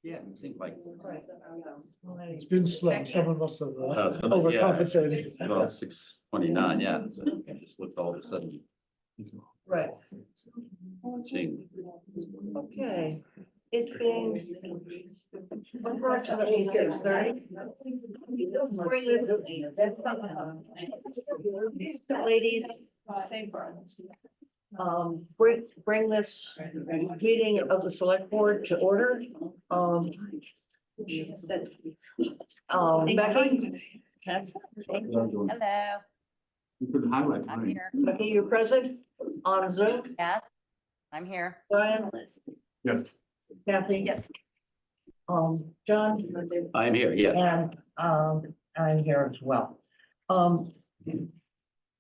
Yeah, it seemed like. It's been slow. Some of us have Yeah, overcompensated. Well, 6:29, yeah. So I just looked all of a sudden, Right, seeing. okay. It's being approximately 6:30. Let's bring this, ladies, bring this meeting of the select board to order. Becky? Hello, You could highlight I'm mine. here. Becky, you're present on Zoom. Yes, I'm here. Brian, Yes. Kathy? Yes. John? I am here, yes. And, I'm here as well.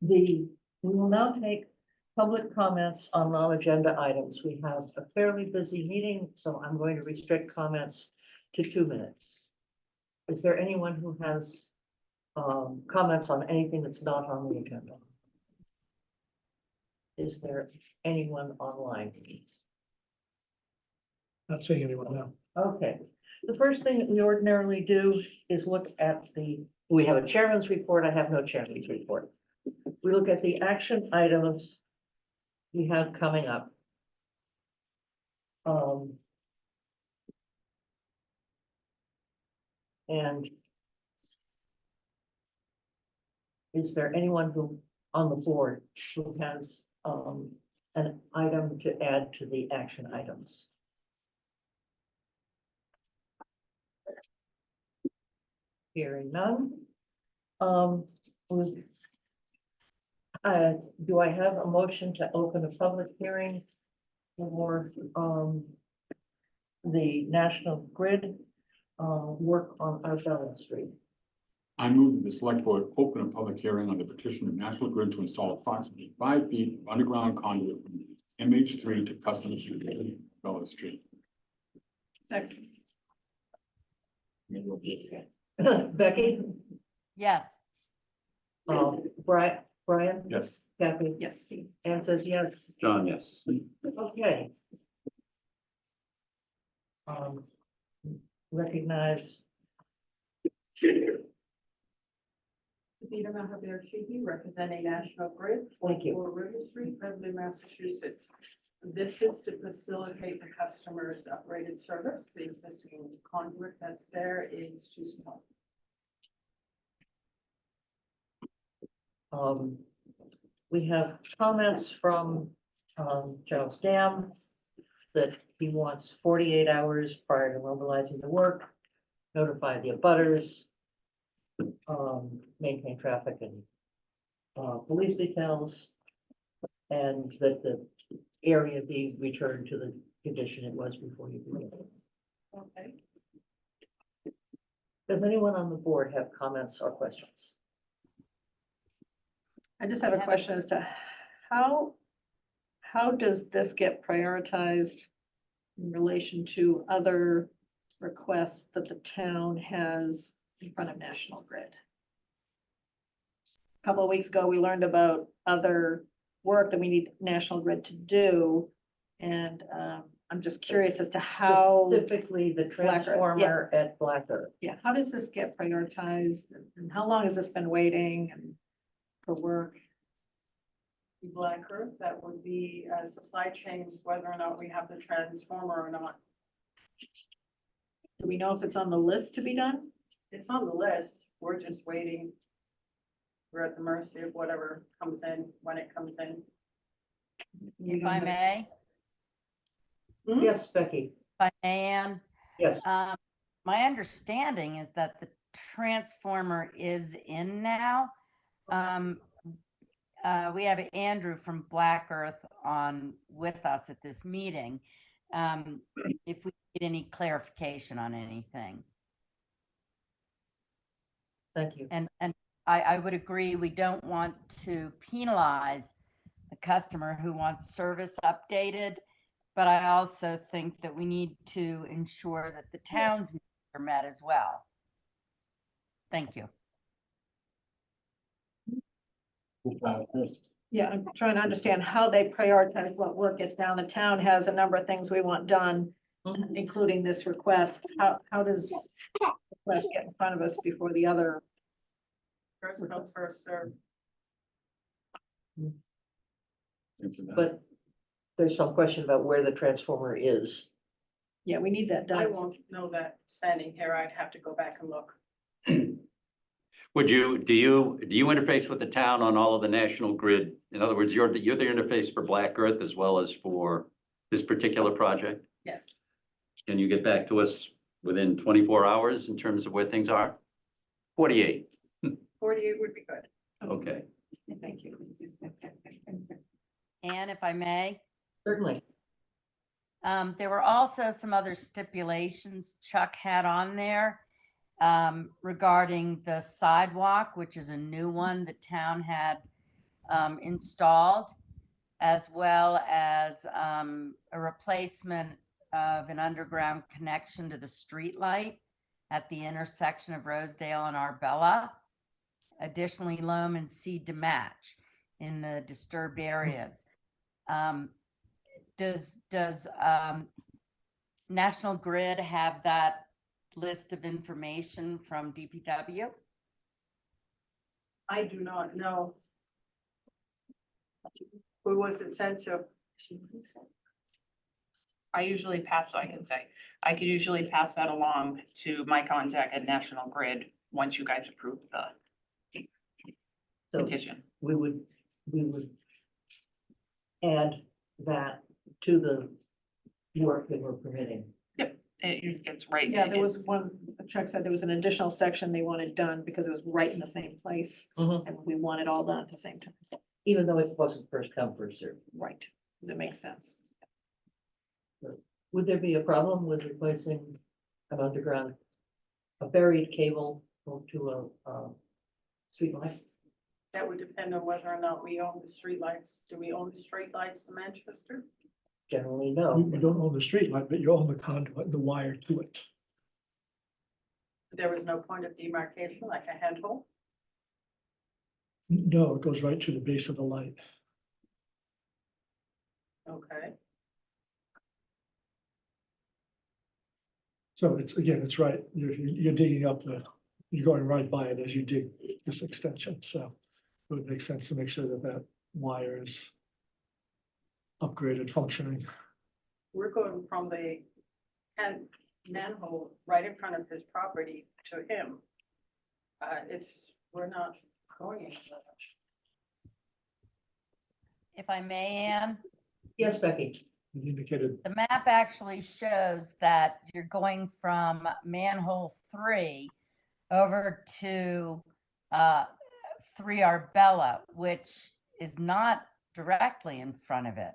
We will now take public comments on non-agenda items. We have a fairly busy meeting, so I'm going to restrict comments to 2 minutes. Is there anyone who has, comments on anything that's not on the agenda? Is there anyone online? Not seeing anyone now. Okay, the first thing that we ordinarily do is look at we have a chairman's report, I have no chairman's report. We look at the action items we have coming up. And is there anyone who, on the board, who has, an item to add to the action items? Hearing none. Do I have a motion to open a public hearing for, the National Grid, work on Arbella Street? I move that the select board open a public hearing on the petition of National Grid to install approximately 5 feet of underground conduit from MH3 to Custom Street, Bella Street. Second. Becky, Yes, Brian, Yes. Kathy, yes. Anne says yes. John, yes. Okay. Recognize. Sabina Mahabir Sheehy, representing National Grid. Thank you. For River Street, Beverly, Massachusetts. This is to facilitate the customer's upgraded service. The existing conduit that's there is too small. We have comments from, Charles Dam that he wants 48 hours prior to mobilizing the work, notify the abutters, maintain traffic and, police details, and that the area be returned to the condition it was before you began. Okay. Does anyone on the board have comments or questions? I just have a question as to how does this get prioritized in relation to other requests that the town has in front of National Grid? A couple of weeks ago, we learned about other work that we need National Grid to do. And I'm just curious as to how, Specifically, the Black Earth, transformer at Black Earth. yeah, how does this get prioritized? And how long has this been waiting and for work? Black Earth, that would be supply chains, whether or not we have the transformer or not. Do we know if it's on the list to be done? It's on the list. We're just waiting. We're at the mercy of whatever comes in, when it comes in. If I may, Yes, Becky, if I may, Ann, yes. my understanding is that the transformer is in now. We have Andrew from Black Earth on with us at this meeting. If we need any clarification on anything. Thank you. And I would agree, we don't want to penalize a customer who wants service updated, but I also think that we need to ensure that the town's needs are met as well. Thank you. Yeah, I'm trying to understand how they prioritize what work is down. The town has a number of things we want done. including this request, how does the request get in front of us before the other? First come, first served. But there's some question about where the transformer is. Yeah, we need that I done. won't know that standing here. I'd have to go back and look. Would you, do you interface with the town on all of the national grid? In other words, you're the interface for Black Earth as well as for this particular project? Yes. Can you get back to us within 24 hours in terms of where things are? 48, 48 would be good. okay. Thank you. And if I may, Certainly. there were also some other stipulations Chuck had on there regarding the sidewalk, which is a new one the town had installed, as well as a replacement of an underground connection to the street light at the intersection of Rosedale and Arbella. Additionally, loam and seed to match in the disturbed areas. Does National Grid have that list of information from DPW? I do not know. Who was it sent to? I usually pass, I could usually pass that along to my contact at National Grid once you guys approve the So petition. we would add that to the work that we're permitting. It's right. Yeah, there was it's- one, Chuck said there was an additional section they wanted done because it was right in the same place Mhm. and we want it all done at the same time. Even though it wasn't first come, first served. Right, does it make sense? Would there be a problem with replacing an underground, a buried cable to a street light? That would depend on whether or not we own the streetlights. Do we own the streetlights in Manchester? Generally, You no. don't own the street light, but you own the conduit and the wire to it. There was no point of demarcation, like a handhole? No, it goes right to the base of the light. Okay. So it's, again, it's right, you're digging up you're going right by it as you dig this extension, so it would make sense to make sure that that wire is upgraded, functioning. We're going from the manhole right in front of his property to him. We're not going anywhere. If I may, Ann, Yes, Becky. You indicated, the map actually shows that you're going from manhole 3 over to 3 Arbella, which is not directly in front of it.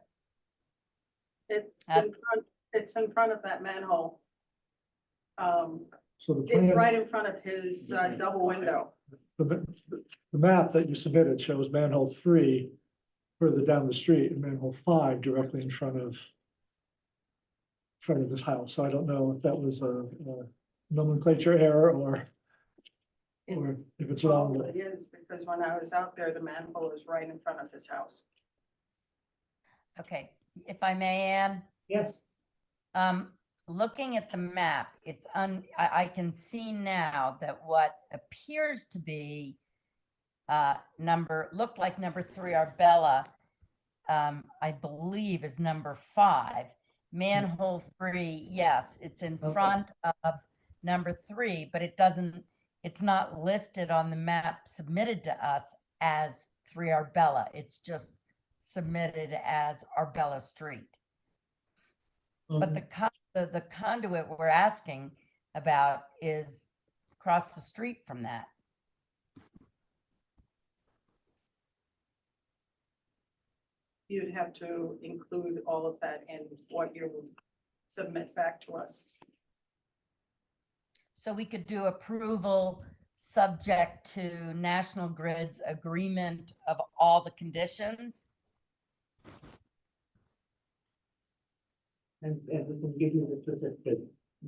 It's in front of that manhole. so the It's plan, right in front of his double window. the map that you submitted shows manhole 3 further down the street and manhole 5 directly in front of this house. So I don't know if that was a nomenclature error or if it's wrong. Well, it is, because when I was out there, the manhole is right in front of his house. Okay, if I may, Ann, Yes, looking at the map, I can see now that what appears to be looked like number 3 Arbella, I believe is number 5. Manhole 3, yes, it's in Okay. front of number 3, but it's not listed on the map submitted to us as 3 Arbella. It's just submitted as Arbella Street. But the conduit we're asking about is across the street from that. You'd have to include all of that in what you submit back to us. So we could do approval subject to National Grid's agreement of all the conditions. and we can give you the specific,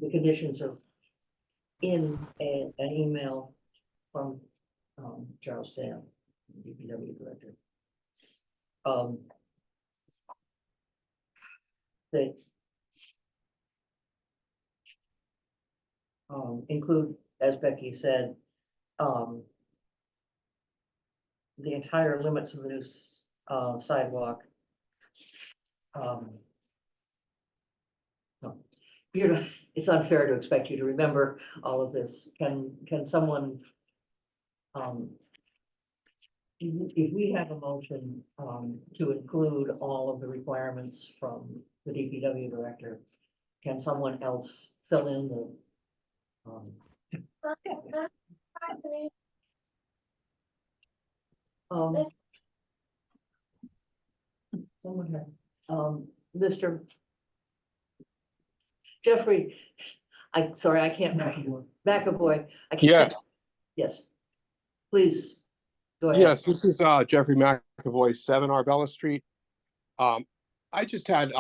the conditions are in an email from Charles Dale, DPW director. That include, as Becky said, the entire limits of the new sidewalk. No, you're not, it's unfair to expect you to remember all of this. Can someone, if we have a motion, to include all of the requirements from the DPW director, can someone else fill in the, someone had, Mr. Jeffrey, sorry, I can't. McAvoy. I can't- Yes, Yes. Please, go ahead. yes, this is Jeffrey McAvoy, 7 Arbella Street. I just had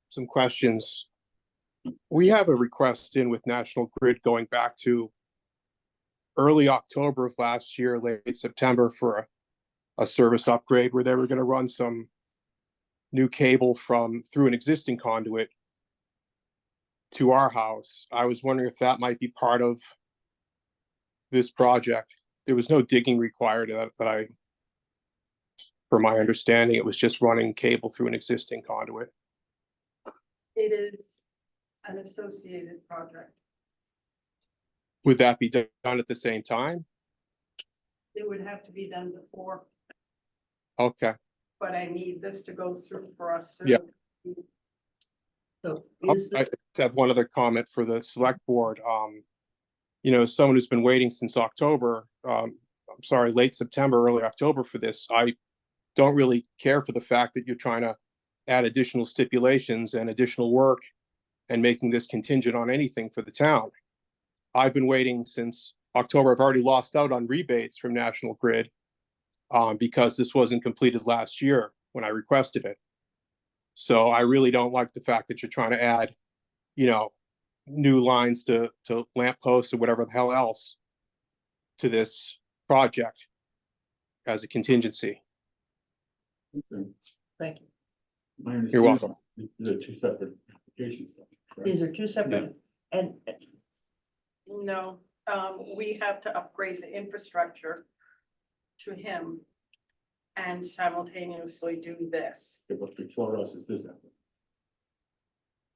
some questions. We have a request in with National Grid going back to early October of last year, late September, for a service upgrade where they were going to run some new cable through an existing conduit to our house. I was wondering if that might be part of this project. There was no digging required for my understanding, it was just running cable through an existing conduit. It is an associated project. Would that be done at the same time? It would have to be done before, Okay, but I need this to go through for us to. Yeah. So I is the, just have one other comment for the select board. Someone who's been waiting since October, I'm sorry, late September, early October for this. I don't really care for the fact that you're trying to add additional stipulations and additional work and making this contingent on anything for the town. I've been waiting since October. I've already lost out on rebates from National Grid because this wasn't completed last year when I requested it. So I really don't like the fact that you're trying to add, new lines to lamp posts or whatever the hell else to this project as a contingency. thank you. My You're welcome. These are 2 separate applications. correct? These are two separate, and No, we have to upgrade the infrastructure to him and simultaneously do this. But before us is this application.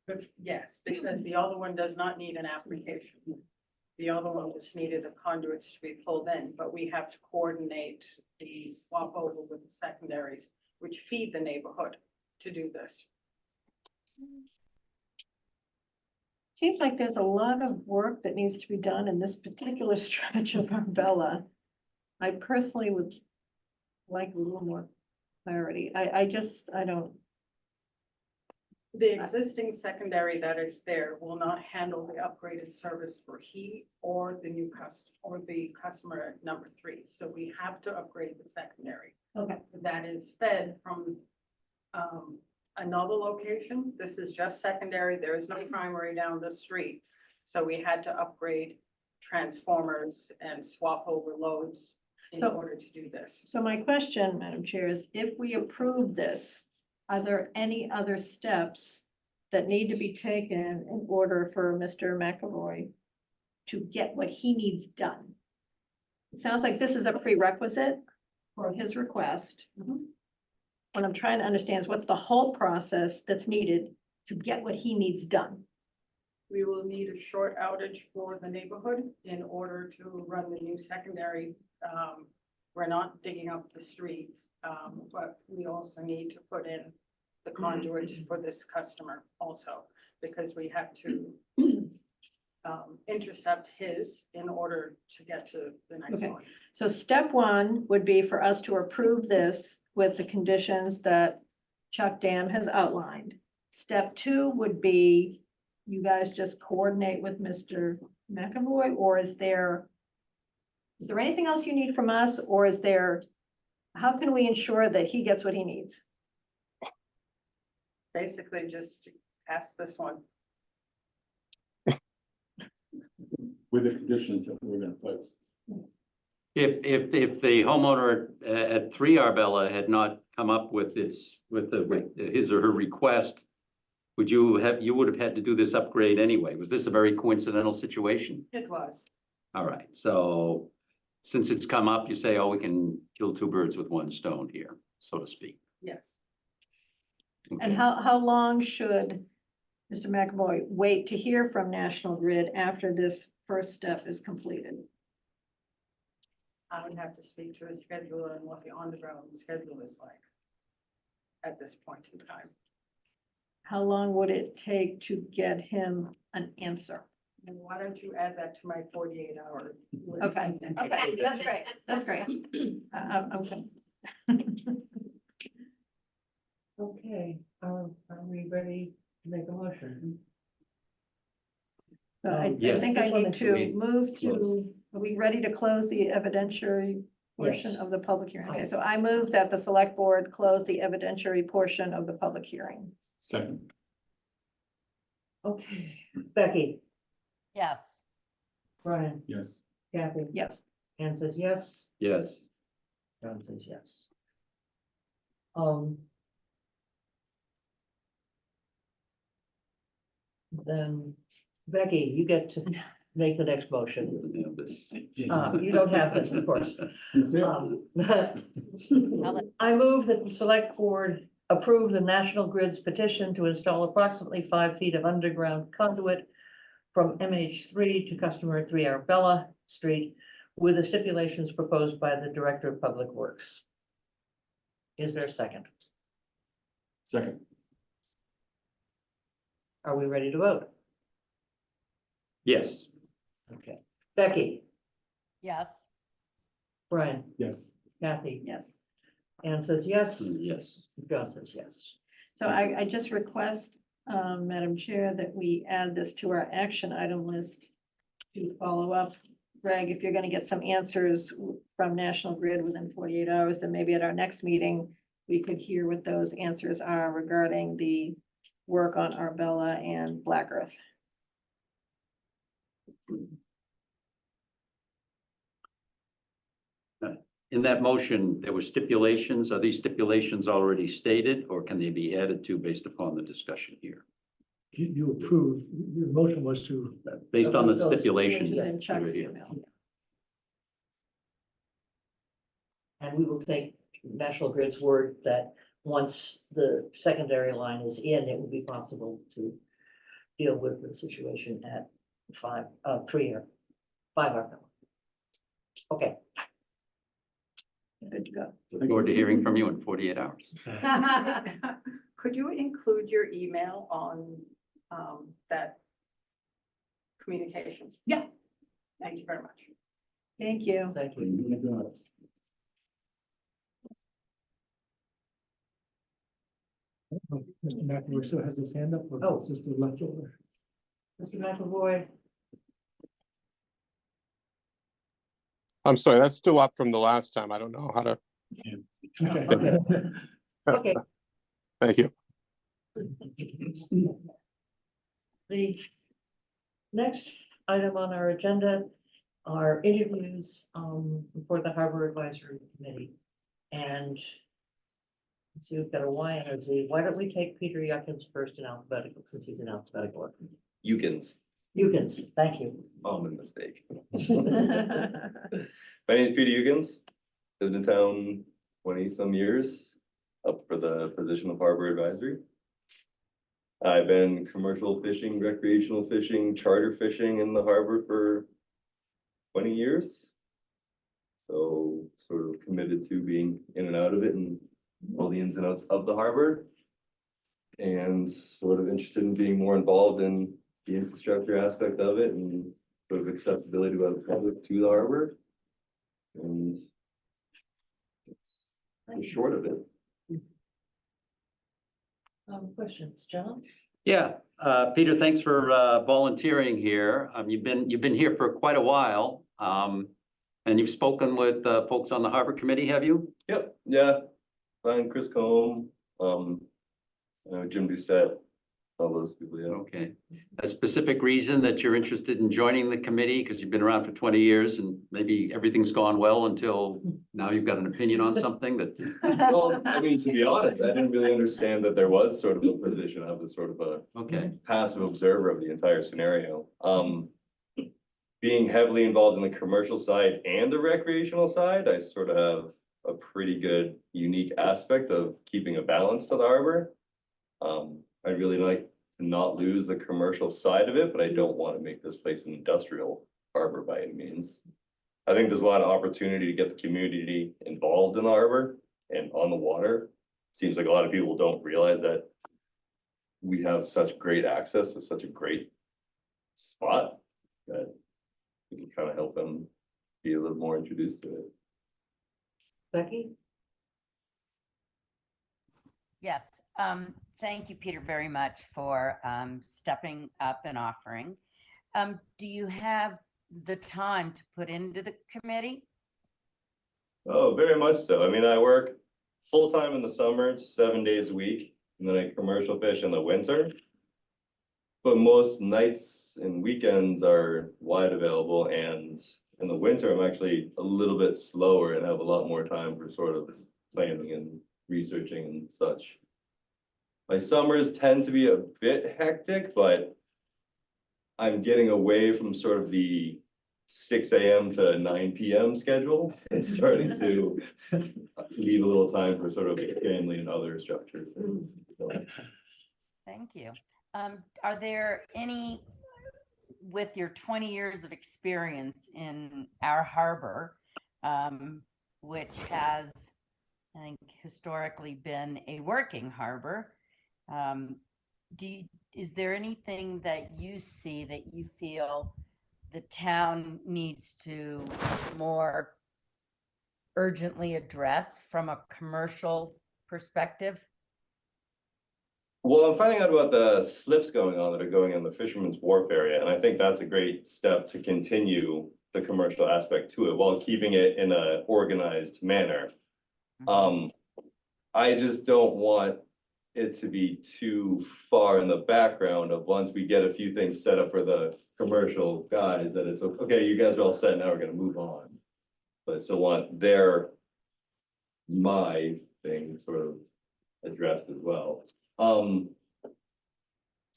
But yes, because the other one does not need an application. The other one just needed the conduits to be pulled in, but we have to coordinate the swap over with the secondaries, which feed the neighborhood to do this. Seems like there's a lot of work that needs to be done in this particular stretch of Arbella. I personally would like a little more clarity. I don't, The existing secondary that is there will not handle the upgraded service for he or the new customer or the customer at number 3. So we have to upgrade the secondary. okay, That is fed from another location. This is just secondary. There is no primary down the street. So we had to upgrade transformers and swap over loads in So- order to do this. so my question, Madam Chair, is if we approve this, are there any other steps that need to be taken in order for Mr. McAvoy to get what he needs done? It sounds like this is a prerequisite for his request. What I'm trying to understand is what's the whole process that's needed to get what he needs done? We will need a short outage for the neighborhood in order to run the new secondary. We're not digging up the street, but we also need to put in the conduit for this customer also, because we have to intercept his in order to get to the next Okay. one. So step one would be for us to approve this with the conditions that Chuck Dam has outlined. Step 2 would be you guys just coordinate with Mr. McAvoy, or is there anything else you need from us, or how can we ensure that he gets what he needs? Basically, just pass this one. With the conditions that we're gonna place. If the homeowner at 3 Arbella had not come up with his or her request you would have had to do this upgrade anyway. Was this a very coincidental situation? It was. All right, so since it's come up, you say, oh, we can kill two birds with one stone here, so to speak. Yes. And Okay. how long should Mr. McAvoy wait to hear from National Grid after this first step is completed? I would have to speak to a scheduler and what the on-the-ground schedule is like at this point in time. How long would it take to get him an answer? And why don't you add that to my 48-hour? Okay, okay, that's great, that's great. Okay. Okay, are we ready to make a motion? So I Yes. think I need to We move close. to, are we ready to close the evidentiary portion Yes. of the public hearing? Okay, so I move that the select board close the evidentiary portion of the public hearing. Second, Okay, Becky, Yes. Brian, yes. Kathy, Yes. Anne says yes, Yes, John says yes. Then Becky, you get to make the next motion. you know, this. You don't have this, of course. That's it. I move that the select board approve the National Grid's petition to install approximately 5 feet of underground conduit from MH3 to customer at 3 Arabella Street with the stipulations proposed by the Director of Public Works. Is there a second? Second, Are we ready to vote? Yes, Okay. Becky, Yes. Brian, yes. Kathy, Yes. Anne says yes, yes. John says yes. So I just request, Madam Chair, that we add this to our action item list to follow up. Greg, if you're gonna get some answers from National Grid within 48 hours, then maybe at our next meeting, we could hear what those answers are regarding the work on Arbella and Black Earth. In that motion, there were stipulations. Are these stipulations already stated, or can they be added to based upon the discussion here? You approve, your motion was to, Based on the Those stipulations. Which is in Chuck's here. email. And we will take National Grid's word that once the secondary line is in, it will be possible to deal with the situation at 5 Arabella. Okay, Good to go. Look forward to hearing from you in 48 hours. Could you include your email on that communications? Yeah. Thank you very much. Thank you. thank you. Mr. McAvoy still has his hand up, or Oh. it's just a leftover? Mr. McAvoy, I'm sorry, that's still up from the last time. I don't know how to, Okay. okay, thank you. the next item on our agenda are interviews for the Harbor Advisory Committee. And let's see, we've got a Y and a Z. Why don't we take Peter Yuckins first in alphabetical, since he's in alphabetical order? Yukins, Yuckins, thank you. common mistake. My name is Peter Yukins, lived in town 20-some years, up for the position of harbor advisory. I've been commercial fishing, recreational fishing, charter fishing in the harbor for 20 years. So sort of committed to being in and out of it and all the ins and outs of the harbor. And sort of interested in being more involved in the infrastructure aspect of it and sort of accessibility by the public to the harbor. And it's the short of it. Questions, John? Yeah, Peter, thanks for volunteering here. You've been here for quite a while. And you've spoken with folks on the Harbor Committee, have you? Yep, yeah. Brian, Chris Combe, Jim Doucette, all those people, yeah. Okay. A specific reason that you're interested in joining the committee, because you've been around for 20 years and maybe everything's gone well until now you've got an opinion on something that, Well, I mean, to be honest, I didn't really understand that there was sort of a position. I was sort of a okay, passive observer of the entire scenario. Being heavily involved in the commercial side and the recreational side, I sort of have a pretty good unique aspect of keeping a balance to the harbor. I'd really like to not lose the commercial side of it, but I don't want to make this place an industrial harbor by any means. I think there's a lot of opportunity to get the community involved in the harbor and on the water. Seems like a lot of people don't realize that we have such great access to such a great spot that we can kind of help them be a little more introduced to it. Becky? Yes, thank you, Peter, very much for stepping up and offering. Do you have the time to put into the committee? Oh, very much so. I mean, I work full-time in the summer, 7 days a week, and then I commercial fish in the winter. But most nights and weekends are wide available, and in the winter, I'm actually a little bit slower and have a lot more time for sort of planning and researching and such. My summers tend to be a bit hectic, but I'm getting away from sort of the 6 a.m. to 9 p.m. schedule and starting to leave a little time for sort of family and other structures. So, Thank you. Are there any, with your 20 years of experience in our harbor, which has, I think, historically been a working harbor, is there anything that you see that you feel the town needs to more urgently address from a commercial perspective? well, I'm finding out about the slips going on that are going in the Fisherman's Wharf area, and I think that's a great step to continue the commercial aspect to it while keeping it in a organized manner. I just don't want it to be too far in the background of once we get a few things set up for the commercial guys, that it's okay, you guys are all set, now we're gonna move on. But I still want my thing sort of addressed as well.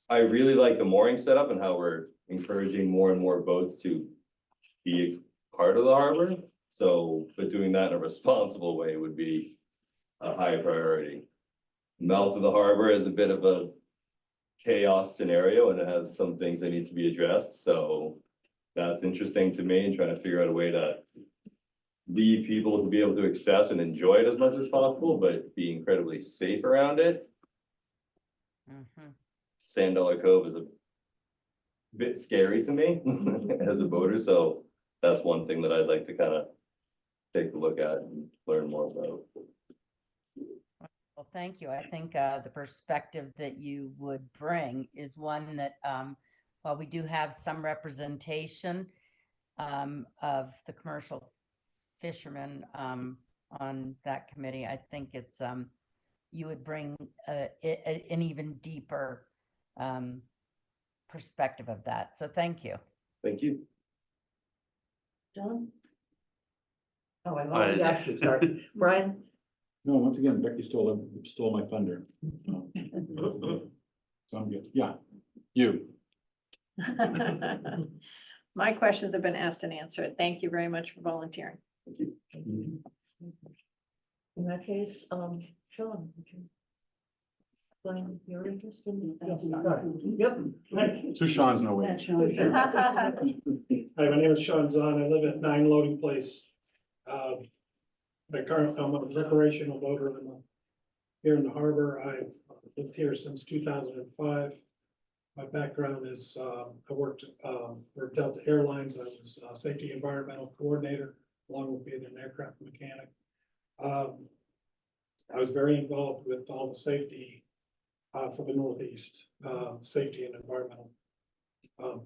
I really like the mooring setup and how we're encouraging more and more boats to be part of the harbor. So, but doing that in a responsible way would be a high priority. Mouth of the harbor is a bit of a chaos scenario and it has some things that need to be addressed. So that's interesting to me and trying to figure out a way to lead people to be able to access and enjoy it as much as possible, but be incredibly safe around it. Mhm. Sand Dollar Cove is a bit scary to me as a boater, so that's one thing that I'd like to kind of take a look at and learn more about. Well, thank you. I think the perspective that you would bring is one that, while we do have some representation of the commercial fishermen on that committee, I think it's you would bring an even deeper perspective of that. So thank you. Thank you. John? Oh, I already asked you, sorry. Brian? No, once again, Becky stole my thunder. So I'm good. Yeah, you. My questions have been asked and answered. Thank you very much for volunteering. Thank you. In that case, Sean, would you? Brian, you're interested? Yes, yep. So Sean's no way. Hi, my name is Sean Zahn. I live at 9 Loading Place. I'm a recreational boater here in the harbor. I've lived here since 2005. My background is I worked for Delta Airlines. I was a safety environmental coordinator, along with being an aircraft mechanic. I was very involved with all the safety for the Northeast, safety and environmental.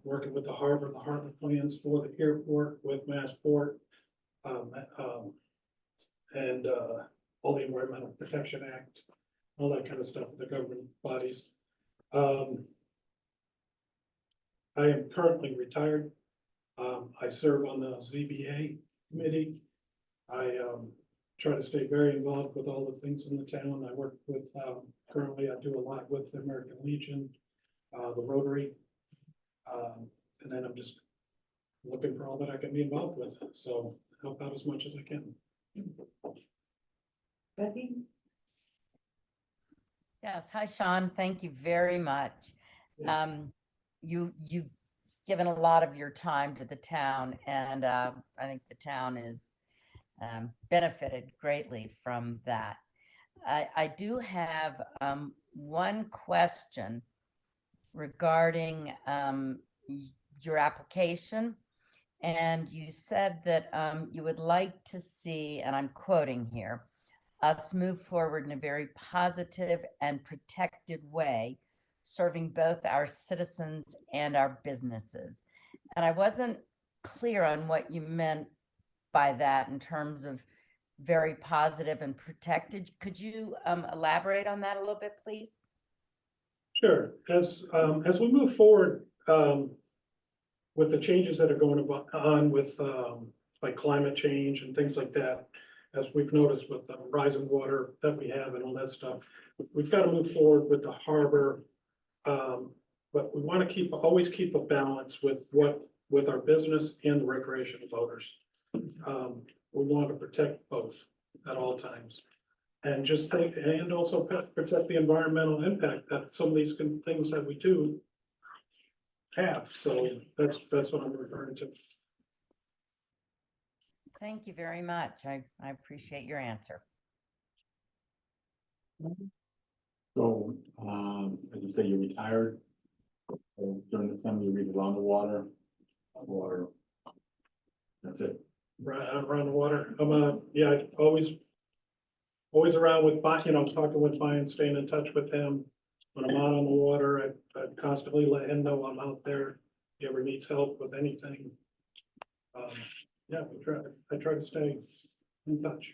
Working with the harbor plans for the airport with Massport, and all the Environmental Protection Act, all that kind of stuff, the government bodies. I am currently retired. I serve on the ZBA committee. I try to stay very involved with all the things in the town. I work with, currently I do a lot with the American Legion, the Rotary. And then I'm just looking for all that I can be involved with, so help out as much as I can. Becky? Yes, hi, Sean. Thank you very much. Yeah. You've given a lot of your time to the town, and I think the town is benefited greatly from that. I do have one question regarding your application. And you said that you would like to see, and I'm quoting here, us move forward in a very positive and protected way, serving both our citizens and our businesses. And I wasn't clear on what you meant by that in terms of very positive and protected. Could you elaborate on that a little bit, please? Sure, as we move forward, with the changes that are going on with, like climate change and things like that, as we've noticed with the rising water that we have and all that stuff, we've got to move forward with the harbor. But we want to always keep a balance with our business and the recreational boaters. We want to protect both at all times. And just think, and also protect the environmental impact that some of these things that we do have. So that's what I'm referring to. Thank you very much. I appreciate your answer. So, as you say, you retired. So during the summer, you read around the water, that's it. Right, around the water. Yeah, always around with, talking with Brian, staying in touch with him. When I'm out on the water, I constantly let him know I'm out there. If he ever needs help with anything. Yeah, I try to stay in touch.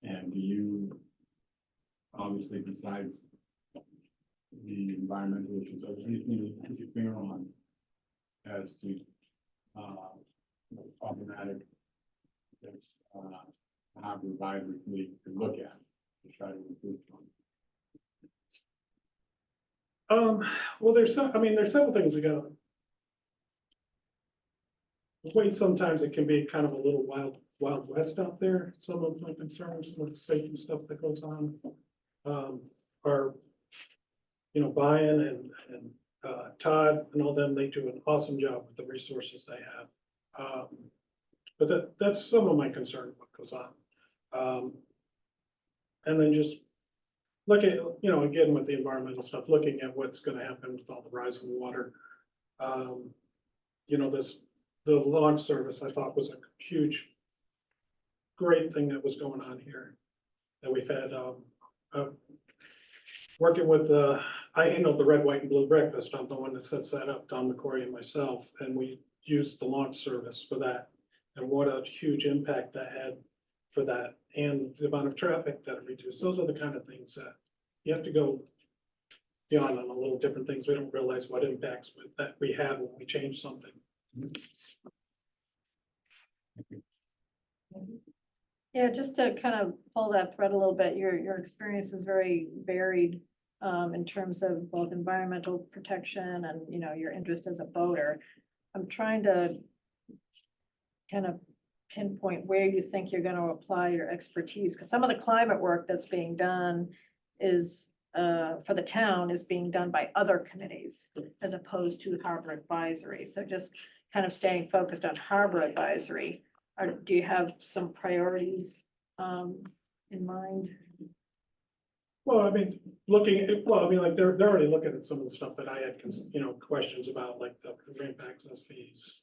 And do you, obviously, besides the environmental issues, are there anything that you bear on as to problematic that's harbor advisory committee could look at to try to improve on? Well, there's several things we got. Wait, sometimes it can be kind of a little wild west out there. Some of my concerns, some of the safety stuff that goes on, are, Brian and Todd and all them, they do an awesome job with the resources they have. But that's some of my concern what goes on. And then just look at, again, with the environmental stuff, looking at what's gonna happen with all the rising water. The launch service I thought was a huge, great thing that was going on here. That we've had, working with I handled the red, white and blue breakfast. I'm the one that sets that up, Don McCory and myself, and we used the launch service for that. And what a huge impact that had for that and the amount of traffic that it reduced. Those are the kind of things that you have to go beyond on a little different things. We don't realize what impacts that we have when we change something. Yeah, just to kind of pull that thread a little bit, your experience is very varied in terms of both environmental protection and, your interest as a boater. I'm trying to kind of pinpoint where you think you're going to apply your expertise, because some of the climate work that's being done is for the town is being done by other committees as opposed to harbor advisory. So just kind of staying focused on harbor advisory. Do you have some priorities in mind? Well, like they're already looking at some of the stuff that I had, questions about, like the ramp access fees,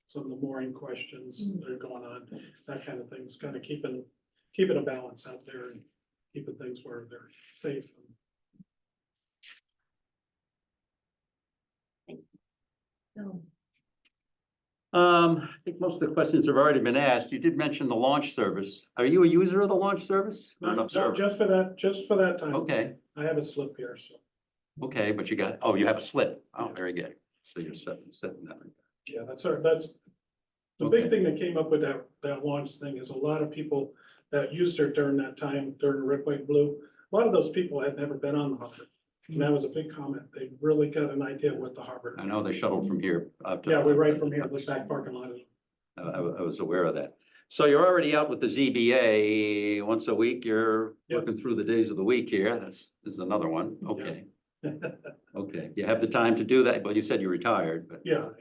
some of the mooring questions that are going on, that kind of things, kind of keeping a balance out there and keeping things where they're safe. No. I think most of the questions have already been asked. You did mention the launch service. Are you a user of the launch service? Or an Not observer? just for that time. Okay, I have a slip here, so, okay, but you have a slip. Oh, very good. So you're setting that. yeah, The Okay. big thing that came up with that launch thing is a lot of people that used her during that time, during Red, White, and Blue. A lot of those people had never been on the harbor. And that was a big comment. They really got an idea of what the harbor. I know they shuttled from here out to. Yeah, we're right from here, the back parking lot. I was aware of that. So you're already out with the ZBA once a week. You're Yep. working through the days of the week here. This is another one. Okay. Okay. You have the time to do that. Well, you said you're retired, but Yeah.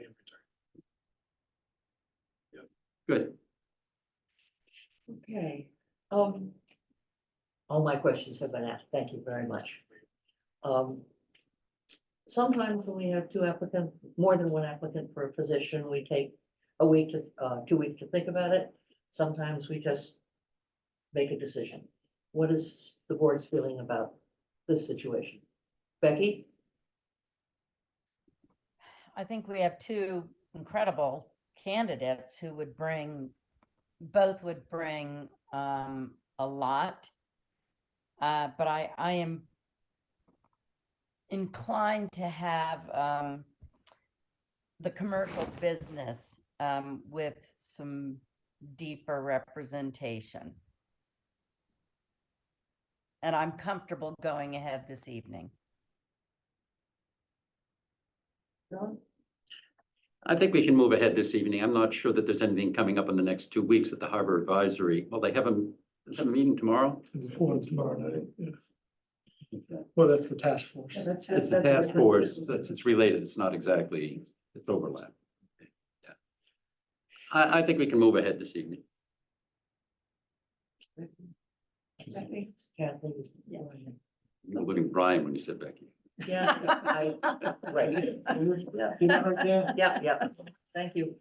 good. Okay, all my questions have been asked. Thank you very much. Sometimes when we have two applicants, more than one applicant for a position, we take a week to, 2 weeks to think about it. Sometimes we just make a decision. What is the board's feeling about this situation? Becky? I think we have two incredible candidates who would both would bring a lot. But I am inclined to have the commercial business with some deeper representation. And I'm comfortable going ahead this evening. John? I think we can move ahead this evening. I'm not sure that there's anything coming up in the next 2 weeks at the Harbor Advisory. Well, they have a meeting tomorrow? Before tomorrow night, yeah. Okay. Well, that's the task force. Yeah, that's- It's a that's- task force. It's related. It's not exactly, it's overlap. Yeah. I think we can move ahead this evening. Kathy? Yeah. You were looking at Brian when you said Becky. Yeah, right. Yeah. Thank you.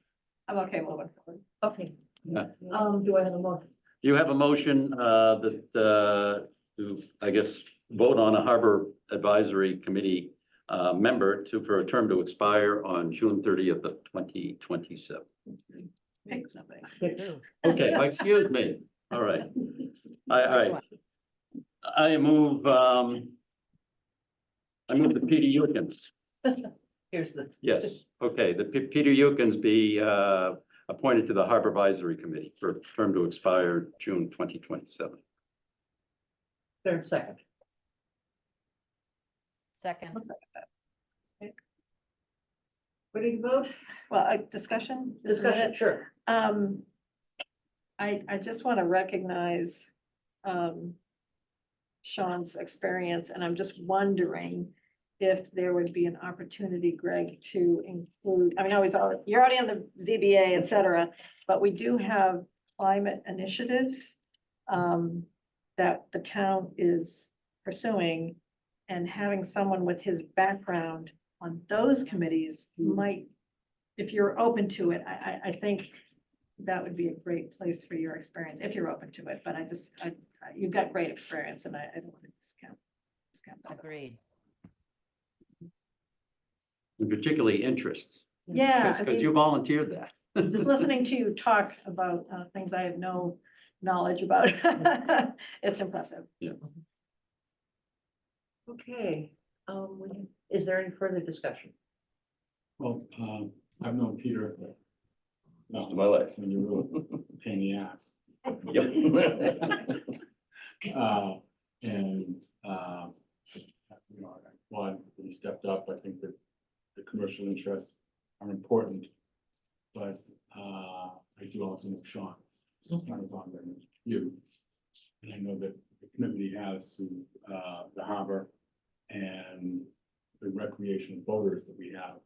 I'm okay moving forward. Okay. Yeah. Do I have a motion? You have a motion to, I guess, vote on a Harbor Advisory Committee member for a term to expire on June 30th of 2027. Pick somebody. Okay, excuse me. All right. Which one? I move the Peter Yukins. Here's the. Yes, okay, the Peter Yukins be appointed to the Harbor Advisory Committee for a term to expire June 2027. Third, second. Second. Ready to vote? Well, a discussion? Just a Discussion, minute. sure. I just want to recognize Sean's experience, and I'm just wondering if there would be an opportunity, Greg, to include, I mean, you're already on the ZBA, et cetera, but we do have climate initiatives that the town is pursuing, and having someone with his background on those committees might, if you're open to it, I think that would be a great place for your experience, if you're open to it, but you've got great experience, and I don't want to discount that. Agreed. And particularly interests, Yeah, I because mean, you volunteered that. just listening to you talk about things I have no knowledge about, it's impressive. Okay, is there any further discussion? Well, I've known Peter. Most of my life. When you were a pain in the ass. Yep. And, you know, I applaud that he stepped up. I think that the commercial interests are important. But, I do also know Sean, kind of on you. And I know that the commitment he has to, the harbor and the recreational boaters that we have,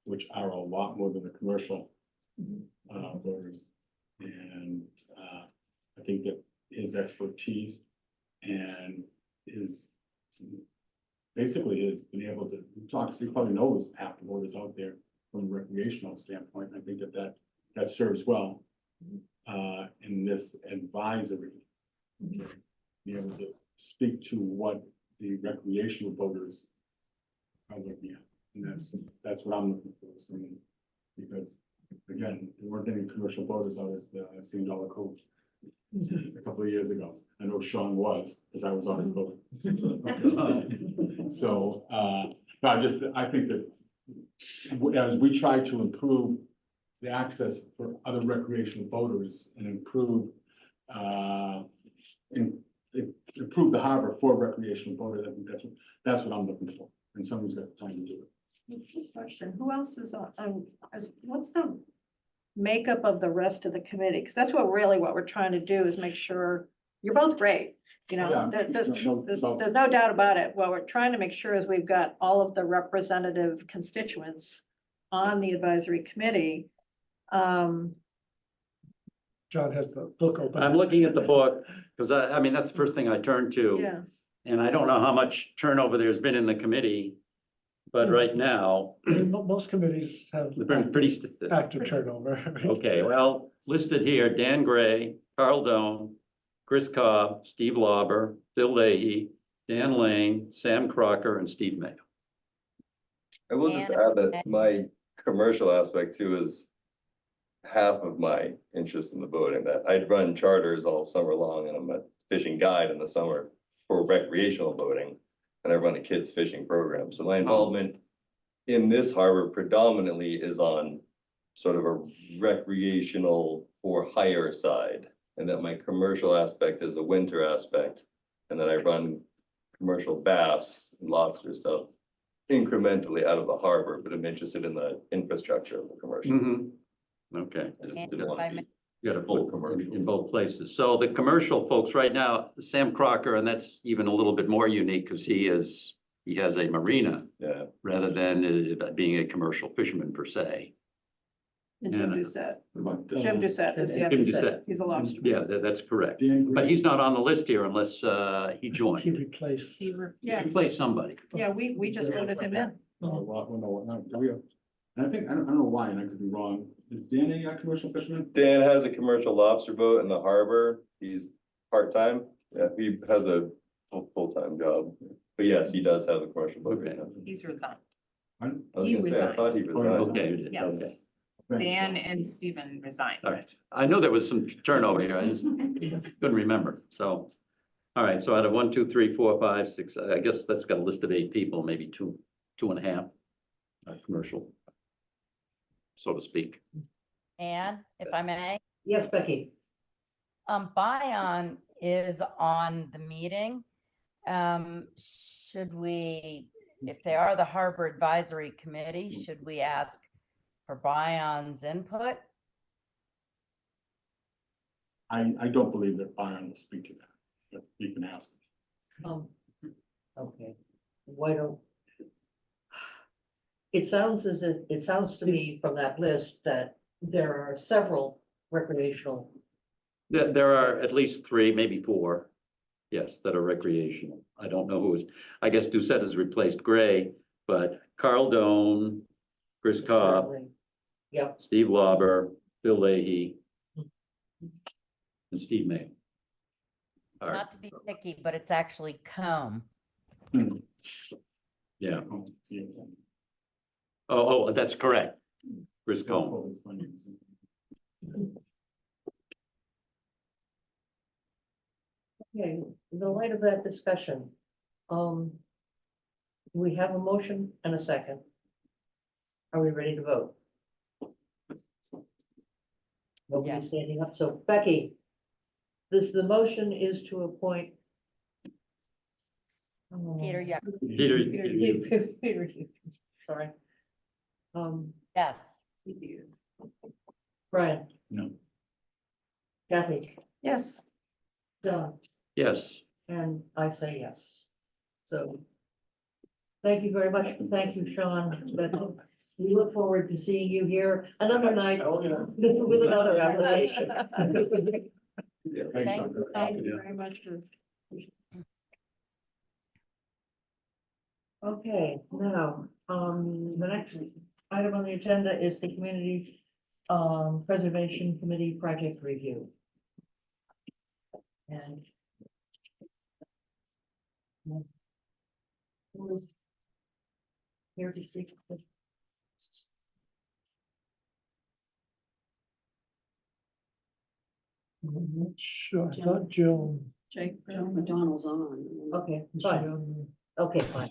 which are a lot more than the commercial voters. And I think that his expertise and his basically has been able to talk, he probably knows half the voters out there from a recreational standpoint. I think that serves well in this advisory. Be able to speak to what the recreational voters are looking at. And that's what I'm looking for. So, because again, there weren't any commercial boaters out at the St. Dollar Cove a couple of years ago. I know Sean was, because I was on his boat. So, no, I think that as we try to improve the access for other recreational boaters and improve, improve the harbor for recreational boaters. I think that's what I'm looking for, and someone's got the time to do it. Good question. Who else is what's the makeup of the rest of the committee? Because that's what we're trying to do is make sure, you're both great, you know, Yeah. there's No no doubt about it. What we're trying to make sure is we've got all of the representative constituents on the advisory committee. John has the book open. I'm looking at the book, because I mean, that's the first thing I turn to. Yeah, And I don't know how much turnover there's been in the committee, but right now, Most committees have they've been pretty. active turnover. Okay, well, listed here, Dan Gray, Carl Doan, Chris Cobb, Steve Lauber, Bill Leahy, Dan Lane, Sam Crocker, and Steve Mayo. I will just And- add that my commercial aspect too is half of my interest in the boating, that I'd run charters all summer long and I'm a fishing guide in the summer for recreational boating. And I run a kids fishing program. So my involvement in this harbor predominantly is on sort of a recreational for hire side. And that my commercial aspect is a winter aspect. And that I run commercial bass and lobster stuff incrementally out of the harbor, but I'm interested in the infrastructure of the commercial. Okay. I just And didn't if want I to may- be You got to full put commercial. in both places. So the commercial folks right now, Sam Crocker, and that's even a little bit more unique because he has a marina Yeah, rather than being a commercial fisherman per se. and Jim Yeah. Doucette. But, Jim Doucette is the Jim other, Doucette. he's a lobster. Yeah, that's correct. Dan But Gray, he's not on the list here unless he He joined. replaced. Yeah, Replace somebody. yeah, we just voted him in. I think, I don't know why, and I could be wrong. Is Dan a commercial fisherman? Dan has a commercial lobster boat in the harbor. He's part-time. Yeah, he has a full-time job. But yes, he does have a commercial boat. Okay. He's resigned. I was He gonna say, I thought he Oh, resigned. okay, you did, Yes. okay. Dan and Stephen resigned. All right. I know there was some turnover here. I just couldn't remember. So, all right. So out of 1, 2, 3, 4, 5, 6, I guess that's got a list of 8 people, maybe 2, 2.5 commercial, so to speak. And if I may, Yes, Becky. Bion is on the meeting. Should we, if they are the Harbor Advisory Committee, should we ask for Bion's input? I don't believe that Byron will speak to that, but you can ask. Okay, why don't? It sounds to me from that list that there are several recreational. There are at least 3, maybe 4, yes, that are recreational. I don't know who is, I guess Doucette has replaced Gray, but Carl Doan, Chris Cobb, certainly- Yep, Steve Lauber, Bill Leahy, and Steve Mayo. All right, Not to be picky, but it's actually Combe. yeah. Oh, that's correct. Chris Combe. okay, in the light of that discussion, we have a motion and a second. Are we ready to vote? Nobody's Yes. standing up, so Becky, the motion is to appoint. Peter, yeah, Peter, sorry. yes. Brian, No. Kathy, Yes, John, Yes, and I say yes. So thank you very much. Thank you, Sean. We look forward to seeing you here another night with another application. Thank you. thank you very much for. Okay, now, the next item on the agenda is the Community Preservation Committee project review. And who is here to speak? Sure, I thought Joan. Jake. Joe McDonald's on. Okay, was she fine. on Okay, fine.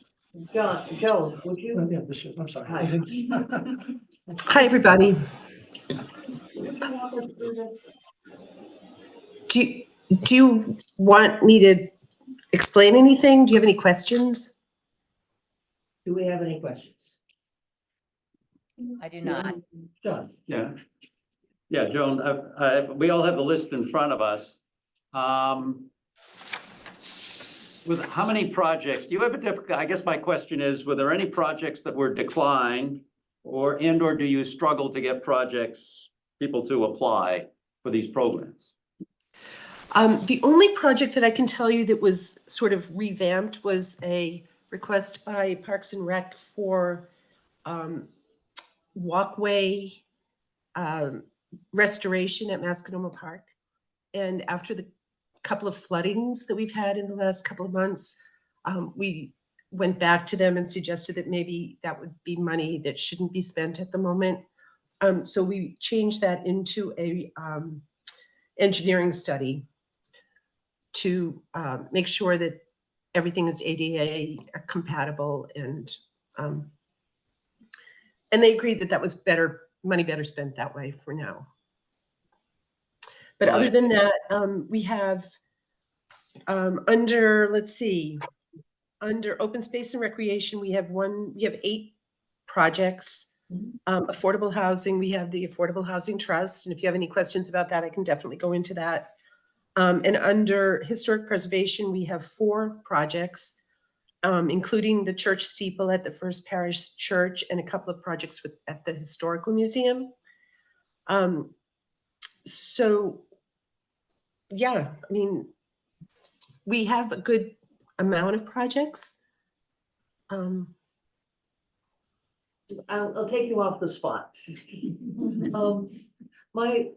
Joan, would the- you? Yeah, this is, I'm sorry. Hi. I didn't- Hi, everybody. Would you want us to do this? Do you want me to explain anything? Do you have any questions? Do we have any questions? I do not. John? Yeah. Yeah, Joan, we all have the list in front of us. With how many projects, do you have a difficult, I guess my question is, were there any projects that were declined? Or do you struggle to get people to apply for these programs? The only project that I can tell you that was sort of revamped was a request by Parks and Rec for walkway restoration at Masconoma Park. And after the couple of floodings that we've had in the last couple of months, we went back to them and suggested that maybe that would be money that shouldn't be spent at the moment. So we changed that into a engineering study to make sure that everything is ADA compatible, and they agreed that that was money better spent that way for now. But other Right. than that, we have under open space and recreation, we have 8 projects. Affordable housing, we have the Affordable Housing Trust, and if you have any questions about that, I can definitely go into that. And under historic preservation, we have 4 projects, including the church steeple at the First Parish Church and a couple of projects at the Historical Museum. So, yeah, I mean, we have a good amount of projects. I'll take you off the spot. My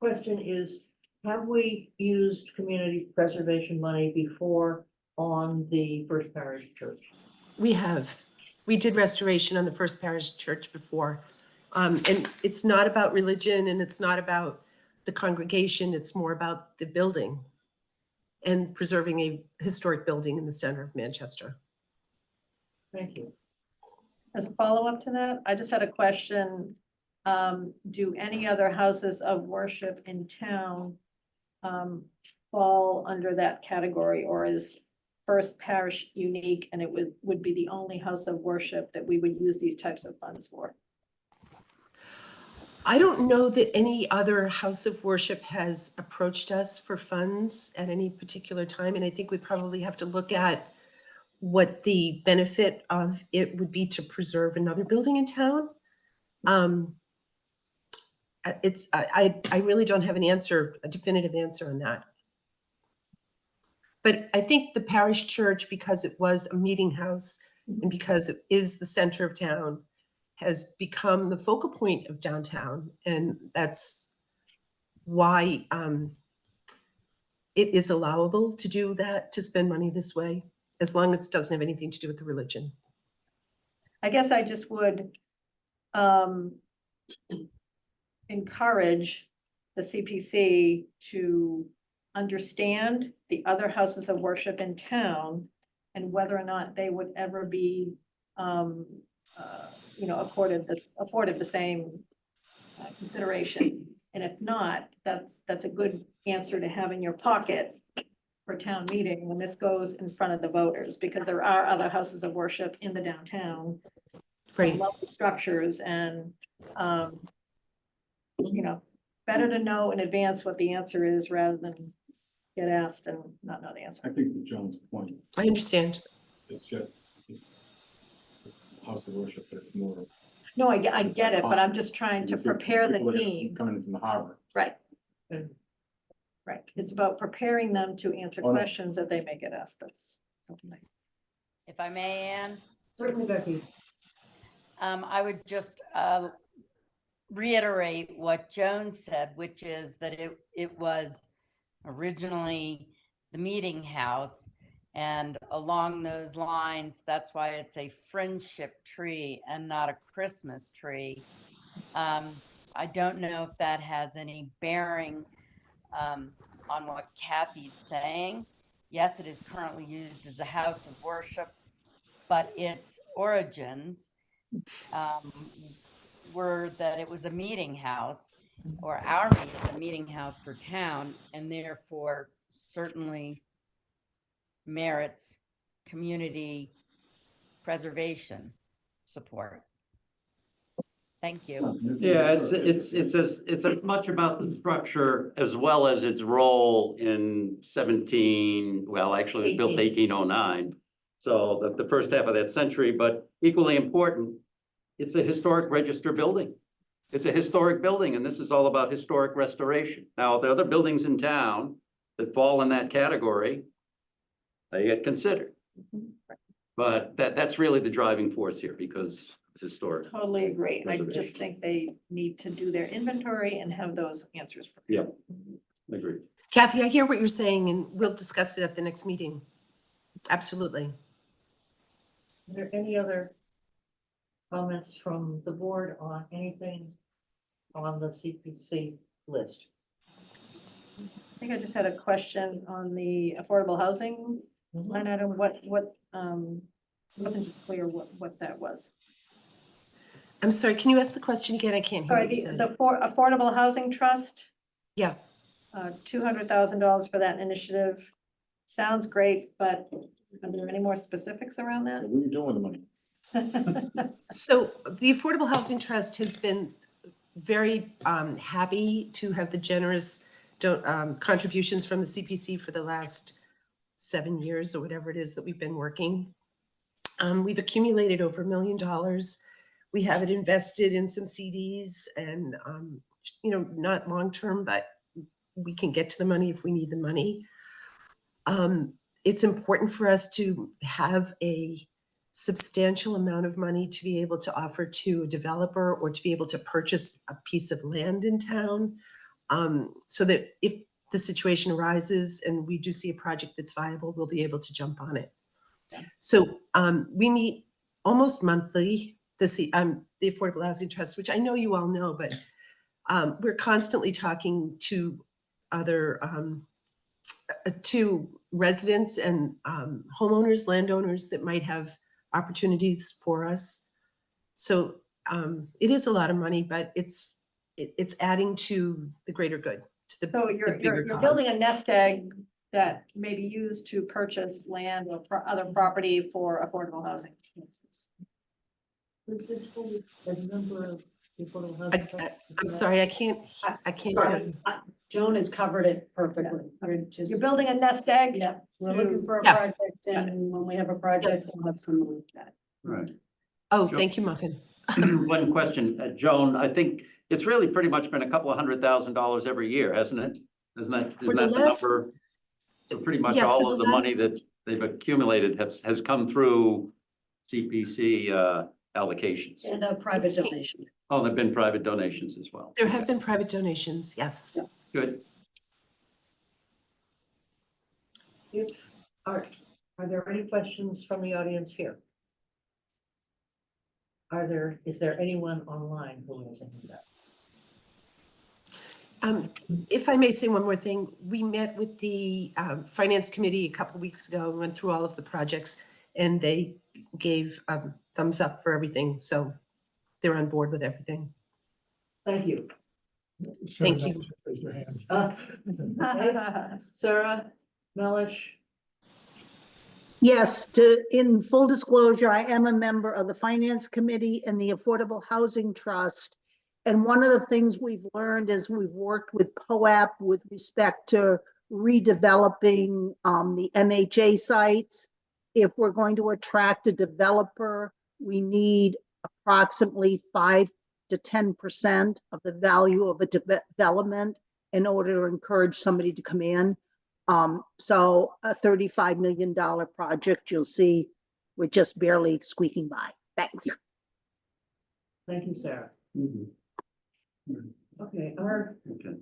question is, have we used community preservation money before on the First Parish Church? We have. We did restoration on the First Parish Church before. And it's not about religion and it's not about the congregation. It's more about the building and preserving a historic building in the center of Manchester. Thank you. As a follow-up to that, I just had a question. Do any other houses of worship in town fall under that category, or is First Parish unique and it would be the only house of worship that we would use these types of funds for? I don't know that any other house of worship has approached us for funds at any particular time. And I think we probably have to look at what the benefit of it would be to preserve another building in town. I really don't have a definitive answer on that. But I think the parish church, because it was a meeting house and because it is the center of town, has become the focal point of downtown. And that's why it is allowable to do that, to spend money this way, as long as it doesn't have anything to do with the religion. I guess I just would encourage the CPC to understand the other houses of worship in town and whether or not they would ever be, afforded the same consideration. And if not, that's a good answer to have in your pocket for town meeting when this goes in front of the voters, because there are other houses of worship in the downtown. Right. Lovely structures, and better to know in advance what the answer is rather than get asked and not know the answer. I think to Joan's point, I understand. it's house of worship, but it's more. No, I get it, but I'm just trying to prepare the People that are team. Coming in from the harbor. Right. And- Right. It's about preparing them to answer Oh, no. questions that they may get asked us. Something like If I may, Anne, Certainly, Becky. I would just reiterate what Joan said, which is that it was originally the meeting house. And along those lines, that's why it's a friendship tree and not a Christmas tree. I don't know if that has any bearing on what Kathy's saying. Yes, it is currently used as a house of worship, but its origins were that it was a meeting house, or our meeting, a meeting house for town, and therefore certainly merits community preservation support. Thank you. Yeah, it's as much about the structure as well as its role in 17, well, actually it was built 1809. So the first half of that century, but equally important, it's a historic register building. It's a historic building, and this is all about historic restoration. Now, the other buildings in town that fall in that category, they get considered. But that's really the driving force here, because it's historic. Totally agree. I Reservation. just think they need to do their inventory and have those answers. Yeah, agreed. Kathy, I hear what you're saying, and we'll discuss it at the next meeting. Absolutely. Are there any other comments from the board on anything on the CPC list? I think I just had a question on the affordable housing line item. What, it wasn't just clear what that was. I'm sorry, can you ask the question again? I can't hear Sorry, what you the said. Affordable Housing Trust, Yeah, $200,000 for that initiative. Sounds great, but are there any more specifics around that? What are you doing with the money? so the Affordable Housing Trust has been very happy to have the generous contributions from the CPC for the last 7 years or whatever it is that we've been working. We've accumulated over $1 million. We have it invested in some CDs and, not long-term, but we can get to the money if we need the money. It's important for us to have a substantial amount of money to be able to offer to a developer or to be able to purchase a piece of land in town. So that if the situation arises and we do see a project that's viable, we'll be able to jump on it. Yeah. So we meet almost monthly, the Affordable Housing Trust, which I know you all know, but we're constantly talking to other to residents and homeowners, landowners that might have opportunities for us. So it is a lot of money, but it's adding to the greater good, to the, So the you're bigger cause. building a nest egg that may be used to purchase land or other property for affordable housing. The number of people who have. I'm sorry, I can't hear. Sorry, Joan has covered it perfectly. We're just, You're building a nest egg? yeah, we're looking for a Yeah. project, and when we have a project, we'll have some money for that. Right. Oh, Sure. thank you, Muffin. One question, Joan, I think it's really pretty much been a couple of $100,000 every year, hasn't it? Isn't that For the the last- number? So pretty much Yeah, for all the of the money last- that they've accumulated has come through CPC allocations. And a private donation. Oh, there've been private donations as well. There have been private donations, yes. Good. Are there any questions from the audience here? Is there anyone online who has any of that? If I may say one more thing, we met with the Finance Committee a couple of weeks ago and went through all of the projects, and they gave thumbs up for everything, so they're on board with everything. Thank you. Thank you. Raise your hand. Sarah, Melish, Yes, in full disclosure, I am a member of the Finance Committee and the Affordable Housing Trust. And one of the things we've learned is we've worked with POAP with respect to redeveloping the MHA sites. If we're going to attract a developer, we need approximately 5 to 10% of the value of a development in order to encourage somebody to come in. So a $35 million project, you'll see we're just barely squeaking by. Thanks. thank you, Sarah. Mhm. Okay, Okay.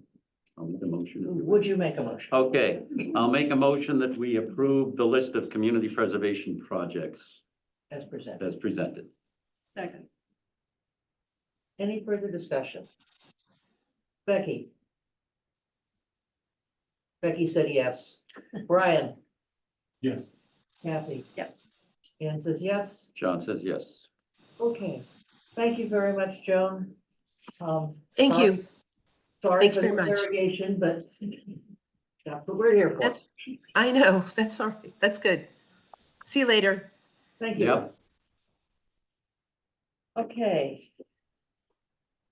I'll make a motion. would you make a motion? Okay, I'll make a motion that we approve the list of community preservation projects As presented. as presented. Second. Any further discussion? Becky? Becky said yes. Brian? Yes. Kathy? Yes. Ann says yes. John says yes. Okay. Thank you very much, Joan. Thank sorry- you. Sorry Thank for you the very much. interrogation, but that's what we're here for. That's, I know, that's all right. That's good. See you later. Thank you. Yep. Okay.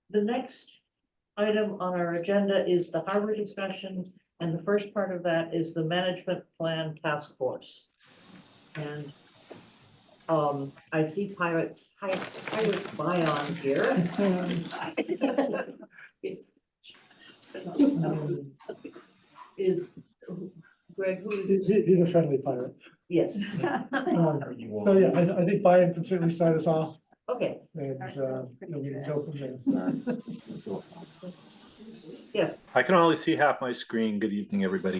The next item on our agenda is the harbor discussion, and the first part of that is the management plan task force. And I see Pirate Bion here. Is Greg, who is, He's a friendly pirate. yes, So yeah, I think Brian can certainly start us off okay, and, we can go from there. yes. I can only see half my screen. Good evening, everybody.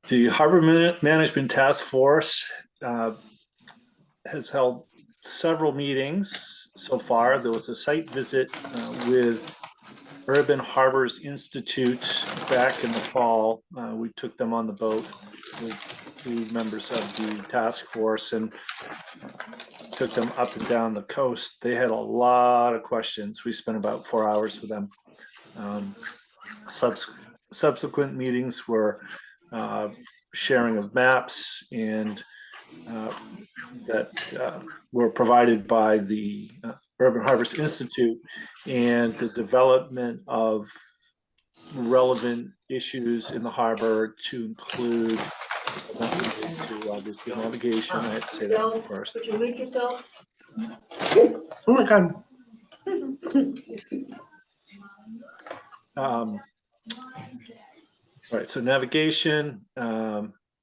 The Harbor Management Task Force has held several meetings so far. There was a site visit with Urban Harbors Institute back in the fall. We took them on the boat with 2 members of the task force and took them up and down the coast. They had a lot of questions. We spent about 4 hours with them. Subsequent meetings were sharing of maps and that were provided by the Urban Harbors Institute, and the development of relevant issues in the harbor to include to obviously navigation. I had to say that first. Could you mute yourself? Oh my God. Right, so navigation,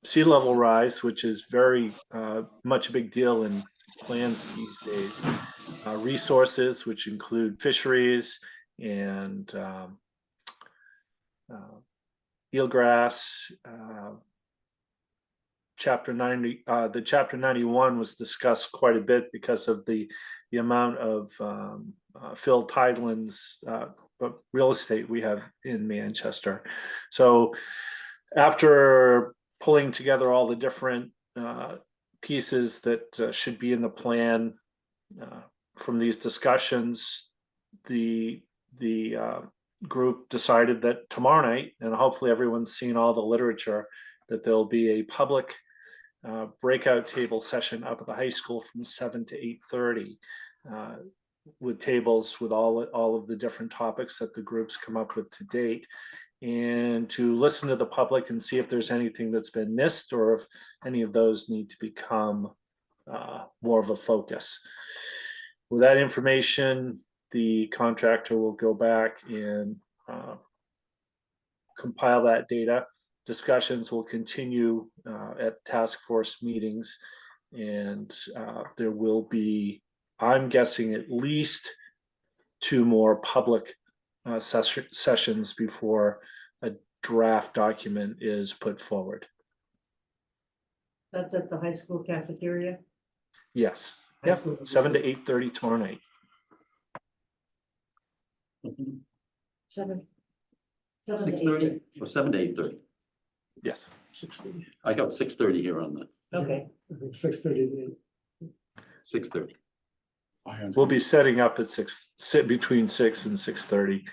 sea level rise, which is very much a big deal in plans these days. Resources, which include fisheries and eelgrass. Chapter 90, the Chapter 91 was discussed quite a bit because of the amount of filled tidelands real estate we have in Manchester. So after pulling together all the different pieces that should be in the plan from these discussions, the group decided that tomorrow night, and hopefully everyone's seen all the literature, that there'll be a public breakout table session up at the high school from 7 to 8:30 with tables with all of the different topics that the groups come up with to date, and to listen to the public and see if there's anything that's been missed or if any of those need to become more of a focus. With that information, the contractor will go back and compile that data. Discussions will continue at task force meetings, and there will be, I'm guessing, at least 2 more public sessions before a draft document is put forward. That's at the high school cafeteria? Yes, yep, 7 to 8:30 tomorrow night. 7. 6:30 or 7 to 8:30. Yes. 6:30. I got 6:30 here on the Okay, I think 6:30. 6:30. We'll be setting up at between 6 and 6:30.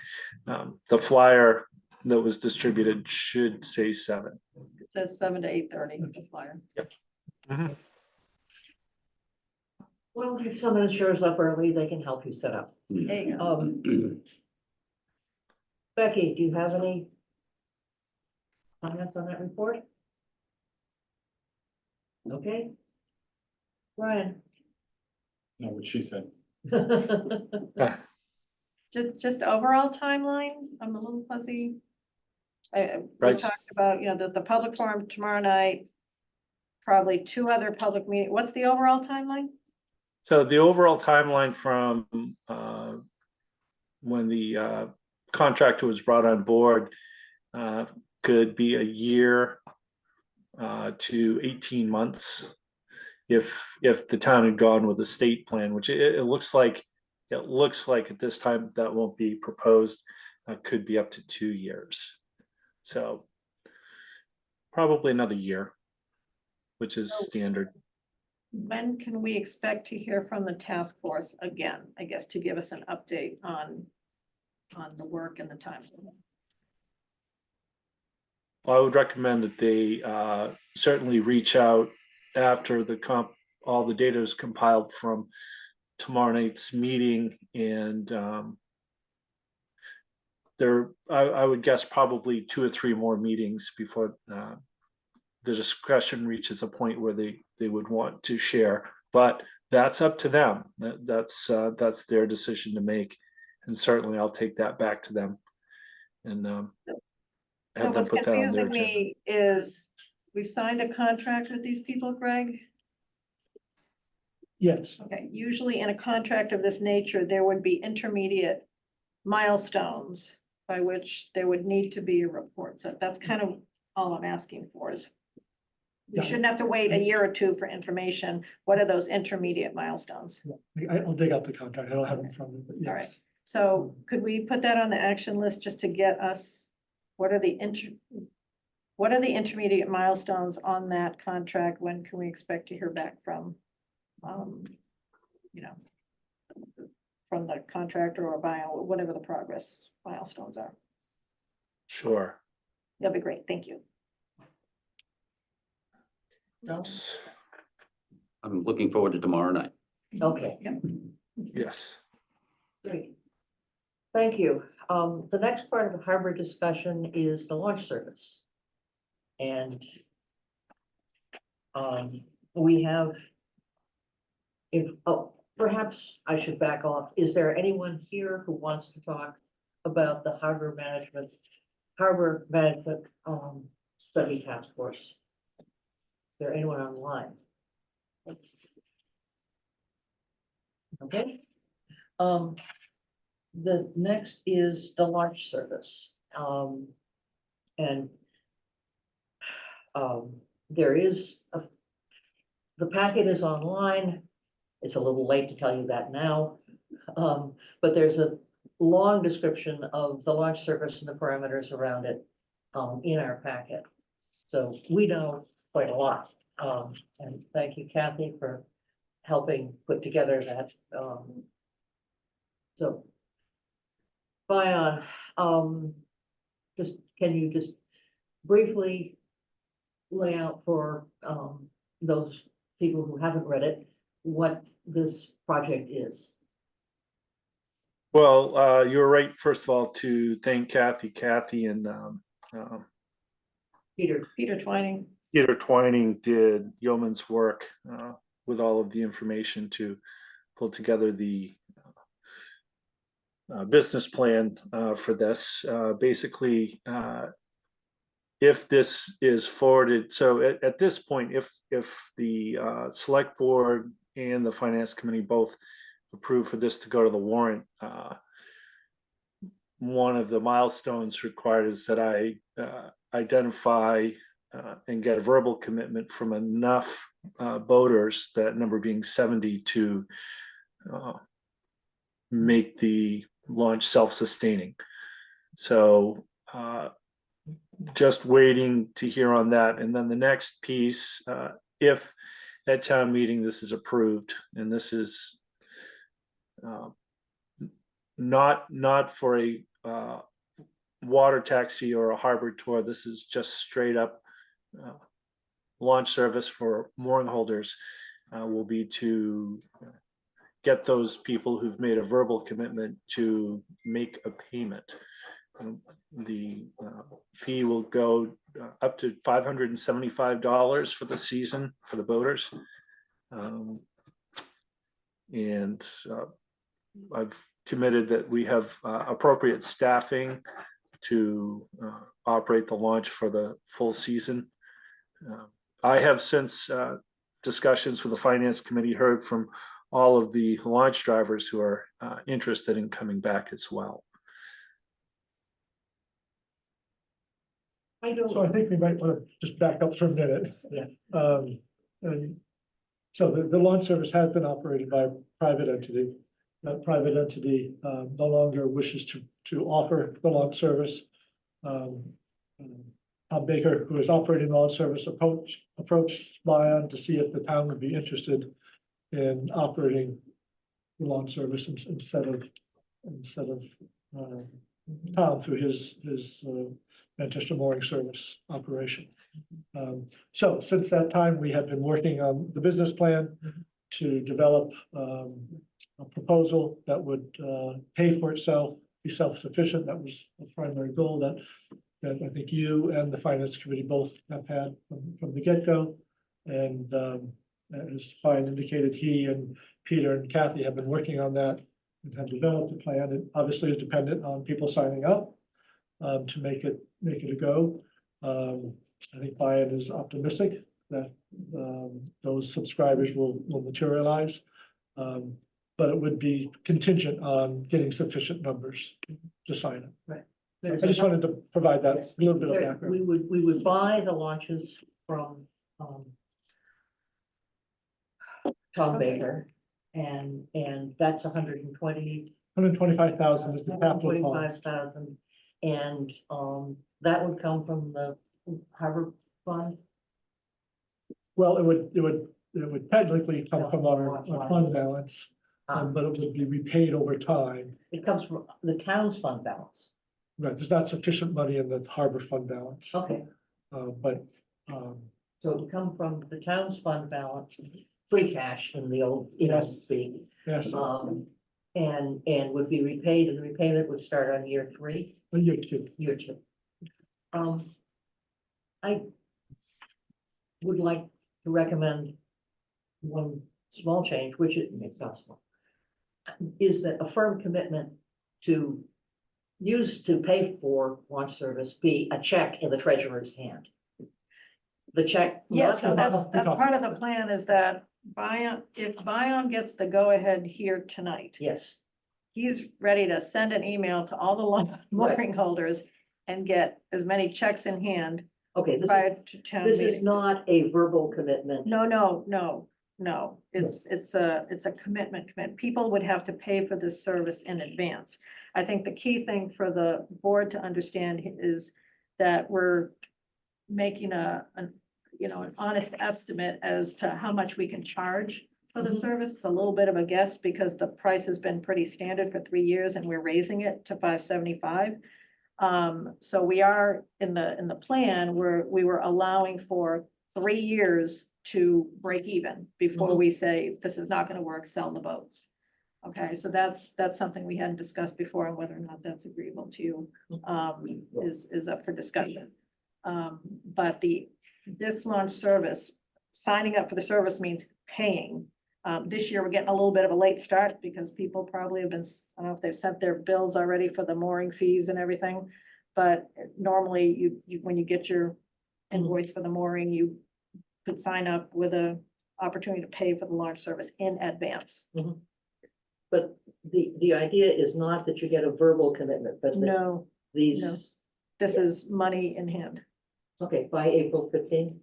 The flyer that was distributed should say 7. It says 7 to 8:30, the flyer. well, if someone shows up early, they can help you set up. There you go. Becky, do you have any comments on that report? Okay. Brian? No, what she said. Just overall timeline, I'm a little fuzzy. We Right. talked about, the public forum tomorrow night, probably 2 other public meetings. What's the overall timeline? So the overall timeline from when the contractor was brought on board could be a year to 18 months if the town had gone with the state plan, which it looks like at this time that won't be proposed. Could be up to 2 years. So probably another year, which is standard. when can we expect to hear from the task force again, I guess, to give us an update on the work and the time? I would recommend that they certainly reach out after all the data is compiled from tomorrow night's meeting, and I would guess probably 2 or 3 more meetings before the discussion reaches a point where they would want to share. But that's up to them. That's their decision to make, and certainly I'll take that back to them and So have them what's put that on their confusing agenda. me is we've signed a contract with these people, Greg. Yes, Okay, usually in a contract of this nature, there would be intermediate milestones by which there would need to be a report. So that's kind of all I'm asking for is we Yeah. shouldn't have to wait a year or 2 for information. What are those intermediate milestones? I'll dig out the contract. I don't have it in front of me, but All right. yes. So could we put that on the action list just to get us, what are the intermediate milestones on that contract? When can we expect to hear back from, you know, from the contractor or whatever the progress milestones are? Sure. That'd be great. Thank you. No? I'm looking forward to tomorrow night. Okay, Yes. great. Thank you. The next part of the harbor discussion is the launch service. And we have, perhaps I should back off. Is there anyone here who wants to talk about the harbor management study task force? Is there anyone online? Okay. The next is the launch service. And there is the packet is online. It's a little late to tell you that now. But there's a long description of the launch service and the parameters around it in our packet. So we know quite a lot. And thank you, Kathy, for helping put together that. So, Bion, can you just briefly lay out for those people who haven't read it, what this project is? Well, you're right, first of all, to thank Kathy and Peter Twining. Peter Twining did yeoman's work with all of the information to pull together the business plan for this. Basically, if this is forwarded, so at this point, if the select board and the finance committee both approve for this to go to the warrant, one of the milestones required is that I identify and get a verbal commitment from enough boaters, that number being 70, to make the launch self-sustaining. So just waiting to hear on that. And then the next piece, if at town meeting this is approved, and this is not for a water taxi or a harbor tour, this is just straight up launch service for mooring holders, will be to get those people who've made a verbal commitment to make a payment. The fee will go up to $575 for the season for the boaters. And I've committed that we have appropriate staffing to operate the launch for the full season. I have, since discussions with the finance committee, heard from all of the launch drivers who are interested in coming back as well. So I think we might want to just back up for a minute. Yeah. And so the launch service has been operated by a private entity. That private entity no longer wishes to offer the launch service. Tom Baker, who is operating the launch service, approached Bion to see if the town would be interested in operating the launch service instead of Tom through his Manchester mooring service operation. So since that time, we have been working on the business plan to develop a proposal that would pay for itself, be self-sufficient. That was a primary goal that I think you and the finance committee both have had from the get-go. And as Brian indicated, he and Peter and Kathy have been working on that and have developed a plan. It obviously is dependent on people signing up to make it a go. I think Brian is optimistic that those subscribers will materialize. But it would be contingent on getting sufficient numbers to sign up. Right. I just wanted to provide that Yes. little bit of There- background. we would buy the launches from, Tom Okay. Baker, and that's 120. 125,000 is the capital cost. 125,000, and, that would come from the harbor fund. Well, it would technically come from our fund balance, but it would be repaid over time. It comes from the town's fund balance. Right, there's not sufficient money in the harbor fund balance, Okay, but, so it would come from the town's fund balance, free cash in the old, Yes. speak. yes, And would be repaid, and the repayment would start on year 3, a year two. year 2. I would like to recommend one small change, which it may possible, is that a firm commitment to use to pay for launch service be a check in the treasurer's hand. The check. Yes, not- that's part of the plan is that Bion, if Bion gets the go-ahead here tonight, Yes, he's ready to send an email to all the mooring holders and get as many checks in hand okay, prior to town this is meeting. not a verbal commitment. No. It's a commitment. People would have to pay for this service in advance. I think the key thing for the board to understand is that we're making an honest estimate as to how much we can charge for the Mhm. service. It's a little bit of a guess because the price has been pretty standard for 3 years and we're raising it to $575. So we are in the plan where we were allowing for 3 years to break even before Mhm. we say, this is not gonna work, sell the boats. Okay, so that's something we hadn't discussed before, and whether or not that's agreeable to you, is up for discussion. But this launch service, signing up for the service means paying. This year, we're getting a little bit of a late start because people probably have been, I don't know if they've sent their bills already for the mooring fees and everything. But normally when you get your invoice for the mooring, you could sign up with a opportunity to pay for the launch service in advance. But the idea is not that you get a verbal commitment, but that No, these, no. This is money in hand. okay, by April 15th.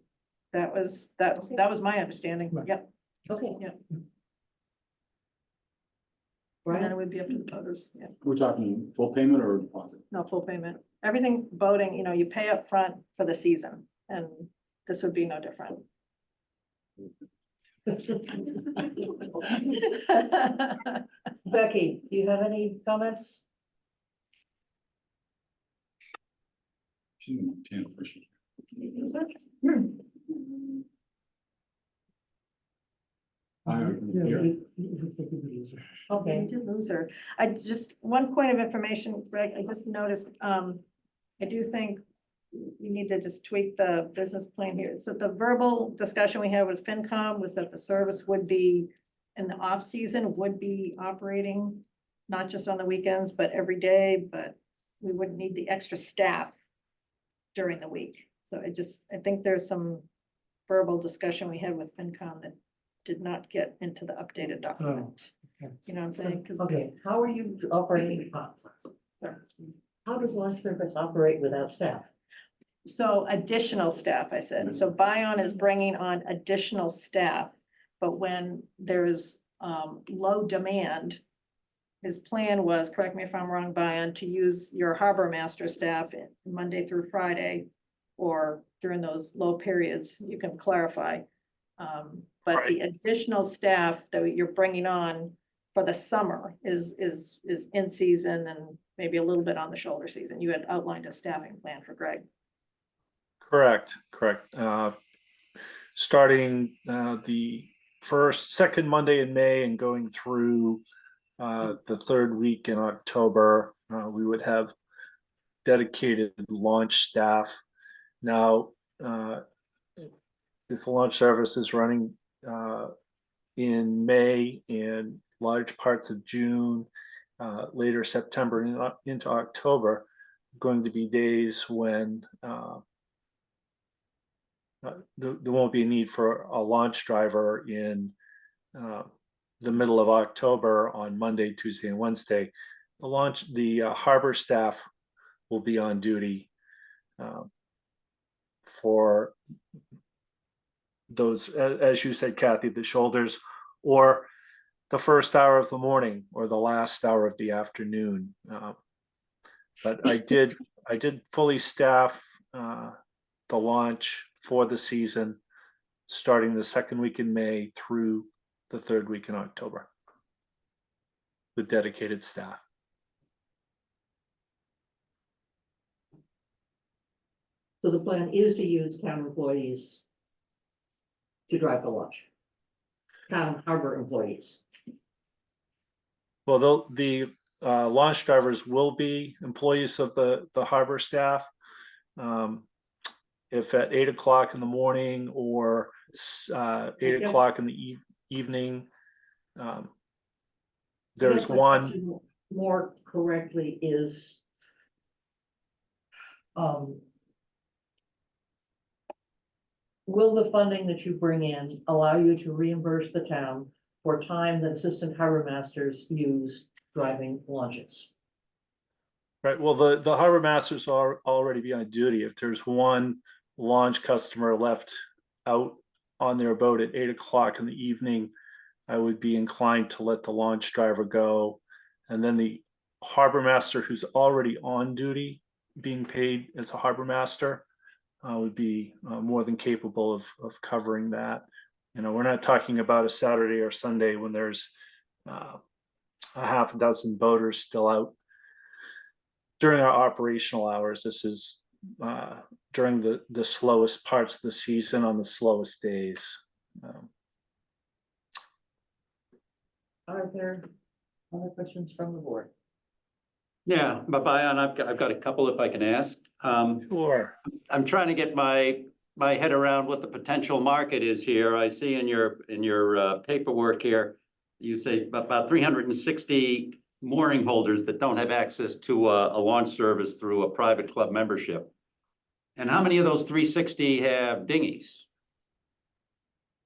That was my understanding. Right. Yep. Okay. Yep. And then Brian? it would be up to the voters. Yeah. We're talking full payment or deposit? No full payment. Everything boating, you pay up front for the season, and this would be no different. Becky, do you have any comments? She's in Montana for sure. Yeah, Here. it looks like a good loser. We Okay, did lose her. One point of information, Greg, I just noticed, I do think we need to just tweak the business plan here. So the verbal discussion we had with FinCom was that the service would be, in the off season, would be operating not just on the weekends, but every day, but we wouldn't need the extra staff during the week. So I think there's some verbal discussion we had with FinCom that did not get into the updated document. okay. You know what I'm saying? 'Cause- okay, how are you operating? How does launch service operate without staff? So additional staff, I said. So Bion is bringing on additional staff. But when there's low demand, his plan was, correct me if I'm wrong, Bion, to use your harbor master staff Monday through Friday or during those low periods, you can clarify. But the additional staff that you're bringing on for the summer is in season and maybe a little bit on the shoulder season. You had outlined a staffing plan for Greg. Correct. Starting the second Monday in May and going through the third week in October, we would have dedicated launch staff. Now, if the launch service is running in May and large parts of June, later September and into October, going to be days when there won't be a need for a launch driver in the middle of October on Monday, Tuesday, and Wednesday. The harbor staff will be on duty for those, as you said, Kathy, the shoulders, or the first hour of the morning or the last hour of the afternoon. But I did fully staff the launch for the season, starting the second week in May through the third week in October, with dedicated staff. So the plan is to use town employees to drive the launch. Town harbor employees. Well, the launch drivers will be employees of the harbor staff. If at 8 o'clock in the morning or 8 o'clock in the evening, there's one. More correctly is will the funding that you bring in allow you to reimburse the town for time that assistant harbor masters use driving launches? Right. Well, the harbor masters are already be on duty. If there's one launch customer left out on their boat at 8 o'clock in the evening, I would be inclined to let the launch driver go. And then the harbor master who's already on duty, being paid as a harbor master, would be more than capable of covering that. You know, we're not talking about a Saturday or Sunday when there's a half a dozen boaters still out during our operational hours. This is during the slowest parts of the season on the slowest days. Are there other questions from the board? Yeah, but Bayan, I've got a couple if I can ask. Sure. I'm trying to get my head around what the potential market is here. I see in your paperwork here, you say about 360 mooring holders that don't have access to a launch service through a private club membership. And how many of those 360 have dinghies?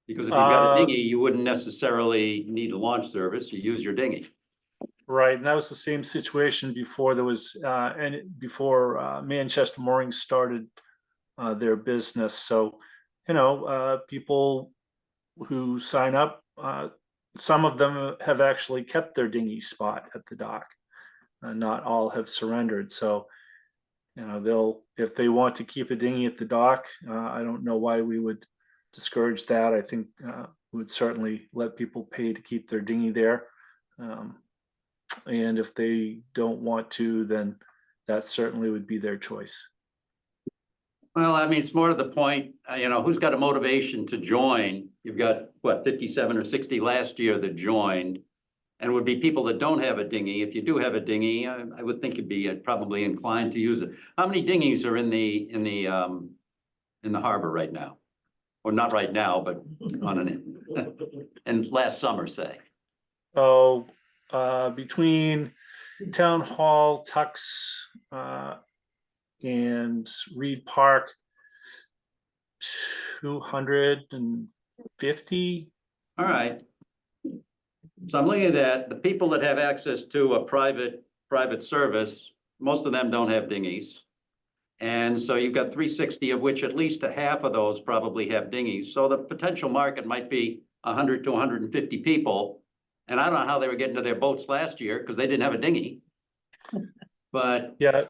Because if you've got a dinghy, you wouldn't necessarily need a launch service. You use your dinghy. Right, and that was the same situation before there was before Manchester Mooring started their business. So, you know, people who sign up, some of them have actually kept their dinghy spot at the dock. Not all have surrendered. So, you know, if they want to keep a dinghy at the dock, I don't know why we would discourage that. I think we would certainly let people pay to keep their dinghy there. And if they don't want to, then that certainly would be their choice. Well, I mean, it's more to the point, you know, who's got a motivation to join? You've got, what, 57 or 60 last year that joined, and would be people that don't have a dinghy. If you do have a dinghy, I would think you'd be probably inclined to use it. How many dinghies are in the harbor right now? Or not right now, but and last summer, say. Oh, between Town Hall, Tux, and Reed Park, 250. All right. So I'm looking at that. The people that have access to a private service, most of them don't have dinghies. And so you've got 360, of which at least a half of those probably have dinghies. So the potential market might be 100 to 150 people. And I don't know how they were getting to their boats last year because they didn't have a dinghy. But yeah,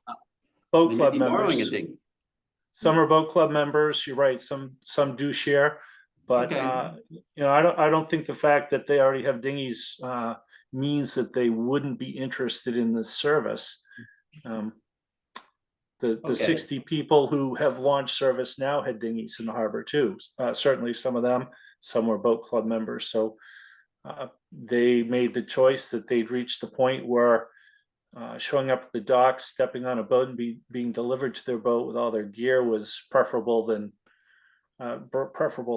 boat club borrowing a members. dinghy. Some are boat club members, you're right, some do share. But, Okay. I don't think the fact that they already have dinghies, means that they wouldn't be interested in this service. The Okay. 60 people who have launched service now had dinghies in the harbor too. Certainly some of them, some were boat club members, so they made the choice that they'd reached the point where showing up at the dock, stepping on a boat and being delivered to their boat with all their gear was preferable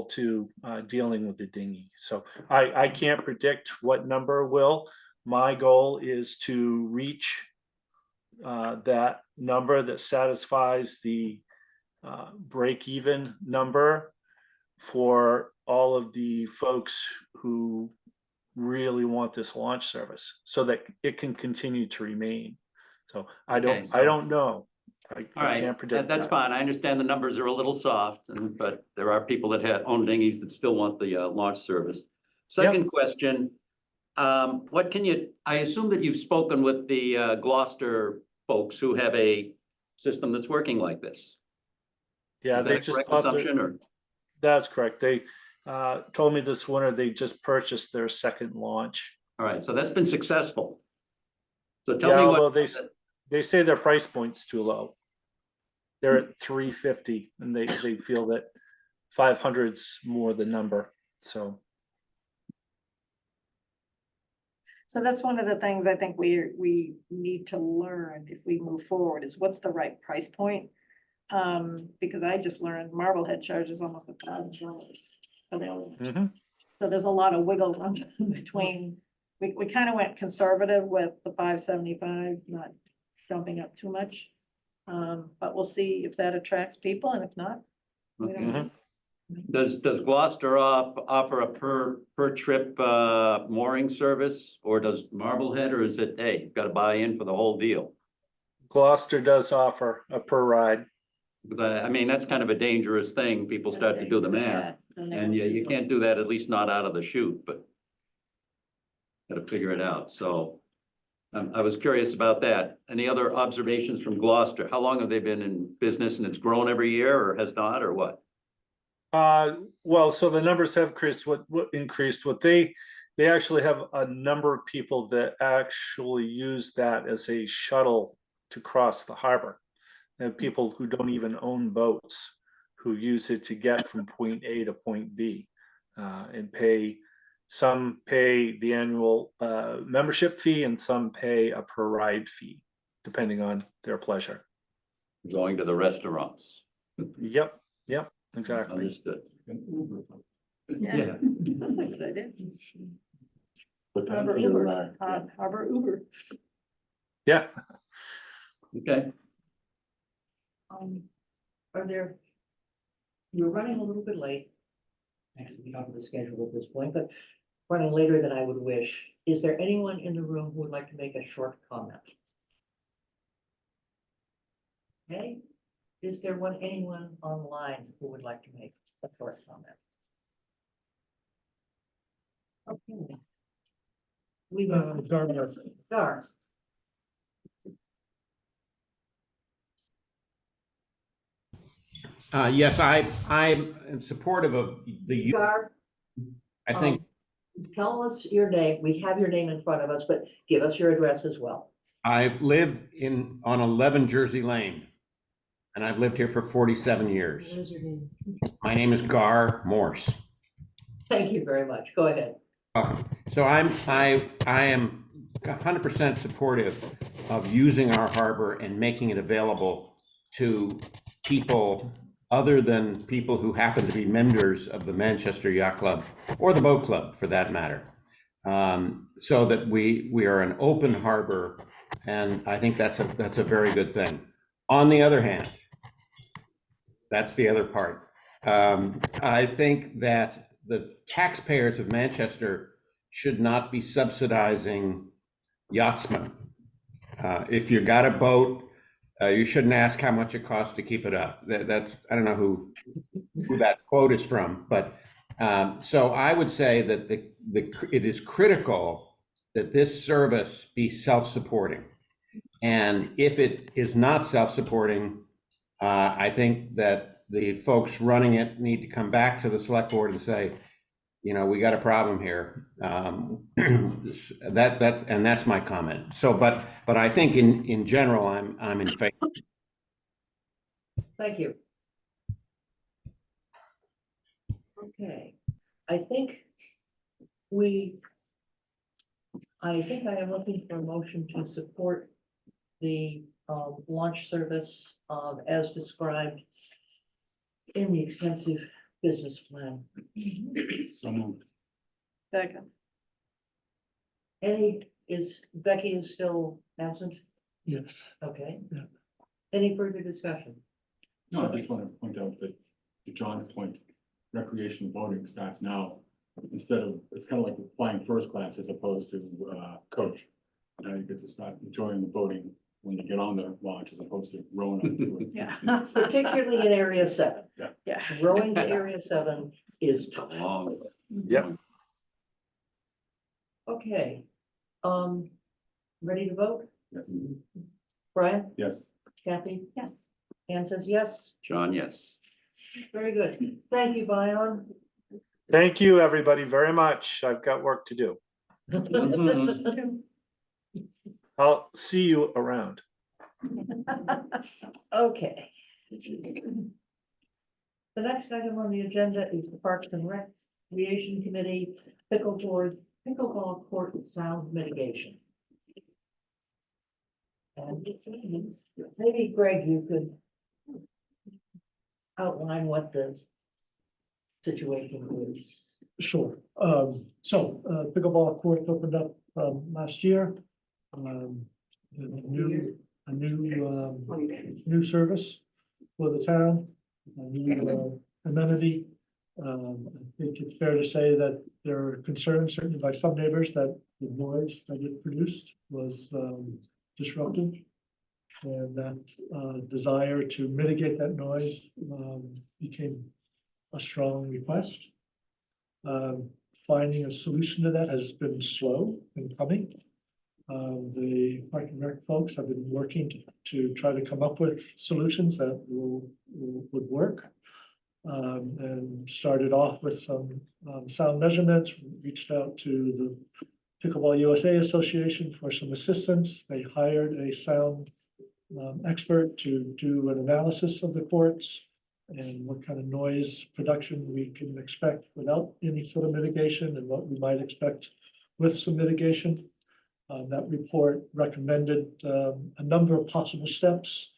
to dealing with the dinghy. So I can't predict what number will. My goal is to reach that number that satisfies the break-even number for all of the folks who really want this launch service so that it can continue to remain. So I Okay, don't know. All I right, can't predict that's that. fine. I understand the numbers are a little soft, but there are people that own dinghies that still want the launch service. Second question, I assume that you've spoken with the Gloucester folks who have a system that's working like this. Yeah, Is they that a just correct bought their- assumption, or? That's correct. They told me this winter they just purchased their second launch. All right, so that's been successful. So tell Yeah, me although what. they say their price point's too low. They're at $350 and they feel that 500's more the number, so. So that's one of the things I think we need to learn if we move forward is what's the right price point? Because I just learned Marblehead charges almost $1,000 for their launch. Mhm. So there's a lot of wiggle room between, we kind of went conservative with the 575, not jumping up too much. But we'll see if that attracts people, and if not, we don't know. Does Gloucester offer a per trip mooring service, or does Marblehead, or is it, hey, you've got to buy in for the whole deal? Gloucester does offer a per ride. Because I mean, that's kind of a dangerous thing. People start to do the math, and you can't do that, at least not out of the chute, but got to figure it out. So I was curious about that. Any other observations from Gloucester? How long have they been in business, and it's grown every year, or has not, or what? Well, so the numbers have increased. What increased? What they actually have a number of people that actually use that as a shuttle to cross the harbor. They have people who don't even own boats who use it to get from point A to point B, and some pay the annual membership fee and some pay a per ride fee, depending on their pleasure. Going to the restaurants. Yep, exactly. Understood. Yeah, that's a good idea. But Harbor Uber, Harbor Uber. Yeah. Okay. We're running a little bit late. Actually, we don't have the schedule at this point, but running later than I would wish. Is there anyone in the room who would like to make a short comment? Okay, is there anyone online who would like to make a short comment? Okay. We have Gar. Yes, I'm supportive of the, Gar, I think, tell us your name. We have your name in front of us, but give us your address as well. I've lived on 11 Jersey Lane, and I've lived here for 47 years. What is your name? My name is Gar Morse. Thank you very much. Go ahead. So I am 100% supportive of using our harbor and making it available to people other than people who happen to be members of the Manchester Yacht Club or the Boat Club, for that matter, so that we are an open harbor, and I think that's a very good thing. On the other hand, that's the other part. I think that the taxpayers of Manchester should not be subsidizing yachtsmen. If you got a boat, you shouldn't ask how much it costs to keep it up. That's, I don't know who that quote is from, but so I would say that it is critical that this service be self-supporting. And if it is not self-supporting, I think that the folks running it need to come back to the select board and say, you know, we got a problem here. That's my comment. So, but I think in general, I'm in favor. Thank you. Okay, I think I am looking for a motion to support the launch service as described in the extensive business plan. So moved. Second. Becky is still absent? Yes. Okay. Yeah. Any further discussion? No, I just want to point out that to John's point, recreational voting starts now. Instead of, it's kind of like flying first class as opposed to coach. Now you get to start enjoying the voting when you get on the launch as opposed to rowing onto it. Yeah. Particularly in Area 7. Yeah. Rowing to Area 7 is tough. Long. Yep. Okay. Ready to vote? Yes. Brian, Yes. Kathy, Yes. Ann says yes. John, yes. Very good. Thank you, Bion. Thank you, everybody, very much. I've got work to do. I'll see you around. Okay. The next item on the agenda is the Parks and Recreation Committee pickleball court sound mitigation. And maybe Greg, you could outline what the situation is. Sure. So pickleball court opened up last year. A new service for the town, a new amenity. I think it's fair to say that there are concerns, certainly by some neighbors, that the noise that it produced was disruptive. And that desire to mitigate that noise became a strong request. Finding a solution to that has been slow in coming. The Park and Rec folks have been working to try to come up with solutions that would work. And started off with some sound measurements, reached out to the Pickleball USA Association for some assistance. They hired a sound expert to do an analysis of the courts and what kind of noise production we can expect without any sort of mitigation and what we might expect with some mitigation. That report recommended a number of possible steps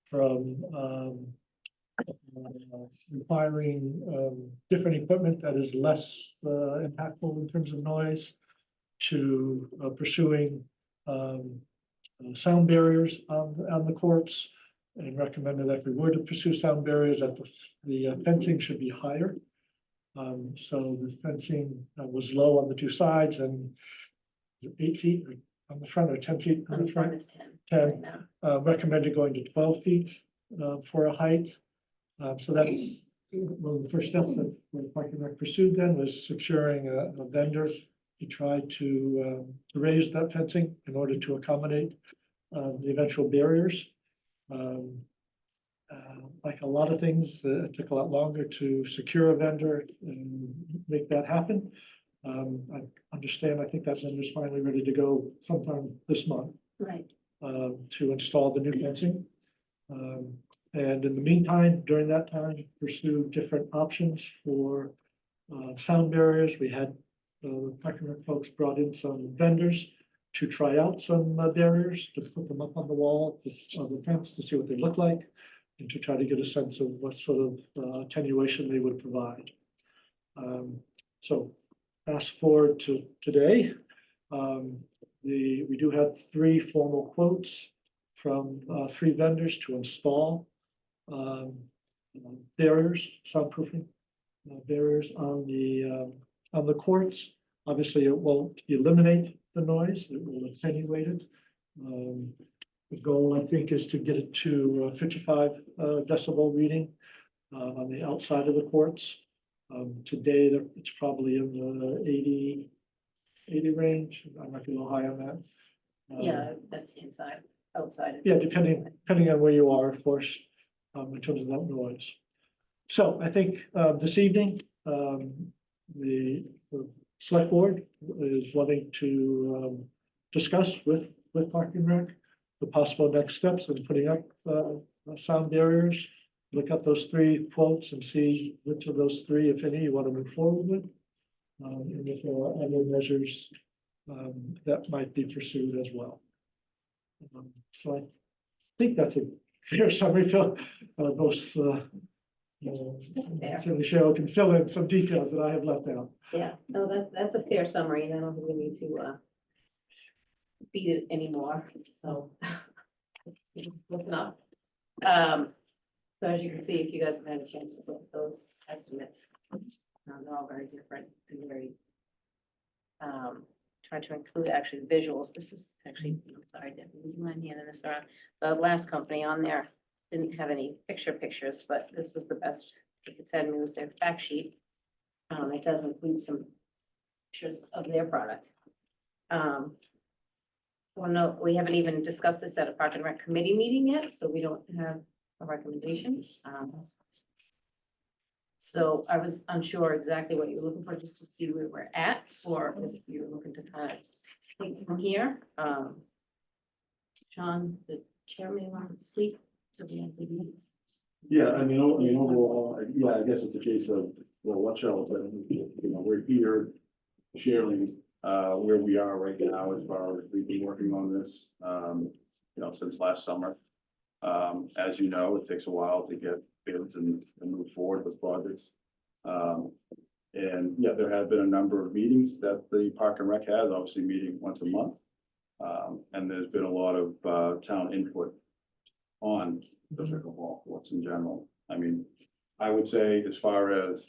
from requiring different equipment that is less impactful in terms of noise to pursuing sound barriers on the courts, and recommended that if we were to pursue sound barriers, that the fencing should be higher. So the fencing was low on the two sides and 8 feet on the front or 10 feet on the front. Is 10, recommended going to 12 feet for a height. So that's one of the first steps that Park and Rec pursued then, was securing a vendor to try to raise that fencing in order to accommodate the eventual barriers. Like a lot of things, it took a lot longer to secure a vendor and make that happen. I understand, I think that vendor's finally ready to go sometime this month. Right. To install the new fencing. And in the meantime, during that time, pursue different options for sound barriers. We had Park and Rec folks brought in some vendors to try out some barriers, to put them up on the wall, on the fence, to see what they look like, and to try to get a sense of what sort of attenuation they would provide. So fast forward to today. We do have 3 formal quotes from 3 vendors to install barriers, soundproofing barriers on the courts. Obviously, it won't eliminate the noise, it will attenuate it. The goal, I think, is to get it to 55 decibel reading on the outside of the courts. Today, it's probably in the 80 range. I might be a little high on that. Yeah, that's inside, outside. Yeah, depending on where you are, of course. in terms of that noise. So I think, this evening, the select board is wanting to, discuss with Park and Rec the possible next steps in putting up, sound barriers. Look at those 3 quotes and see which of those 3, if any, you want to move forward with. And if there are other measures, that might be pursued as well. So I think that's a fair summary, Phil. Most, certainly Cheryl can fill in some details that I have left out. Yeah, no, that's a fair summary, and I don't think we need to beat it anymore, so that's enough. So as you can see, if you guys have had a chance to look at those estimates, they're all very different and very try to include actually the visuals. This is actually, I'm sorry, Debbie, would you mind handing this around? The last company on there didn't have any pictures, but this was the best they could send me, was their fact sheet. It does include some pictures of their product. Well, no, we haven't even discussed this at a Park and Rec committee meeting yet, so we don't have a recommendation. So I was unsure exactly what you were looking for, just to see where we're at, or if you're looking to kind of think from here. John, the chairman, want to speak to the meetings? Yeah, I mean, overall, yeah, I guess it's a case of, well, what shall I say? We're here sharing where we are right now as far as we've been working on this, since last summer. As you know, it takes a while to get bids and move forward with projects. And yeah, there have been a number of meetings that the Park and Rec has, obviously meeting once a month. And there's been a lot of town input on the pickleball courts in general. I mean, I would say as far as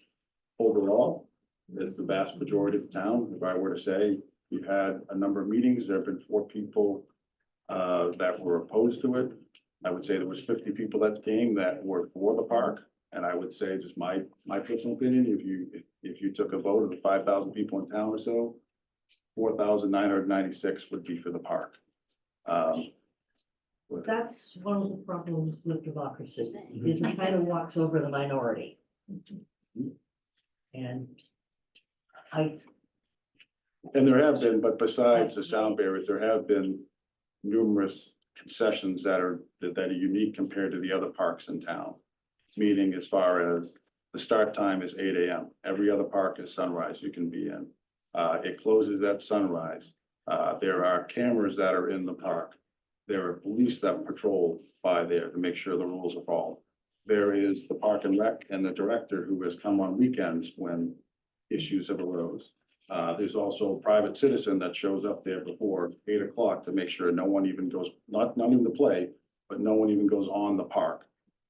overall, it's the vast majority of the town. If I were to say, we've had a number of meetings, there have been 4 people that were opposed to it. I would say there was 50 people that came that were for the park. And I would say, just my personal opinion, if you took a vote of the 5,000 people in town or so, 4,996 would be for the park. That's one of the problems with democracy, is it kind of walks over the minority. And there have been, but besides the sound barriers, there have been numerous concessions that are unique compared to the other parks in town. Meaning, as far as the start time is 8 a.m. Every other park is sunrise you can be in. It closes at sunrise. There are cameras that are in the park. There are police that patrol by there to make sure the rules are followed. There is the Park and Rec and the director who has come on weekends when issues have arose. There's also a private citizen that shows up there before 8 o'clock to make sure no one even goes, not even to play, but no one even goes on the park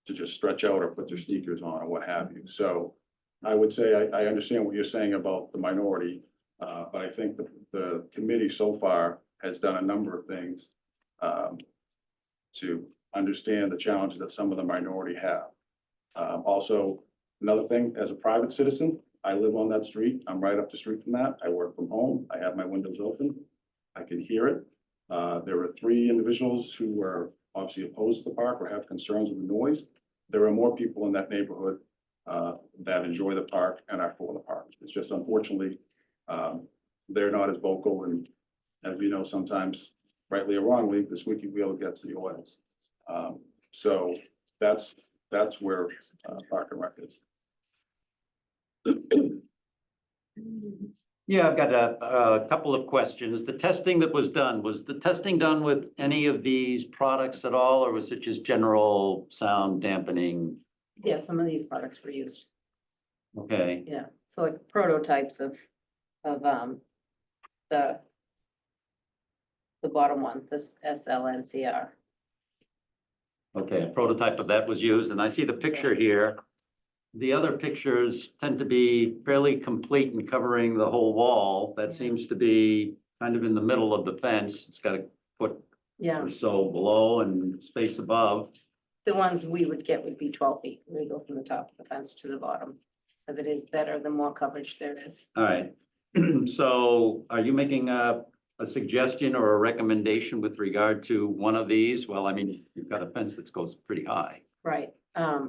to just stretch out or put their sneakers on or what have you. So I would say, I understand what you're saying about the minority, but I think the committee so far has done a number of things to understand the challenges that some of the minority have. Also, another thing, as a private citizen, I live on that street. I'm right up the street from that. I work from home. I have my windows open. I can hear it. There were 3 individuals who were obviously opposed to the park or have concerns with the noise. There are more people in that neighborhood that enjoy the park and are for the park. It's just unfortunately, they're not as vocal, and as we know, sometimes rightly or wrongly, the squeaky wheel gets the oil. So that's where Park and Rec is. Yeah, I've got a couple of questions. The testing that was the testing done with any of these products at all, or was it just general sound dampening? Yeah, some of these products were used. Okay, Yeah, so like prototypes of the bottom one, this SLNCR. okay, a prototype of that was used, and I see the picture here. The other pictures tend to be fairly complete in covering the whole wall. That seems to be kind of in the middle of the fence. It's got a foot Yeah, or so below and space above. the ones we would get would be 12 feet. We go from the top of the fence to the bottom, because it is better the more coverage there is. All right, so are you making a suggestion or a recommendation with regard to one of these? Well, I mean, you've got a fence that goes pretty high. Right. I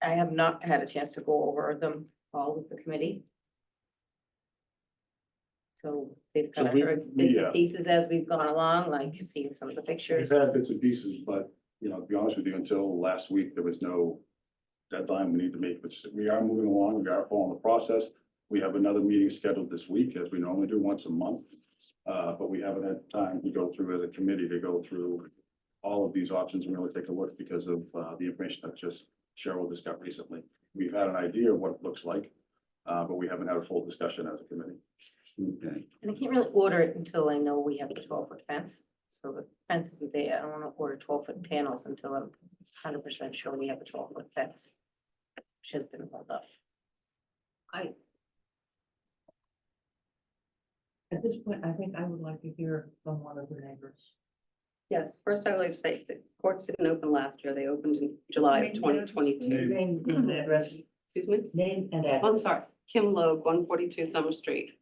have not had a chance to go over them all with the committee. So they've So kind of we- heard we, bits and uh, pieces as we've gone along, like you've seen some of the We've pictures. had bits and pieces, but, you know, to be honest with you, until last week, there was no deadline we need to make, but we are moving along, we are following the process. We have another meeting scheduled this week, as we normally do once a month. But we haven't had time to go through as a committee to go through all of these options and really take a look because of, the information that just Cheryl just got recently. We've had an idea of what it looks like, but we haven't had a full discussion as a committee. Okay. And I can't really order it until I know we have a 12-foot fence. So the fence isn't there. I don't want to order 12-foot panels until I'm 100% sure we have a 12-foot fence, which has been held up. At this point, I think I would like to hear from one of the neighbors. Yes, first I would like to say the courts didn't open last year. They opened in July of 2022. Name and address, Excuse me? name and Oh, I'm address. sorry, Kim Logue, 142 Summer Street.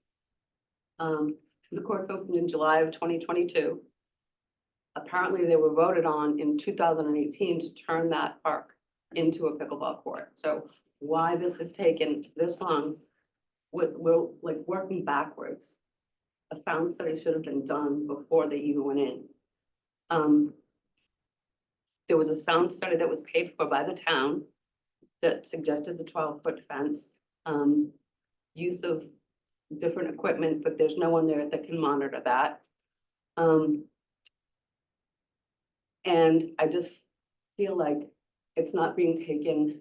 The courts opened in July of 2022. Apparently, they were voted on in 2018 to turn that park into a pickleball court. So why this has taken this long, we're like working backwards. A sound study should have been done before they even went in. There was a sound study that was paid for by the town that suggested the 12-foot fence, use of different equipment, but there's no one there that can monitor that. And I just feel like it's not being taken,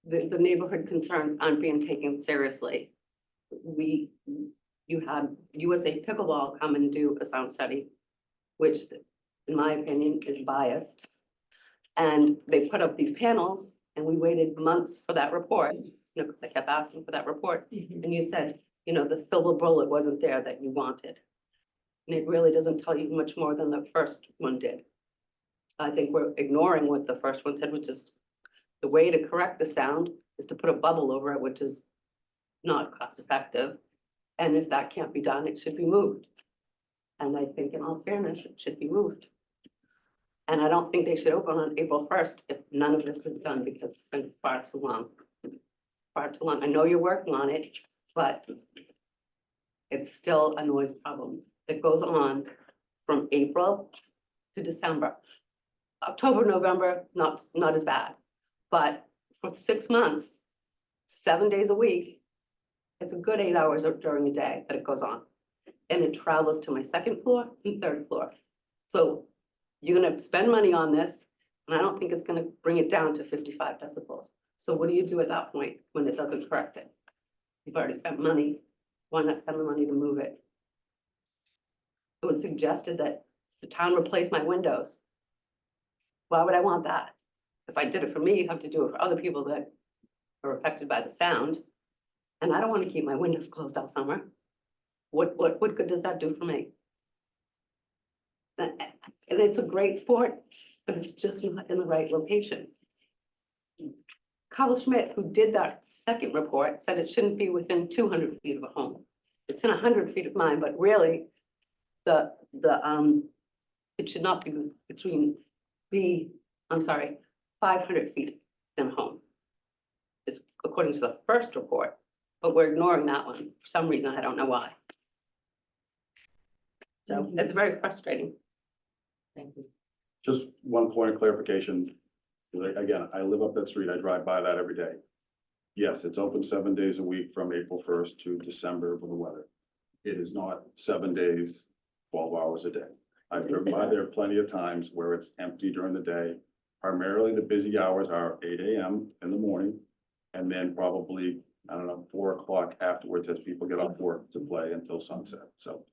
the neighborhood concerns aren't being taken seriously. You had USA Pickleball come and do a sound study, which in my opinion is biased. And they put up these panels and we waited months for that report, you know, because I kept asking for that report. And you said, you know, the silver bullet wasn't there that you wanted. And it really doesn't tell you much more than the first one did. I think we're ignoring what the first one said, which is the way to correct the sound is to put a bubble over it, which is not cost effective. And if that can't be done, it should be moved. And I think in all fairness, it should be moved. And I don't think they should open on April 1st if none of this is done because it's been far too long. Far too long. I know you're working on it, but it's still a noise problem that goes on from April to December. October, November, not as bad, but for 6 months, 7 days a week, it's a good 8 hours during the day that it goes on. And it travels to my second floor and third floor. So you're gonna spend money on this, and I don't think it's gonna bring it down to 55 decibels. So what do you do at that point when it doesn't correct it? You've already spent money, why not spend the money to move it? It was suggested that the town replace my windows. Why would I want that? If I did it for me, you have to do it for other people that are affected by the sound. And I don't want to keep my windows closed all summer. What good does that do for me? And it's a great sport, but it's just not in the right location. Carl Schmidt, who did that second report, said it shouldn't be within 200 feet of a home. It's in 100 feet of mine, but really, it should not be between 500 feet in a home. It's according to the first report, but we're ignoring that one for some reason. I don't know why. So it's very frustrating. Thank you. Just one point of clarification. Like, again, I live up that street. I drive by that every day. Yes, it's open 7 days a week from April 1st to December for the weather. It is not 7 days, 12 hours a day. I've driven by there plenty of times where it's empty during the day. Primarily, the busy hours are 8 AM in the morning. And then probably, I don't know, 4 o'clock afterwards as people get off work to play until sunset. So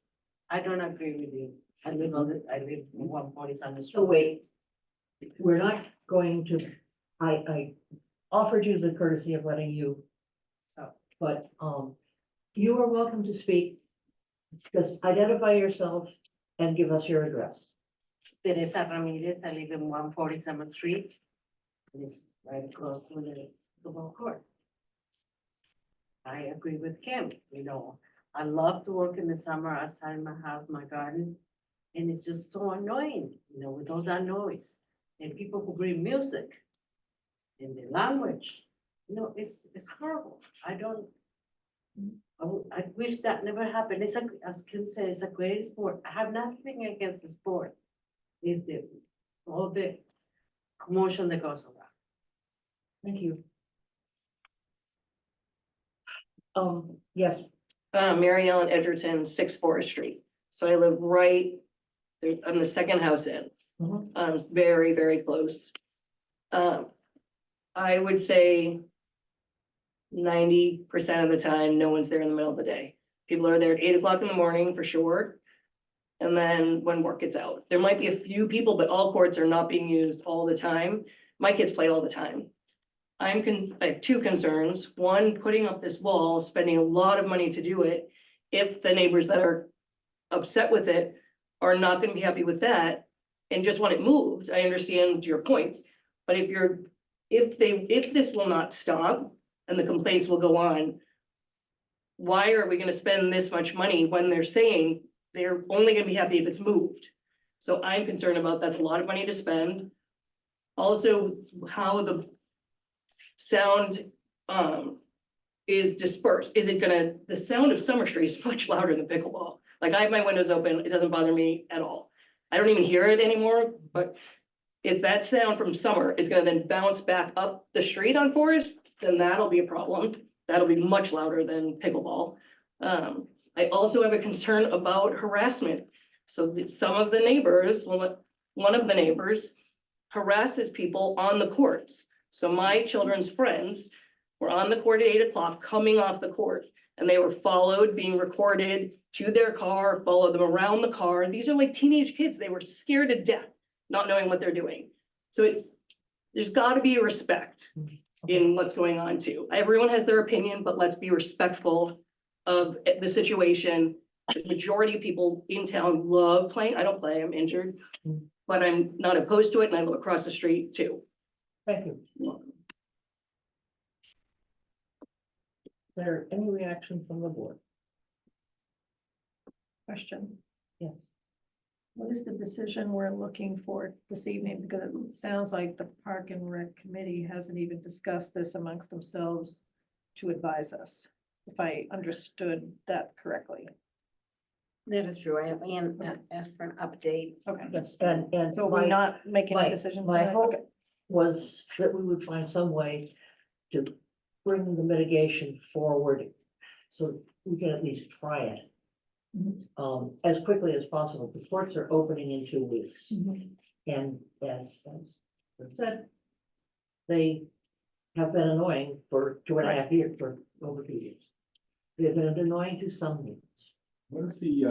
I don't agree with you. I live in 140 Summer Street. So wait, we're not going to, I offered you the courtesy of letting you. But, you are welcome to speak. Just identify yourself and give us your address. Teresa Ramirez, I live in 140 Summer Street. It's right across from the football court. I agree with Kim, you know, I love to work in the summer outside my house, my garden. And it's just so annoying, you know, with all that noise and people who bring music. And the language, it's horrible. I don't. I wish that never happened. It's a, as Kim said, it's a great sport. I have nothing against the sport. It's all the commotion that goes around. Thank you. Yes, Mary Ellen Edgerton, 6 Forest Street. So I live right, I'm the second house in. Mhm. It's very, very close. I would say 90% of the time, no one's there in the middle of the day. People are there at 8 o'clock in the morning for sure. And then when work gets out, there might be a few people, but all courts are not being used all the time. My kids play all the time. I have 2 concerns. One, putting up this wall, spending a lot of money to do it. If the neighbors that are upset with it are not gonna be happy with that and just want it moved, I understand your points. But if this will not stop and the complaints will go on, why are we gonna spend this much money when they're saying they're only gonna be happy if it's moved? So I'm concerned about that's a lot of money to spend. Also, how the sound is dispersed. Is it gonna, the sound of Summer Street is much louder than pickleball. Like I have my windows open, it doesn't bother me at all. I don't even hear it anymore, but if that sound from Summer is gonna then bounce back up the street on Forest, then that'll be a problem. That'll be much louder than pickleball. I also have a concern about harassment. So that some of the neighbors, one of the neighbors harasses people on the courts. So my children's friends were on the court at 8 o'clock, coming off the court, and they were followed, being recorded to their car, followed them around the car. These are like teenage kids. They were scared to death, not knowing what they're doing. So there's gotta be a respect in what's going on too. Everyone has their opinion, but let's be respectful of the situation. The majority of people in town love playing. I don't play, I'm injured, but I'm not opposed to it, and I live across the street too. thank you. Is there any reaction from the board? Question. Yes. What is the decision we're looking for this evening? Because it sounds like the Park and Rec Committee hasn't even discussed this amongst themselves to advise us, if I understood that correctly. That is true. I am asked for an update. Okay. Yes, and. So we're not making a decision. My tonight? hope Okay. was that we would find some way to bring the mitigation forward so we can at least try it. As quickly as possible. The courts are opening in 2 weeks. And as I said, they have been annoying for 2.5 years, for over 2 years. They've been annoying to some neighbors. What is the,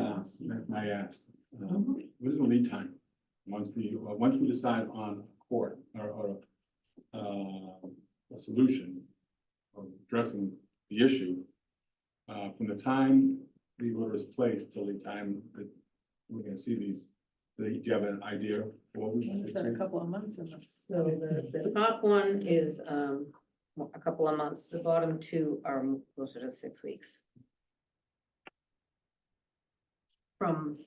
may I ask, what is the lead time? Once we decide on court or a solution of addressing the issue, from the time the order is placed till the time that we're gonna see these, do you have an idea? of what we should It's in a couple of months and that's. So the top one is a couple of months. The bottom 2 are closer to 6 weeks. From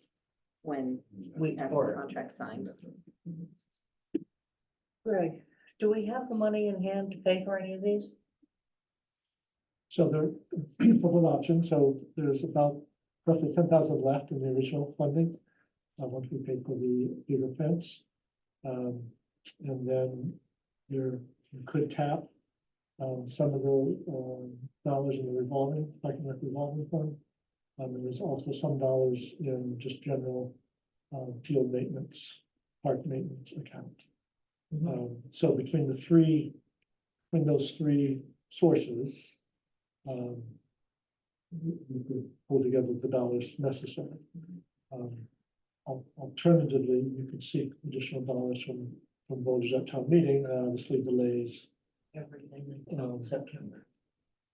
when we have the contract signed. Greg, do we have the money in hand to pay for any of these? So there are a couple of options. So there's about roughly 10,000 left in the original funding. Once we pay for the bigger fence. And then you could tap some of the dollars in the revolving, like in the revolving fund. And there's also some dollars in just general field maintenance, park maintenance account. So between those 3 sources, we could pull together the dollars necessary. Alternatively, you could seek additional dollars from voters at town meeting, obviously delays. Everything until September.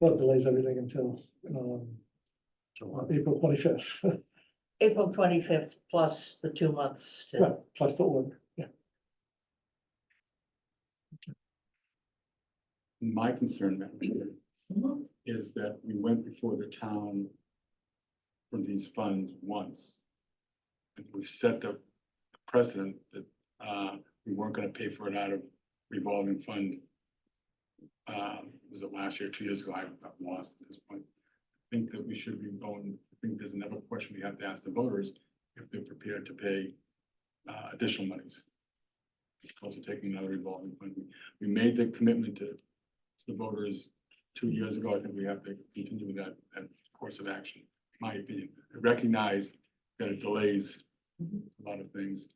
Well, delays everything until April 25th. April 25th plus the 2 months to. Right, plus the order, yeah. My concern, Madam Chair, is that we went before the town for these funds once. And we set the precedent that we weren't gonna pay for it out of revolving fund Was it last year, 2 years ago? I've lost at this point. I think that we should be going, I think there's another question we have to ask the voters if they're prepared to pay additional monies. Also taking another revolving fund. We made the commitment to the voters 2 years ago. I think we have to continue with that course of action, in my opinion. I recognize that it delays a lot of things,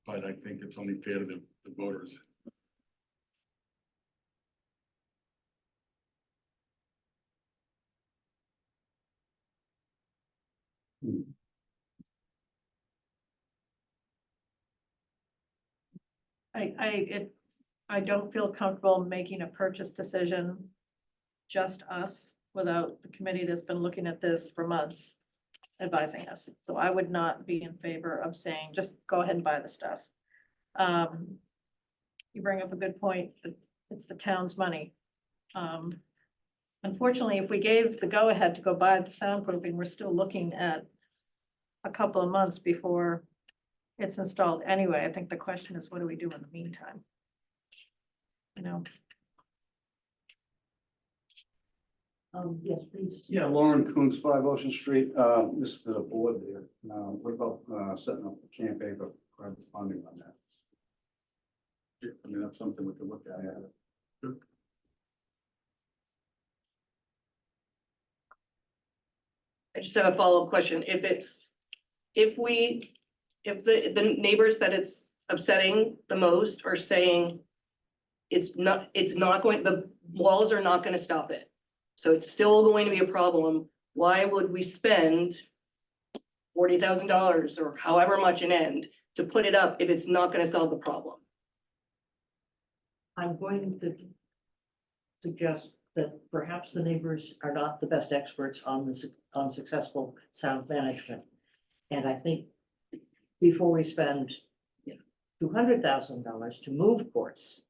but I think it's only fair to the voters. I don't feel comfortable making a purchase decision, just us, without the committee that's been looking at this for months advising us. So I would not be in favor of saying, just go ahead and buy the stuff. You bring up a good point, that it's the town's money. Unfortunately, if we gave the go-ahead to go buy the soundproofing, we're still looking at a couple of months before it's installed anyway. I think the question is, what do we do in the meantime? You know? Yes, please. Yeah, Lauren Coons, 5 Ocean Street. This is to the board there. What about setting up a campaign for private funding on that? I mean, that's something we could look at. I just have a follow-up question. If the neighbors that it's upsetting the most are saying it's not going, the walls are not gonna stop it. So it's still going to be a problem. Why would we spend $40,000 or however much an end to put it up if it's not gonna solve the problem? I'm going to suggest that perhaps the neighbors are not the best experts on on successful sound management. And I think before we spend $200,000 to move courts,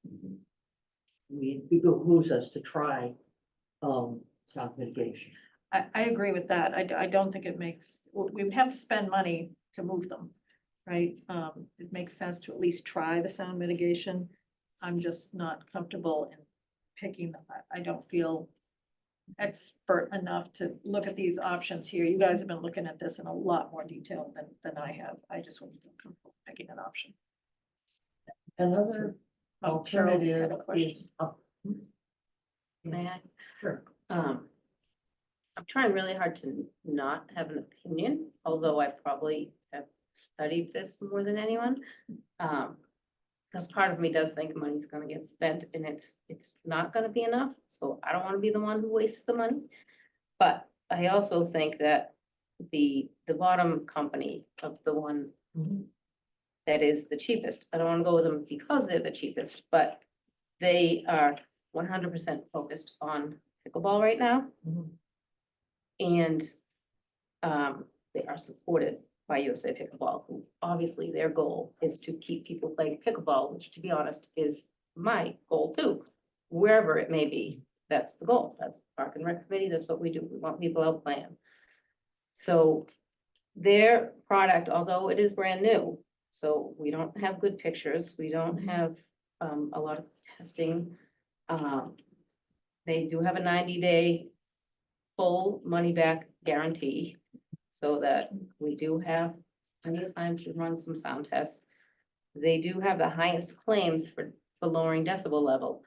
it behooves us to try sound mitigation. I agree with that. I don't think it makes, we would have to spend money to move them, right? It makes sense to at least try the sound mitigation. I'm just not comfortable in picking them. I don't feel expert enough to look at these options here. You guys have been looking at this in a lot more detail than I have. I just wouldn't feel comfortable picking an option. Another Cheryl, you alternative had a question. is. May I? Sure. I'm trying really hard to not have an opinion, although I probably have studied this more than anyone. Because part of me does think money's gonna get spent and it's not gonna be enough, so I don't wanna be the one who wastes the money. But I also think that the bottom company of the one that is the cheapest, I don't wanna go with them because they're the cheapest, but they are 100% focused on pickleball right now. And they are supported by USA Pickleball, who obviously their goal is to keep people playing pickleball, which, to be honest, is my goal too. Wherever it may be, that's the goal. That's Park and Rec Committee, that's what we do. We want people out playing. So their product, although it is brand new, so we don't have good pictures, we don't have a lot of testing. They do have a 90-day full money back guarantee, so that we do have plenty of time to run some sound tests. They do have the highest claims for lowering decibel level.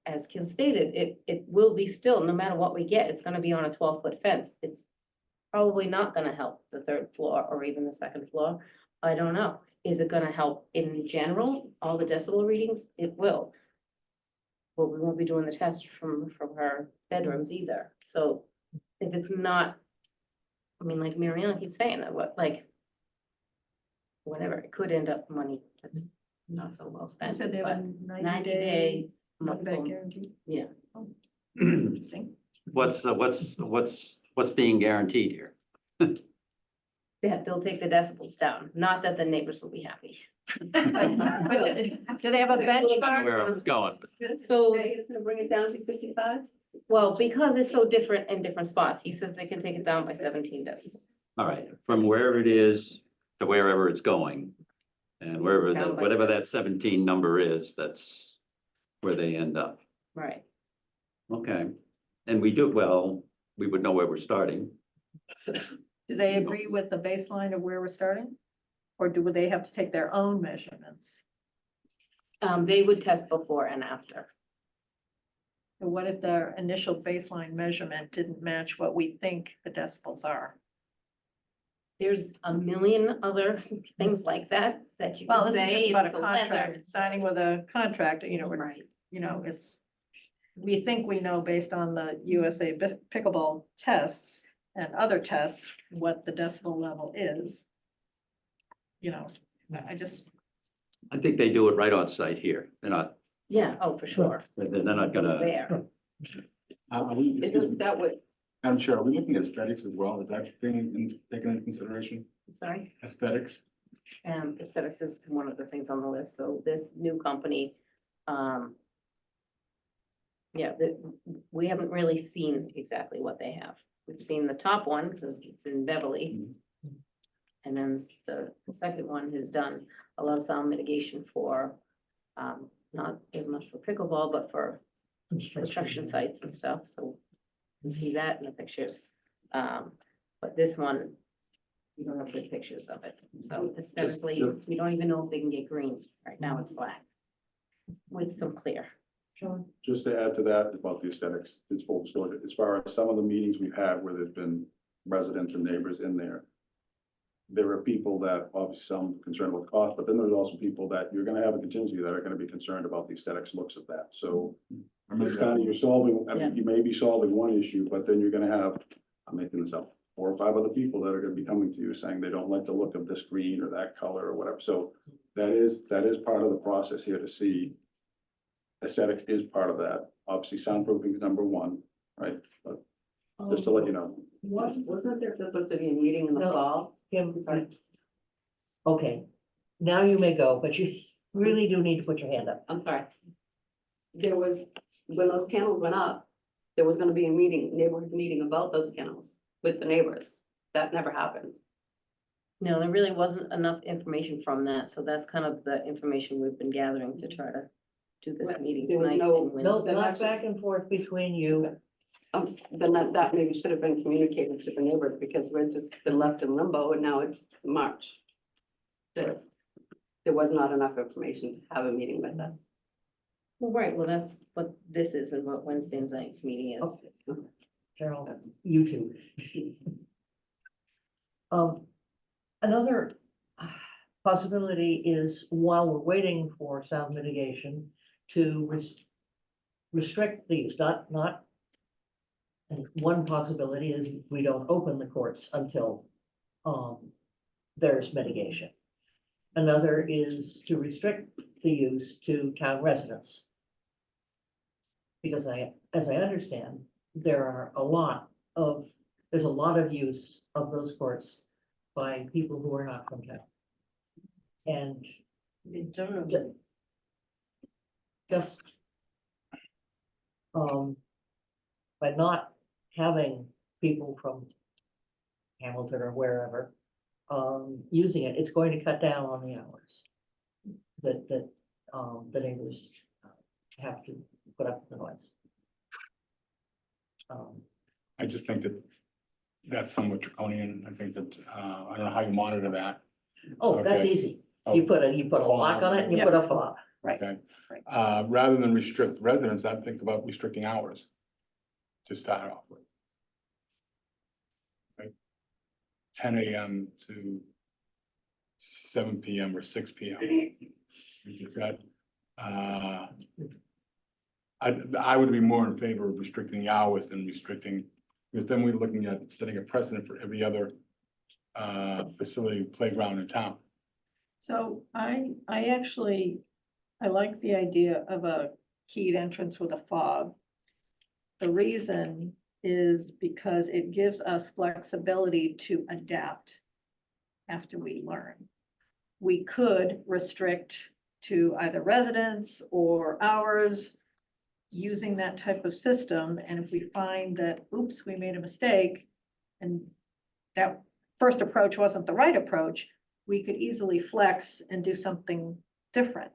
As Kim stated, it will be still, no matter what we get, it's gonna be on a 12-foot fence. It's probably not gonna help the 3rd floor or even the 2nd floor. I don't know. Is it gonna help in general, all the decibel readings? It will. But we won't be doing the test from our bedrooms either. So if it's not, I mean, like Mariana keeps saying that, whatever, it could end up money that's not so well I spent. said they have a but 90-day month money-back full. guarantee. Yeah. Interesting. What's being guaranteed here? That they'll take the decibels down, not that the neighbors will be happy. Do they have a benchmark? Where I was going. So It's gonna bring it down to 55? well, because it's so different in different spots, he says they can take it down by 17 decibels. All right, from wherever it is to wherever it's going. And wherever, Down by whatever 7. that 17 number is, that's where they end up. Right. Okay, and we do, well, we would know where we're starting. Do they agree with the baseline of where we're starting? Or do they have to take their own measurements? They would test before and after. And what if their initial baseline measurement didn't match what we think the decibels are? There's a million other things like that that you Well, can this is say. just about a It's the contract, weather. it's signing with a contract, you know, Right. you know, it's, we think we know based on the USA pickleball tests and other tests, what the decibel level is. You know, I just, I think they do it right on site here. They're not, Yeah, oh, for sure. they're not gonna, There. Are we, Isn't that what, Madam Chair, are we looking at aesthetics as well? Is that being taken into consideration? Sorry. Aesthetics? Aesthetics is one of the things on the list. So this new company, yeah, we haven't really seen exactly what they have. We've seen the top one because it's in Beverly. And then the second one has done a lot of sound mitigation for, not as much for pickleball, but for construction sites and stuff. So you can see that in the pictures. But this one, we don't have good pictures of it. So aesthetically, we don't even know if they can get green. Right now it's black with some clear. Just to add to that about the aesthetics, it's full disclosure, as far as some of the meetings we've had where there's been residents and neighbors in there. There are people that obviously some concerned with cost, but then there's also people that you're gonna have a contingency that are gonna be concerned about the aesthetics looks of that, so. It's kind of, you're solving, I mean, you may be solving one issue, but then you're gonna have, I'm making this up, 4 or 5 other people that are gonna be coming to you saying they don't like the look of this green or that color or whatever, so. That is part of the process here to see. Aesthetics is part of that, obviously soundproofing is number one, right, but just to let you know. wasn't there supposed to be a meeting in the No. fall? Kim, okay, now you may go, but you really do need to put your hand up. I'm sorry. There was, when those panels went up, there was gonna be a meeting, neighborhood meeting about those panels with the neighbors. That never happened. No, there really wasn't enough information from that. So that's kind of the information we've been gathering to try to do this meeting There was tonight. no- and No, Wednesday. not back and forth between you. Then that maybe should have been communicated to the neighbors because we're just been left in limbo and now it's March. There was not enough information to have a meeting with us. Well, right, well, that's what this is and what Wednesday night's meeting is. Okay. Carol, you too. Another possibility is while we're waiting for sound mitigation to restrict these, not. And one possibility is we don't open the courts until, there's mitigation. Another is to restrict the use to town residents. Because as I understand, there's a lot of use of those courts by people who are not from town. And just by not having people from Hamilton or wherever using it, it's going to cut down on the hours that the neighbors have to put up with the noise. I just think that that's somewhat draconian. I think that, I don't know how you monitor that. Oh, that's Okay. easy. You put a lock on it and you put a fob. right, Okay. right. Rather than restrict residents, I think about restricting hours to start off with. Like 10 AM to 7 PM or 6 PM. It's got, I would be more in favor of restricting the hours than restricting, because then we're looking at setting a precedent for every other facility, playground in town. So I like the idea of a keyed entrance with a fob. The reason is because it gives us flexibility to adapt after we learn. We could restrict to either residents or hours using that type of system. And if we find that, oops, we made a mistake and that first approach wasn't the right approach, we could easily flex and do something different.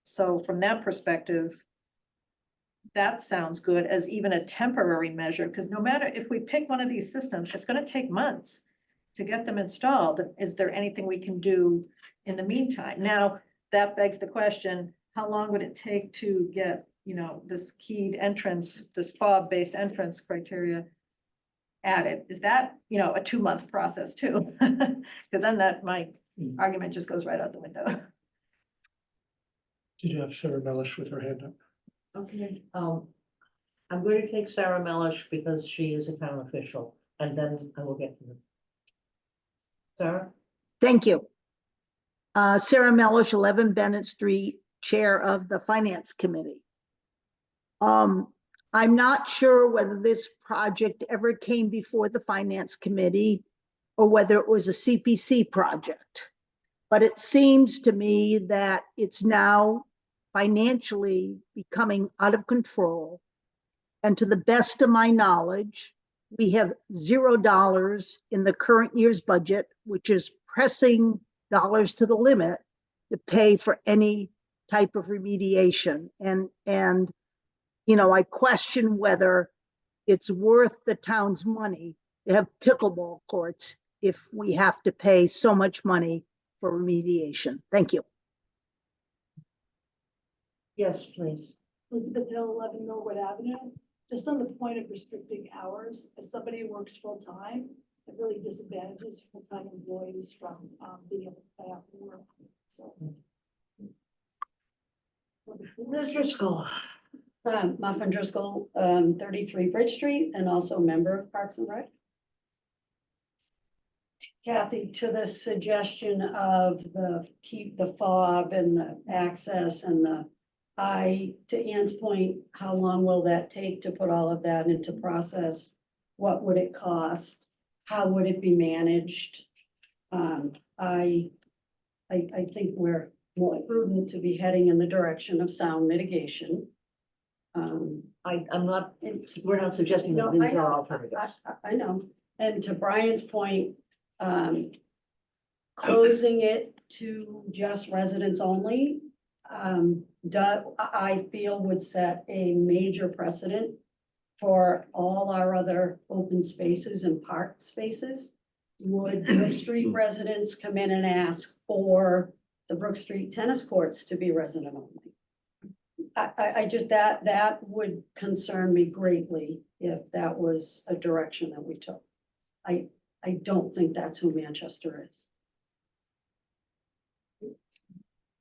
So from that perspective, that sounds good as even a temporary measure, because no matter if we pick one of these systems, it's gonna take months to get them installed. Is there anything we can do in the meantime? Now, that begs the question, how long would it take to get, you know, this keyed entrance, this fob-based entrance criteria added? Is that, you know, a 2-month process too? Because then that, my argument just goes right out the window. Did you have Sarah Melish with her hand up? Okay, I'm going to take Sarah Melish because she is a town official, and then I will get to them. Sarah? Thank you. Sarah Melish, 11 Bennett Street, Chair of the Finance Committee. I'm not sure whether this project ever came before the Finance Committee or whether it was a CPC project. But it seems to me that it's now financially becoming out of control. And to the best of my knowledge, we have $0 in the current year's budget, which is pressing dollars to the limit to pay for any type of remediation. And you know, I question whether it's worth the town's money to have pickleball courts if we have to pay so much money for remediation. Thank you. Yes, please. Elizabeth Hill, 11 Norwood Avenue. Just on the point of restricting hours, as somebody who works full-time, it really disadvantages full-time employees from being able to pay out for work. So. Ms. Driscoll. Muffin Driscoll, 33 Bridge Street, and also member of Parks and Rec. Kathy, to the suggestion of keep the fob and the access and to Ann's point, how long will that take to put all of that into process? What would it cost? How would it be managed? I think we're more prudent to be heading in the direction of sound mitigation. We're not suggesting that these are alternatives. I know, and to Brian's point, closing it to just residents only, I feel would set a major precedent for all our other open spaces and park spaces. Would Brook Street residents come in and ask for the Brook Street tennis courts to be resident only? I just, that would concern me greatly if that was a direction that we took. I don't think that's who Manchester is.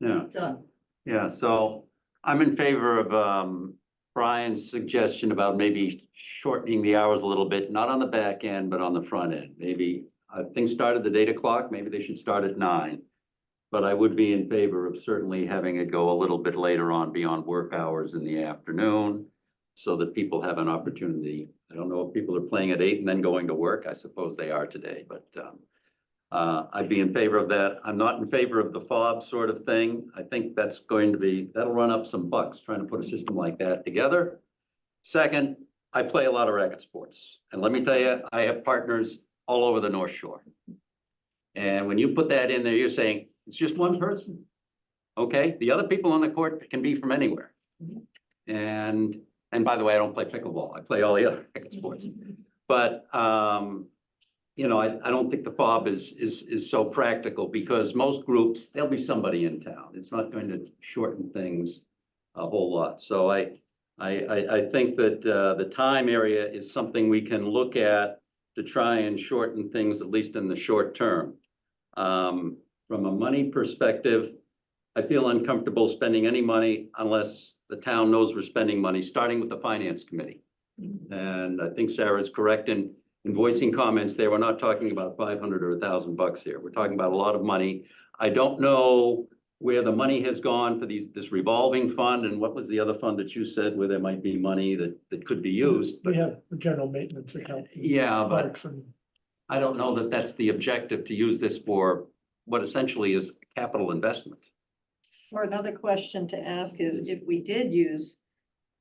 Yeah. Done. Yeah, so I'm in favor of Brian's suggestion about maybe shortening the hours a little bit, not on the back end, but on the front end. Maybe things start at the 8 o'clock, maybe they should start at 9. But I would be in favor of certainly having it go a little bit later on beyond work hours in the afternoon so that people have an opportunity. I don't know if people are playing at 8 and then going to work. I suppose they are today, but I'd be in favor of that. I'm not in favor of the fob sort of thing. I think that's that'll run up some bucks trying to put a system like that together. Second, I play a lot of racket sports. And let me tell you, I have partners all over the North Shore. And when you put that in there, you're saying, it's just one person. Okay, the other people on the court can be from anywhere. And by the way, I don't play pickleball. I play all the other racket sports. But you know, I don't think the fob is so practical because most groups, there'll be somebody in town. It's not going to shorten things a whole lot. So I think that the time area is something we can look at to try and shorten things, at least in the short term. From a money perspective, I feel uncomfortable spending any money unless the town knows we're spending money, starting with the Finance Committee. And I think Sarah is correct in voicing comments there. We're not talking about 500 or $1,000 here. We're talking about a lot of money. I don't know where the money has gone for this revolving fund, and what was the other fund that you said where there might be money that could be used? We have a general maintenance account. Yeah, but Parks and- I don't know that that's the objective, to use this for what essentially is capital investment. Or another question to ask is, if we did use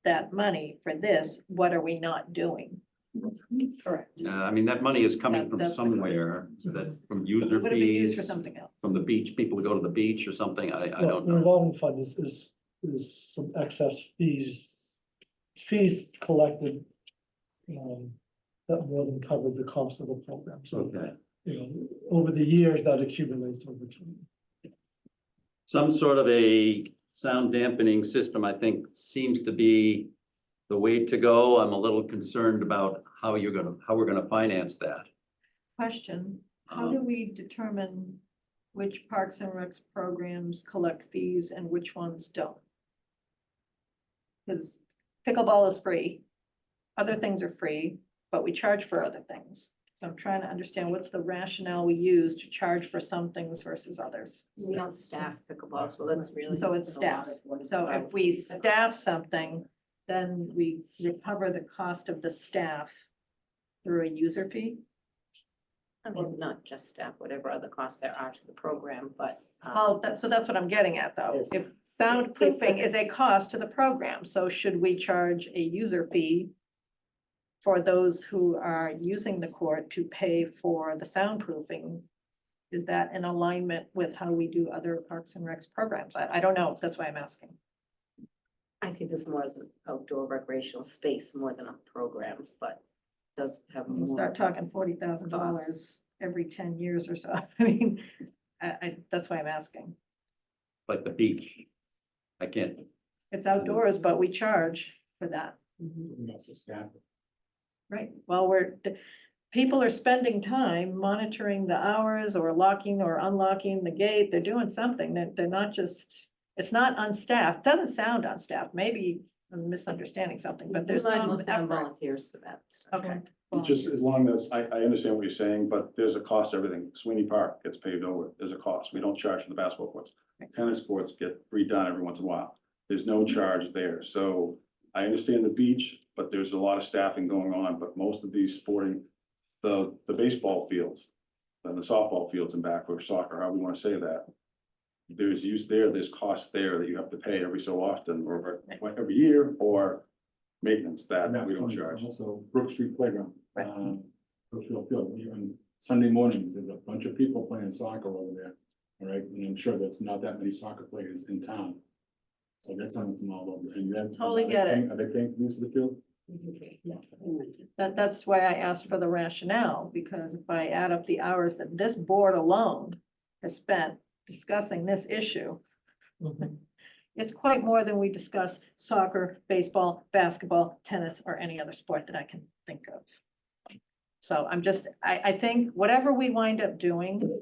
that money for this, what are we not doing? Correct. I mean, that money is coming from That's- somewhere. That's from user Would it be used fees, for something else? from the beach, people who go to the beach or something. I Well, don't the know. revolving fund is some excess fees fees collected, that more than covered the cost of the program. So, Okay. Over the years, that accumulates over time. Some sort of a sound dampening system, I think, seems to be the way to go. I'm a little concerned about how we're gonna finance that. Question, how do we determine which Parks and Recs programs collect fees and which ones don't? Because pickleball is free, other things are free, but we charge for other things. So I'm trying to understand what's the rationale we use to charge for some things versus others. We don't staff pickleball, so that's really. So it's a lot staff. of what it's So about. if we staff something, then we recover the cost of the staff through a user fee? I mean, not just staff, whatever other costs there are to the program, but. Well, so that's what I'm getting at, though. If soundproofing is a cost to the program, so should we charge a user fee for those who are using the court to pay for the soundproofing? Is that in alignment with how we do other Parks and Recs programs? I don't know. That's why I'm asking. I see this more as an outdoor recreational space more than a program, but does have We'll more. start talking $40,000 every 10 years or so. I mean, that's why I'm asking. Like the beach. I can't, It's outdoors, but we charge for that. We also staff it. Right, well, people are spending time monitoring the hours or locking or unlocking the gate. They're doing something. They're not just, it's not unstaffed. Doesn't sound unstaffed. Maybe I'm misunderstanding something, but there's Rely some mostly on effort. volunteers for that stuff. Okay. It's just as long as, I understand what you're saying, but there's a cost to everything. Sweeney Park gets paved over, there's a cost. We don't charge for the basketball courts. Tennis courts get redone every once in a while. There's no charge there. So I understand the beach, but there's a lot of staffing going on, but most of these sporting, the baseball fields and the softball fields and back, or soccer, however you want to say that. There's use there, there's costs there that you have to pay every so often, or every year, or maintenance that we don't charge. Also, Brook Street Playground, Brookfield Field, even Sunday mornings, there's a bunch of people playing soccer over there. All right, and I'm sure there's not that many soccer players in town. So they're coming from all over, and then. Totally get it. Are they paying for use of the field? That's why I asked for the rationale, because if I add up the hours that this board alone has spent discussing this issue, it's quite more than we discuss soccer, baseball, basketball, tennis, or any other sport that I can think of. So I think whatever we wind up doing,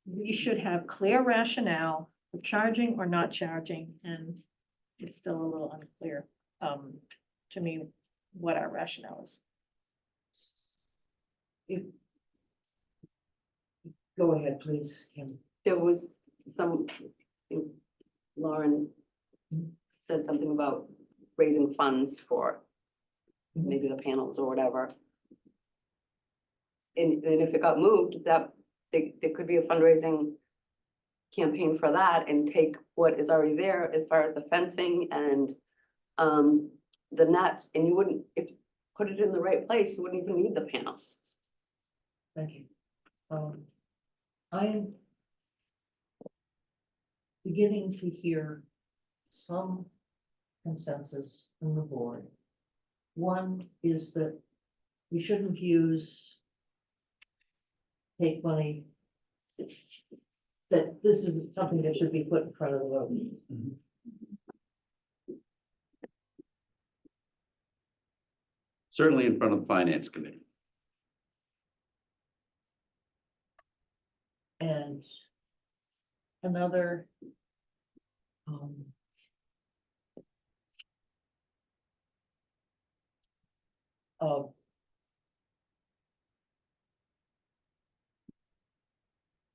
we should have clear rationale for charging or not charging, and it's still a little unclear to me what our rationale is. Go ahead, please, Kim. There was some, Lauren said something about raising funds for maybe the panels or whatever. And if it got moved, that there could be a fundraising campaign for that and take what is already there as far as the fencing and the nets, and you wouldn't, if put it in the right place, you wouldn't even need the panels. Thank you. I am beginning to hear some consensus from the board. One is that we shouldn't take money, that this is something that should be put in front of the vote. certainly in front of the finance committee. And another,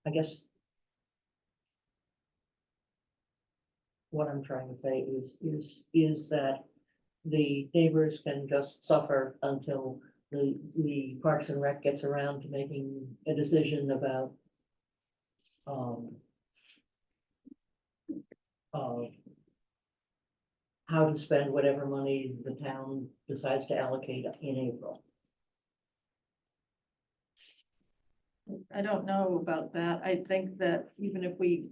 I guess what I'm trying to say is that the neighbors can just suffer until the Parks and Rec gets around to making a decision about how to spend whatever money the town decides to allocate in April. I don't know about that. I think that even if we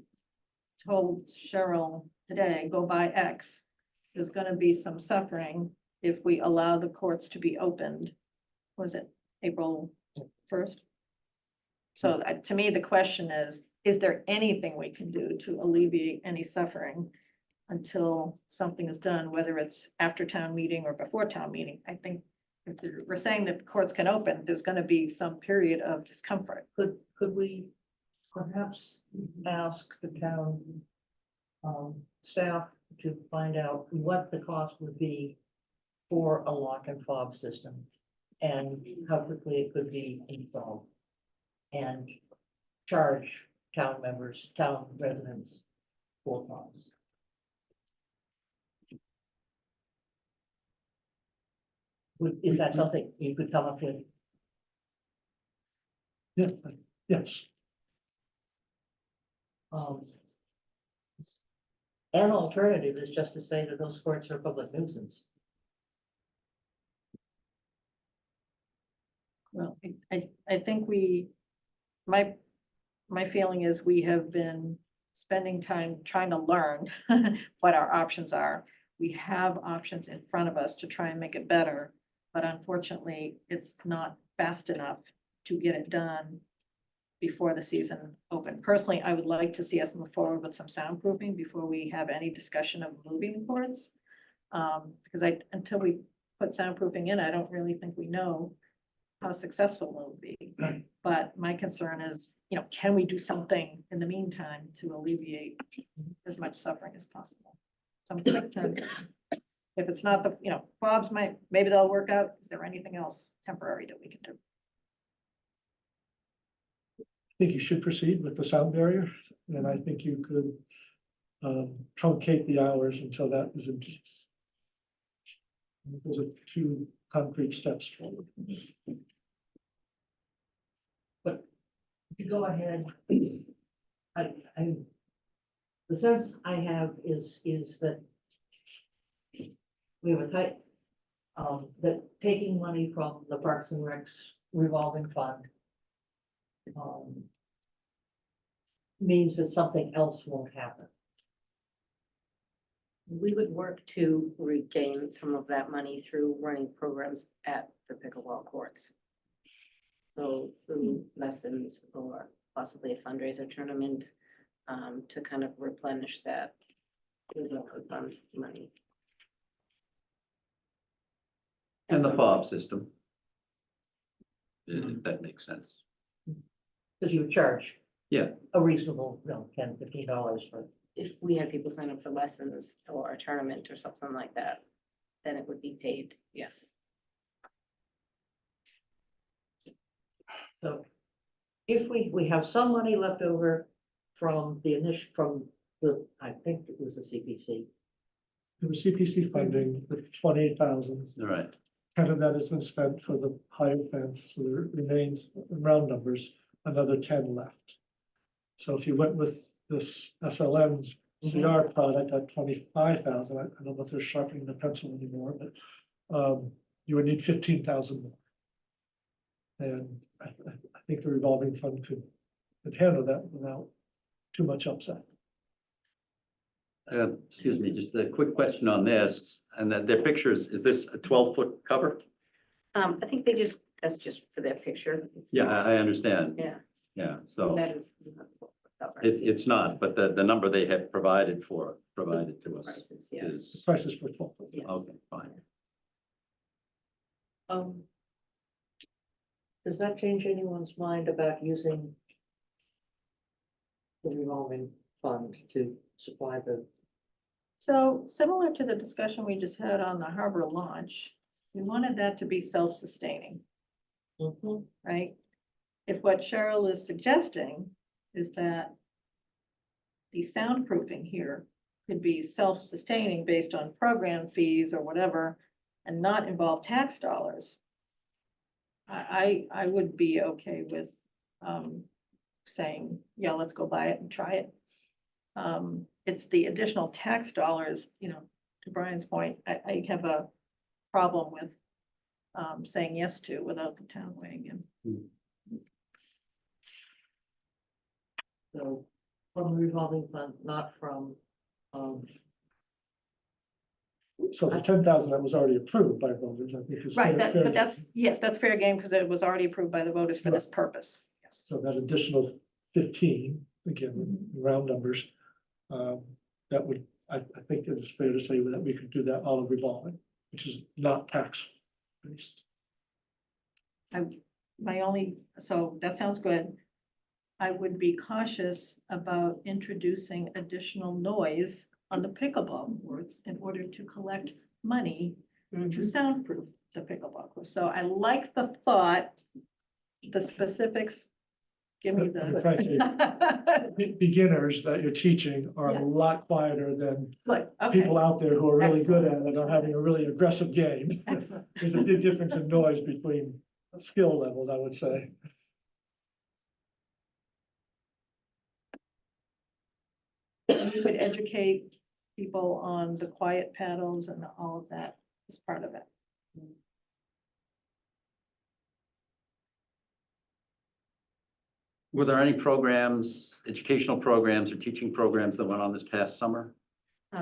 told Cheryl today, go buy X, there's gonna be some suffering if we allow the courts to be opened, was it April 1st? So to me, the question is there anything we can do to alleviate any suffering until something is done, whether it's after town meeting or before town meeting? I think if we're saying that courts can open, there's gonna be some period of discomfort. Could we perhaps ask the town staff to find out what the cost would be for a lock and fob system and how quickly it could be installed? And charge town members, town residents for fobs. Is that something you could come up with? Yeah, yes. An alternative is just to say that those courts are public nuisance. Well, I think my feeling is we have been spending time trying to learn what our options are. We have options in front of us to try and make it better, but unfortunately, it's not fast enough to get it done before the season open. Personally, I would like to see us move forward with some soundproofing before we have any discussion of moving the courts. Because until we put soundproofing in, I don't really think we know how successful it will be. But my concern is, can we do something in the meantime to alleviate as much suffering as possible? Something like that. If it's not fobs maybe they'll work out. Is there anything else temporary that we can do? I think you should proceed with the sound barrier, and I think you could truncate the hours until that is in place. Those are two concrete steps forward. But if you go ahead, the sense I have is that we have a tight, that taking money from the Parks and Recs revolving fund means that something else won't happen. We would work to regain some of that money through running programs at the pickleball courts. So through lessons or possibly a fundraiser tournament, to kind of replenish that fund money. And the fob system. That makes sense. Because you would charge Yeah, a reasonable, $10, $15 for. If we had people sign up for lessons or a tournament or something like that, then it would be paid, yes. So if we have some money left over from the I think it was the CPC. There was CPC funding for 28,000. all right. 10 of that has been spent for the higher fence, so there remains, in round numbers, another 10 left. So if you went with this SLM's CR product at 25,000, I don't know if they're sharpening the pencil anymore, but you would need 15,000 more. And I think the revolving fund could handle that without too much upside. Excuse me, just a quick question on this, and that their pictures, is this a 12-foot cover? I think that's just for their picture. It's Yeah, not- I understand. Yeah, Yeah, so that is. not covered. it's not, but the number they have provided to us Prices, yeah. is, Prices for 12. Yes. okay, fine. Does that change anyone's mind about using the revolving fund to supply the? So similar to the discussion we just had on the harbor launch, we wanted that to be self-sustaining, right? If what Cheryl is suggesting is that the soundproofing here could be self-sustaining based on program fees or whatever, and not involve tax dollars, I would be okay with saying, yeah, let's go buy it and try it. It's the additional tax dollars, to Brian's point, I have a problem with saying yes to without the town weighing in. So from the revolving fund, not from So the 10,000 that was already approved by voters, I think is. Right, fair- that, fair but game. that's, yes, that's fair game because it was already approved by the voters for this purpose. So that additional 15, again, in round numbers, that would, I think it is fair to say that we could do that out of revolving, which is not tax based. So that sounds good. I would be cautious about introducing additional noise on the pickleball courts in order to collect money to soundproof the pickleball course. So I like the thought, the specifics. Give me And frankly, the. beginners that you're teaching are Yeah. a lot quieter than Good, okay. people out there who are really good Excellent. at it, are having a really aggressive game. Excellent. There's a big difference in noise between skill levels, I would say. You would educate people on the quiet paddles and all of that as part of it. Were there any programs, educational programs or teaching programs that went on this past summer?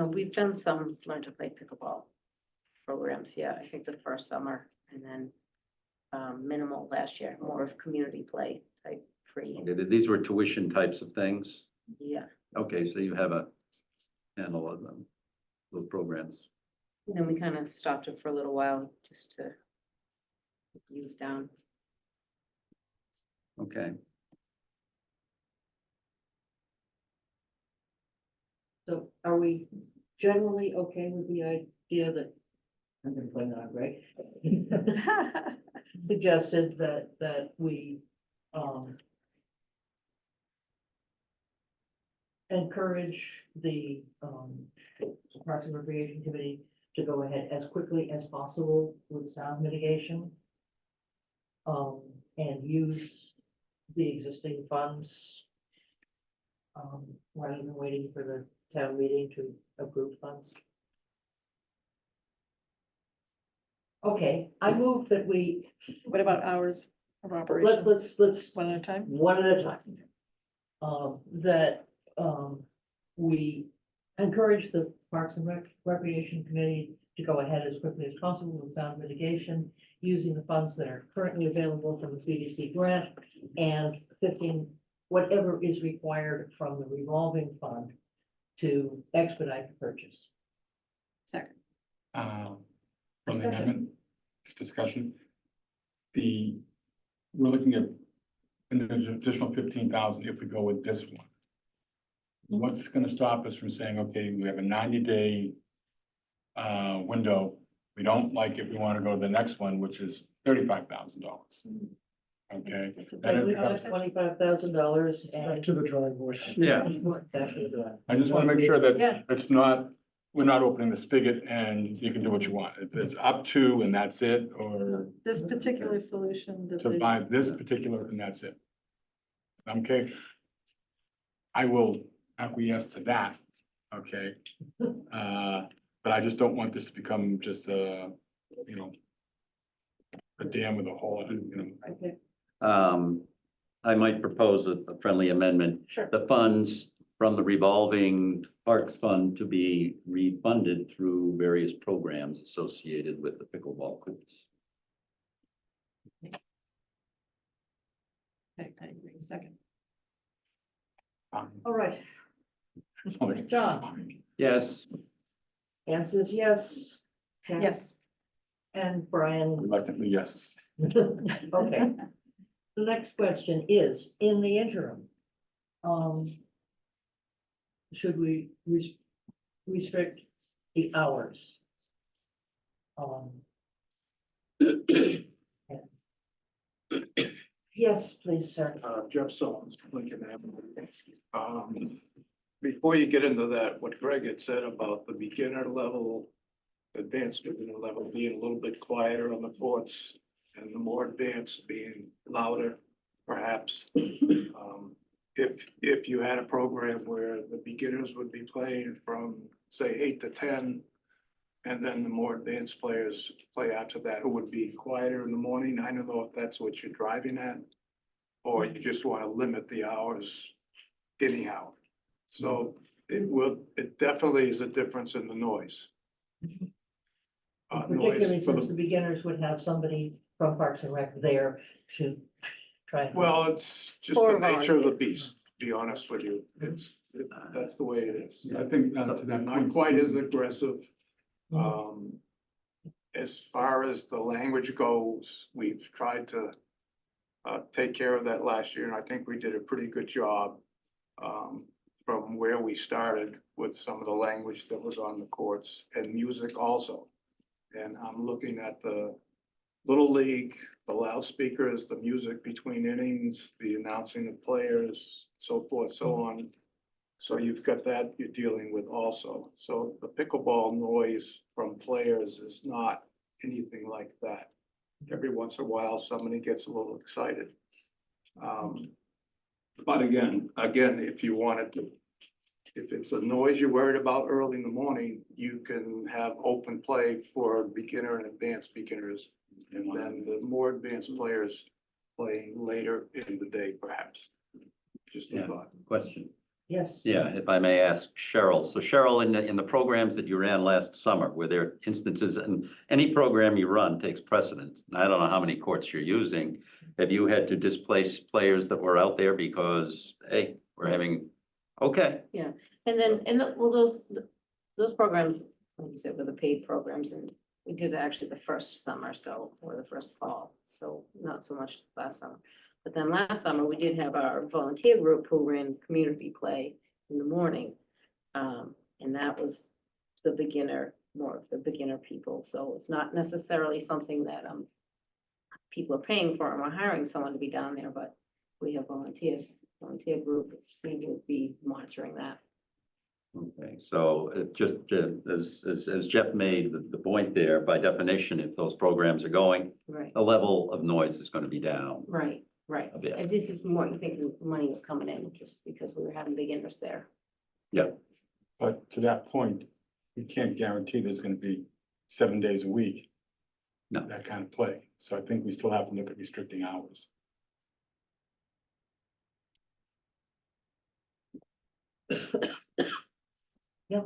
We've done some learn to play pickleball programs, yeah, I think the first summer, and then minimal last year, more of community play type free. Okay, these were tuition types of things. Yeah, Okay, so you have a handle of them, those programs. and then we kind of stopped it for a little while just to use down. Okay. So are we generally okay with the idea that, I'm gonna blame it on Greg, suggested that we, encourage the, Parks and Recreation Committee to go ahead as quickly as possible with sound mitigation? And use the existing funds, rather than waiting for the town meeting to approve funds? Okay, I move that we, What about hours of operation? let's One at a time? one at a time. That, we encourage the Parks and Recreation Committee to go ahead as quickly as possible with sound mitigation, using the funds that are currently available from the CDC grant and 15, whatever is required from the revolving fund to expedite the purchase. Second. On the amendment, this discussion. We're looking at an additional 15,000 if we go with this one. What's gonna stop us from saying, okay, we have a 90-day window. We don't like it, we wanna go to the next one, which is $35,000. Okay. Then it becomes- $25,000 Back and. to the drawing board. Yeah. Back to the drawing. I just wanna make sure Yeah. that it's not, we're not opening the spigot and you can do what you want. It's up to and that's it, or This particular solution. that to they- buy this particular and that's it. Okay. I will acquiesce to that, okay? But I just don't want this to become just a, you know, a dam with a hole, in it, you know. Okay. I might propose a friendly amendment. Sure. The funds from the revolving parks fund to be refunded through various programs associated with the pickleball courts. Okay, I agree. Second. All right, Okay. John, Yes, Anne says yes. Ken? Yes. And Brian. Reluctantly, yes. Okay. The next question is, in the interim, should we restrict the hours? Yes, please, sir. Jeff Solomon, Lincoln Avenue. Before you get into that, what Greg had said about the beginner level, advanced beginner level being a little bit quieter on the courts and the more advanced being louder, perhaps. If you had a program where the beginners would be playing from, say, 8 to 10, and then the more advanced players play after that, it would be quieter in the morning. I don't know if that's what you're driving at, or you just want to limit the hours anyhow. So it definitely is a difference in the noise. Particularly noise for since the the, beginners would have somebody from Parks and Rec there to try. and- well, it's just Or the nature of the volunteer. beast, to be honest with you. That's the way it is. I think to that Not point. quite as Susan, aggressive. As far as the language goes, we've tried to take care of that last year, and I think we did a pretty good job from where we started with some of the language that was on the courts and music also. And I'm looking at the Little League, the loudspeakers, the music between innings, the announcing of players, so forth, so on. So you've got that you're dealing with also. So the pickleball noise from players is not anything like that. Every once in a while, somebody gets a little excited. But again, if you wanted to, if it's a noise you're worried about early in the morning, you can have open play for beginner and advanced beginners. And then the more advanced players playing later in the day, perhaps. Just a Yeah. thought. Question. Yes. Yeah, if I may ask Cheryl. So Cheryl, in the programs that you ran last summer, were there instances, and any program you run takes precedence. And I don't know how many courts you're using. Have you had to displace players that were out there because, hey, we're having, okay, Yeah, and then, well, those programs, like you said, were the paid programs, and we did it actually the first summer, so, or the first fall, so not so much last summer. But then last summer, we did have our volunteer group who ran community play in the morning. And that was the beginner, more of the beginner people, so it's not necessarily something that, people are paying for, and we're hiring someone to be down there, but we have volunteers, volunteer group, we will be monitoring that. okay. So it just, as Jeff made the point there, by definition, if those programs are going, Right, the level of noise is going to be down. right, right. A bit. And this is more, you think the money was coming in just because we were having beginners there. Yeah, But to that point, we can't guarantee there's gonna be 7 days a week. No. That kind of play. So I think we still have to look at restricting hours. Yeah.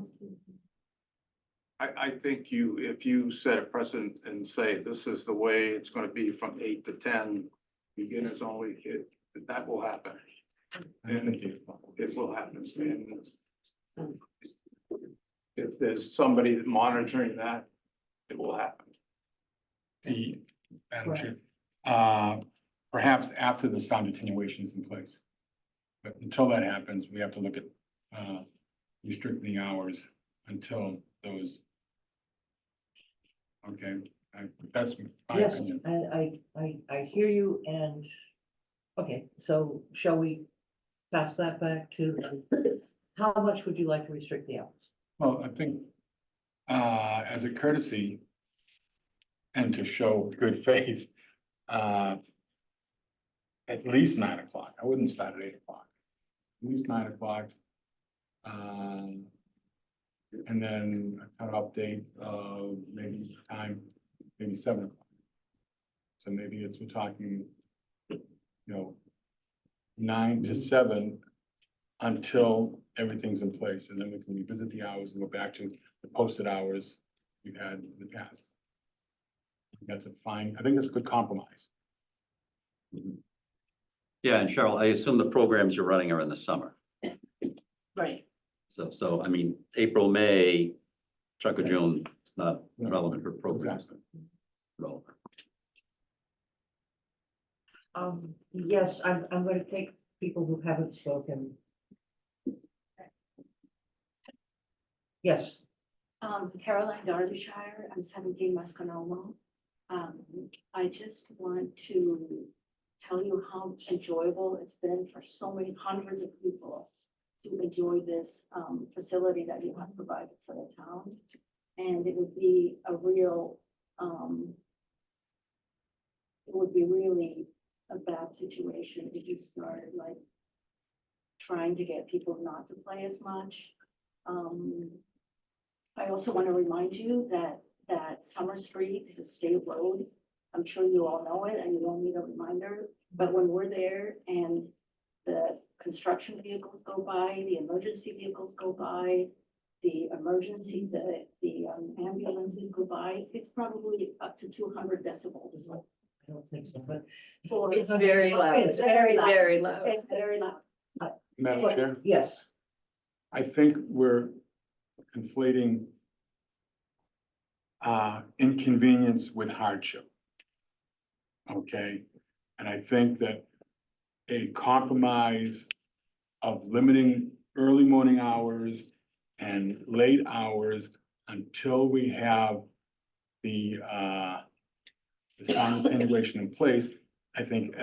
I think if you set a precedent and say, this is the way it's gonna be from 8 to 10, beginners only, that will happen. And it will happen. And if there's somebody monitoring that, it will happen. Madam Chair, perhaps after the sound attenuation is in place. But until that happens, we have to look at restricting the hours until those. Okay, that's my Yes, opinion. I hear you, and, okay, so shall we pass that back to, how much would you like to restrict the hours? Well, I think as a courtesy and to show good faith, at least 9 o'clock. I wouldn't start at 8 o'clock. At least 9 o'clock. And then an update of maybe time, maybe 7 o'clock. So maybe we're talking, 9 to 7 until everything's in place, and then we can revisit the hours and go back to the posted hours we've had in the past. That's I think that's a good compromise. yeah, and Cheryl, I assume the programs you're running are in the summer. Right. So I mean, April, May, chunk of June, it's not relevant for programs. Relevant. Yes, I'm going to take people who haven't spoken. Yes. Caroline Derbyshire, I'm 17 Masconomo. I just want to tell you how enjoyable it's been for so many hundreds of people to enjoy this facility that you have provided for the town. And it would be a real, it would be really a bad situation if you started like trying to get people not to play as much. I also want to remind you that Summer Street is a state road. I'm sure you all know it and you don't need a reminder, but when we're there and the construction vehicles go by, the emergency vehicles go by, the emergency, the ambulances go by, it's probably up to 200 decibels. I don't think so, but. It's very loud. It's very loud. Very loud. It's very loud. Madam Chair, Yes, I think we're conflating inconvenience with hardship. Okay, and I think that a compromise of limiting early morning hours and late hours until we have the sound attenuation in place, I think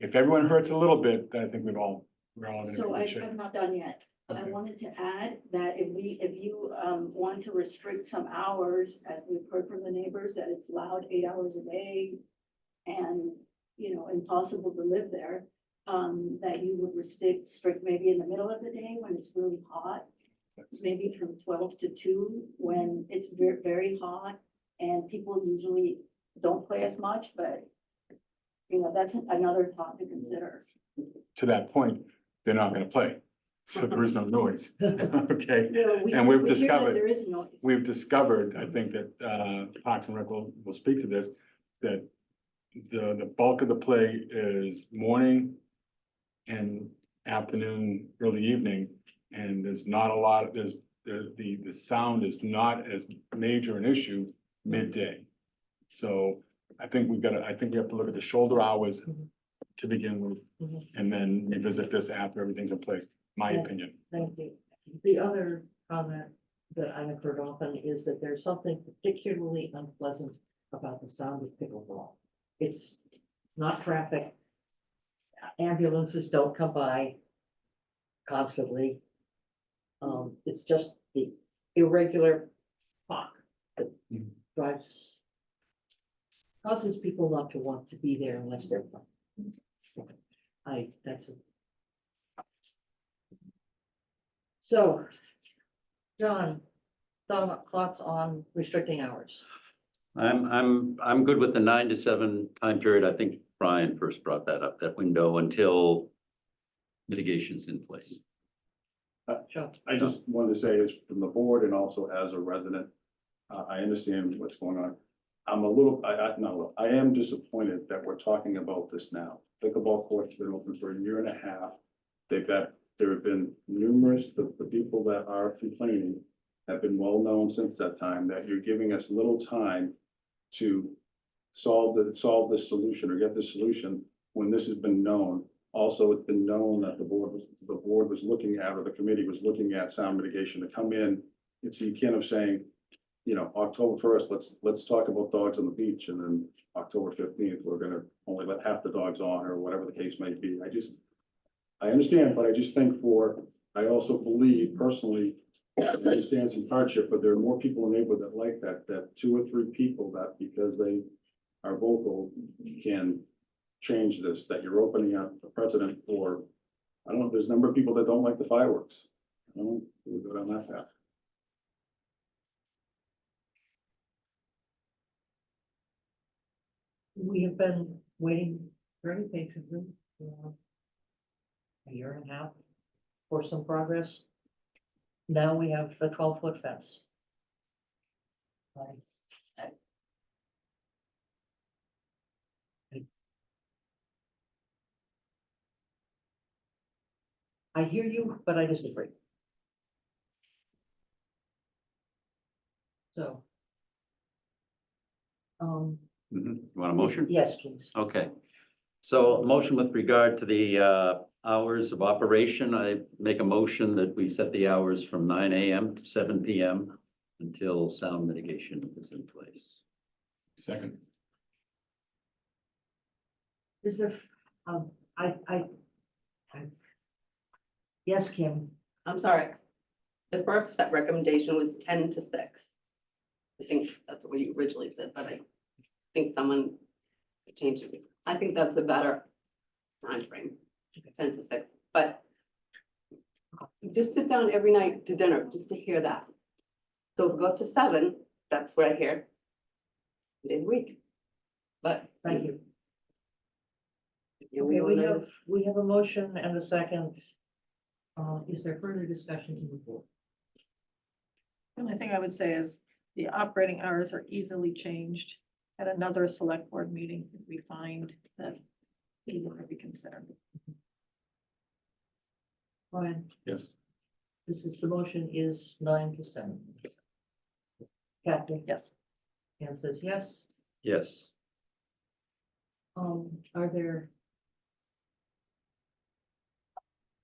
if everyone hurts a little bit, I think we're all in So good shape. I'm not done yet. I Okay. wanted to add that if you want to restrict some hours, as we've heard from the neighbors, that it's loud 8 hours a day and, you know, impossible to live there, that you would restrict maybe in the middle of the day when it's really hot, maybe from 12 to 2 when it's very, very hot and people usually don't play as much, but you know, that's another thought to consider. To that point, they're not gonna play, so there is no noise, okay? We- And we've we hear that discovered, there is noise. we've discovered, I think that Parks and Rec will speak to this, that the bulk of the play is morning and afternoon, early evening, and there's not a lot, the sound is not as major an issue midday. So I think we have to look at the shoulder hours to begin with, and then revisit this after everything's in place, my Yeah. opinion. thank you. The other comment that I have heard often is that there's something particularly unpleasant about the sound of pickleball. It's not traffic. Ambulances don't come by constantly. It's just the irregular clock that causes people not to want to be there unless they're playing. That's it. So, John, thoughts on restricting hours? I'm good with the 9 to 7 time period. I think Brian first brought that up, that window until mitigation's in place. Sure. I just wanted to say is from the board and also as a resident, I understand what's going on. I'm a little, I am disappointed that we're talking about this now. Pickleball court's been open for 1.5 years. There have been numerous, the people that are complaining have been well known since that time, that you're giving us little time to solve this solution or get the solution when this has been known. Also, it's been known that the board was looking at, or the committee was looking at sound mitigation to come in. It's akin of saying, you know, October 1st, let's talk about dogs on the beach, and then October 15th, we're gonna only let half the dogs on, or whatever the case may be. I understand, but I just think I also believe personally, I understand some hardship, but there are more people in the neighborhood that like that 2 or 3 people that because they are vocal can change this, that you're opening up a precedent for, I don't know, there's a number of people that don't like the fireworks. I don't, we'll go down that path. We have been waiting very patiently for 1.5 years for some progress. Now we have the 12-foot fence. I hear you, but I disagree. So. You want a motion? Yes, please. Okay. So a motion with regard to the hours of operation, I make a motion that we set the hours from 9 AM to 7 PM until sound mitigation is in place. Second. Is there, yes, Kim. I'm sorry. The first step recommendation was 10 to 6. I think that's what you originally said, but I think someone changed it. I think that's a better time frame, 10 to 6, but just sit down every night to dinner, just to hear that. So if it goes to 7, that's what I hear. Day a week, but. Thank you. Yeah, Okay, wanna- we have a motion and a second. Is there further discussion in the board? The only thing I would say is the operating hours are easily changed at another select board meeting if we find that we want to be considered. Brian, Yes. this is, the motion is 9 to 7. Kathy? Yes. Anne says yes. Yes. Are there?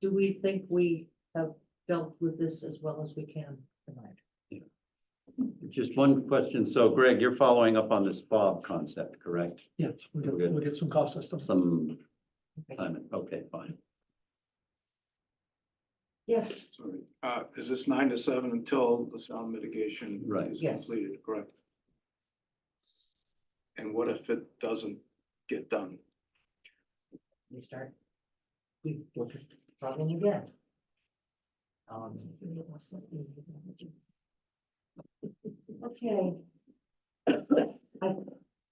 Do we think we have dealt with this as well as we can tonight? Just one question. So Greg, you're following up on this Bob concept, correct? Yes, we'll get some cost estimates. Some time, okay, fine. Yes. Sorry, is this 9 to 7 until the sound mitigation Right. is Yes. completed, correct? And what if it doesn't get done? We start. We look at the problem again. Okay.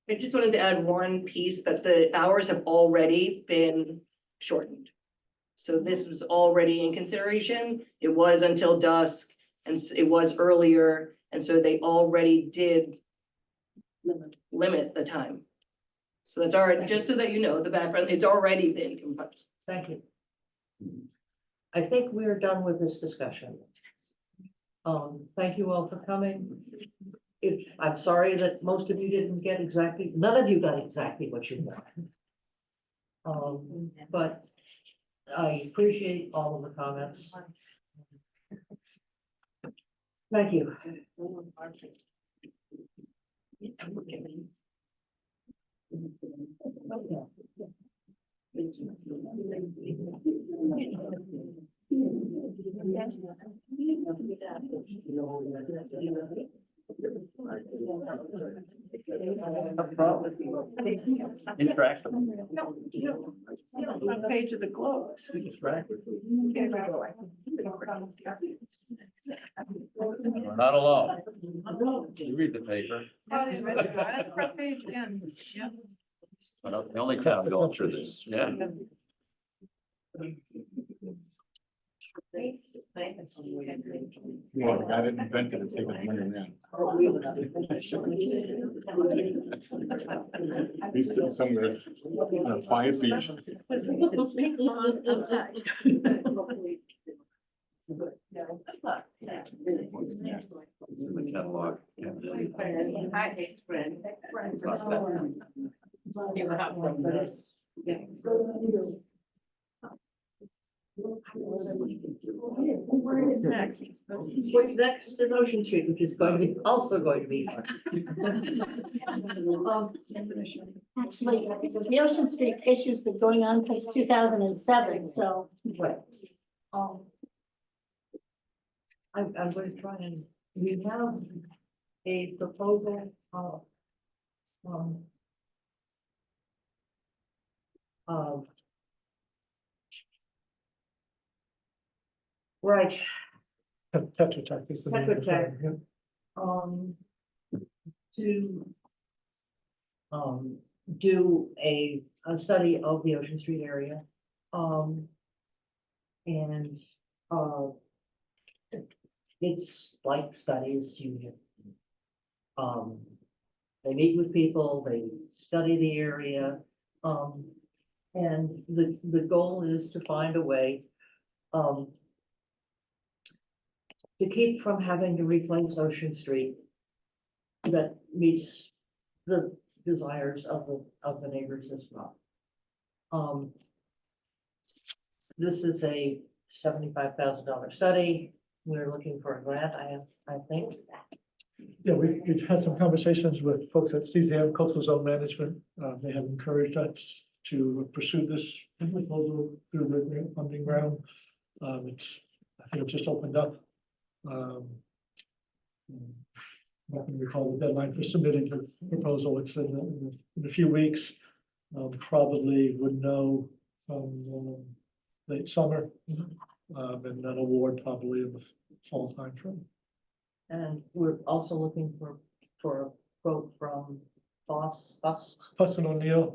I just wanted to add one piece that the hours have already been shortened. So this was already in consideration. It was until dusk and it was earlier. And so they already did limit the time. So that's already, just so that you know, the background, it's already been composed. Thank you. I think we're done with this discussion. Thank you all for coming. I'm sorry that most of you didn't get exactly, none of you got exactly what you wanted. But I appreciate all of the comments. Thank you. Interactive. Front page of the Globe. We're not alone. You read the paper. That's front page again. Yep. We're not the only town going through this, yeah. Well, the guy that invented it, take the money around. He's sitting somewhere on a quiet beach. In the catalog. What's next? What's next is Ocean Street, which is going to be, also going to be. Actually, the Ocean Street issue's been going on since 2007, so. Right. I'm going to try and, we have a proposal right, Tetra Tech is the name of the Tetra Tech. firm, to do a study of the Ocean Street area. And it's like studies, they meet with people, they study the area. And the goal is to find a way to keep from having to replace Ocean Street that meets the desires of the neighbors as well. This is a $75,000 study. We're looking for a grant, I think. Yeah, we've had some conversations with folks at CZM, Coastal Zone Management. They have encouraged us to pursue this proposal through the grant funding round. I think it just opened up. I can recall the deadline for submitting the proposal. It's in a few weeks. Probably would know late summer, and an award probably in the fall timeframe. And we're also looking for a quote from Hudson O'Neill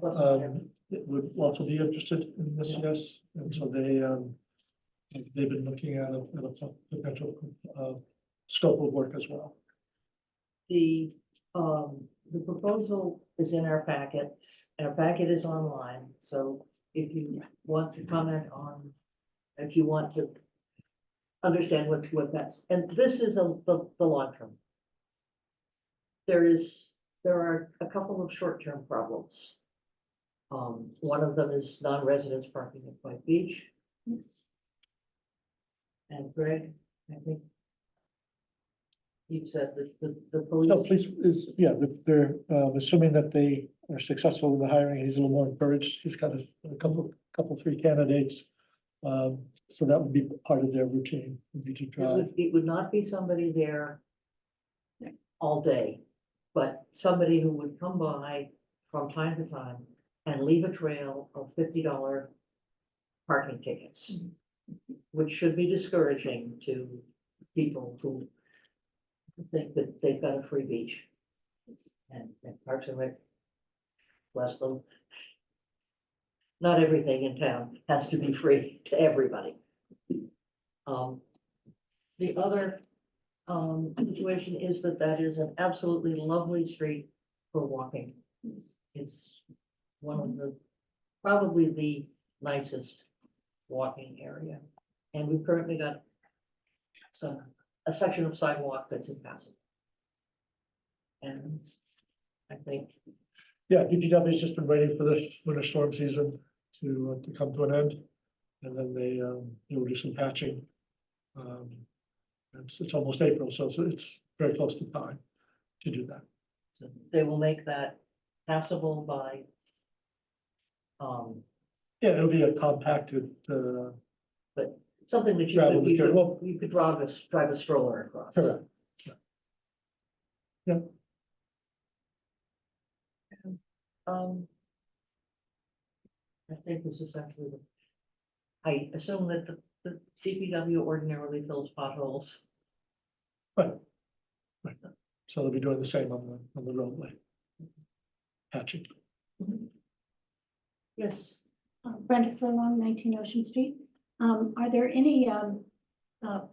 would also be interested in this, yes, and so they've been looking at a potential scope of work as well. The proposal is in our packet. Our packet is online, so if you want to comment on, if you want to understand what that's, and this is the long term. There are a couple of short-term problems. One of them is non-residents parking at White Beach. Yes. And Greg, I think you said that the So police. please, is, yeah, they're assuming that they are successful in the hiring, he's a little more encouraged, he's got a couple, 3 candidates. So that would be part of their routine, would be to drive. It would not be somebody there all day, but somebody who would come by from time to time and leave a trail of $50 parking tickets, which should be discouraging to people who think that they've got a free beach. And Parks and Rec, bless them. Not everything in town has to be free to everybody. The other situation is that is an absolutely lovely street for walking. It's one of the, probably the nicest walking area. And we've currently got a section of sidewalk that's impassable. And I think Yeah, DPW's just been waiting for this winter storm season to come to an end. And then they will do some patching. It's almost April, so it's very close to time to do that. so they will make that passable by, Yeah, it'll be a compacted, but something that Gravel material. you could drive a stroller across. correct. I think this is actually I assume that the DPW ordinarily fills potholes. Right. So they'll be doing the same on the roadway. Patching. Yes. Brenda Furlong, 19 Ocean Street. Are there any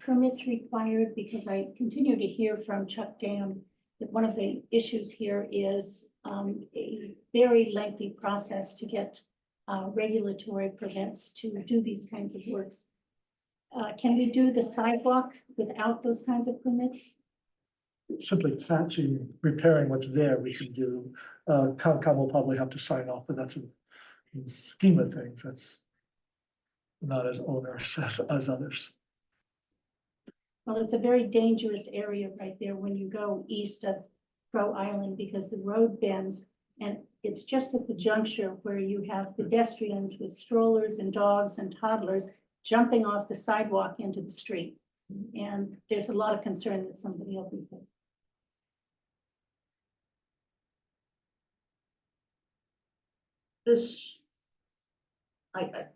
permits required? Because I continue to hear from Chuck Dam that one of the issues here is a very lengthy process to get regulatory permits to do these kinds of works. Can we do the sidewalk without those kinds of permits? Simply patching, repairing what's there, we can do. Concom will probably have to sign off, but that's in the scheme of things, that's not as onerous as others. Well, it's a very dangerous area right there when you go east of Crow Island because the road bends and it's just at the juncture where you have pedestrians with strollers and dogs and toddlers jumping off the sidewalk into the street. And there's a lot of concern that somebody will be hit. This, I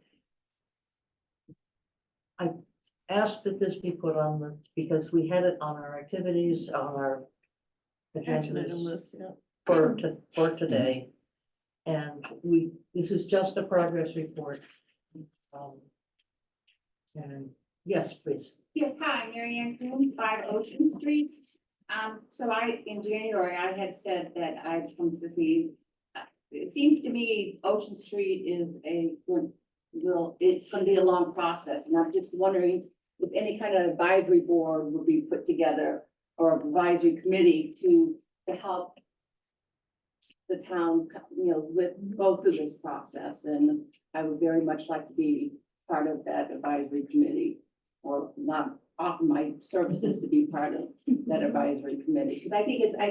asked that this be put on because we had it on our activities, on our Action item agendas list, yeah. for today. And this is just a progress report. And yes, please. Yes, hi, Mary Ann Coon, 5 Ocean Street. So in January, I had said that I'd come to this meeting. It seems to me Ocean Street is it's gonna be a long process, and I'm just wondering if any kind of advisory board would be put together or advisory committee to help the town, go through this process, and I would very much like to be part of that advisory committee, or not offer my services to be part of that advisory committee, because I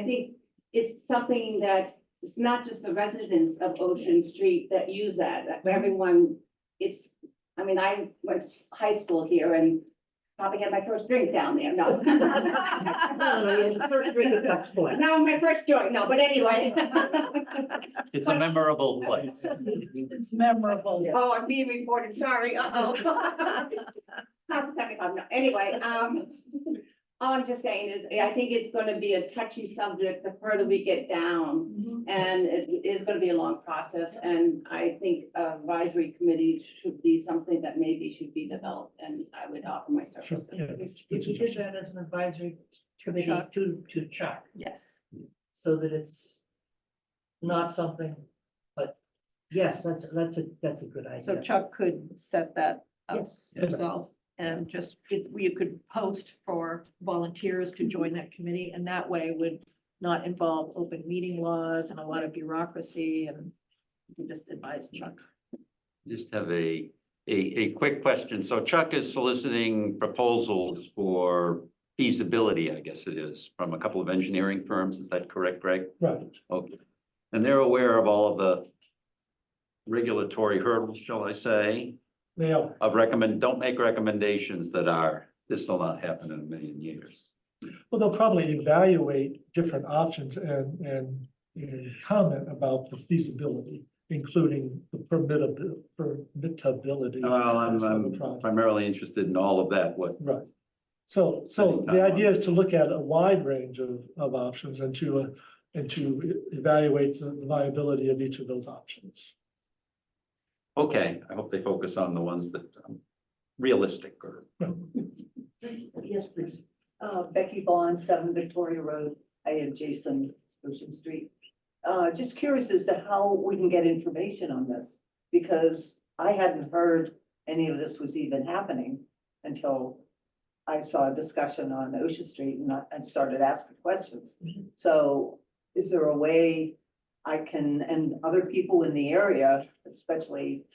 think it's something that it's not just the residents of Ocean Street that use that. Everyone, I went to high school here and probably had my first drink down there. No. First drink at Duck's Point. No, my first joint, no, but anyway. It's a memorable place. It's memorable. Oh, I'm being recorded, sorry, uh-oh. No, anyway, all I'm just saying is, I think it's gonna be a touchy subject the further we get down. And it is gonna be a long process, and I think advisory committee should be something that maybe should be developed, and I would offer my services. If you did that as an advisory committee Chuck. to Chuck, Yes. so that it's not something, but yes, that's a good idea. So Chuck could set that up Yes. himself and just, if we could post for volunteers to join that committee, and that way would not involve open meeting laws and a lot of bureaucracy, and you can just advise Chuck. Just have a quick question. So Chuck is soliciting proposals for feasibility, I guess it is, from a couple of engineering firms. Is that correct, Greg? Right. Okay. And they're aware of all of the regulatory hurdles, shall I say, They are. don't make recommendations that are, this will not happen in a million years. Well, they'll probably evaluate different options and comment about the feasibility, including the permittability. Well, of the I'm project. primarily interested in all of that, what, Right. So the idea is to look at a wide range of options and to evaluate the viability of each of those options. okay, I hope they focus on the ones that realistic or. Yes, please. Becky Bond, 7 Victoria Road. I am Jason Ocean Street. Just curious as to how we can get information on this, because I hadn't heard any of this was even happening until I saw a discussion on Ocean Street and started asking questions. So is there a way I can, and other people in the area, especially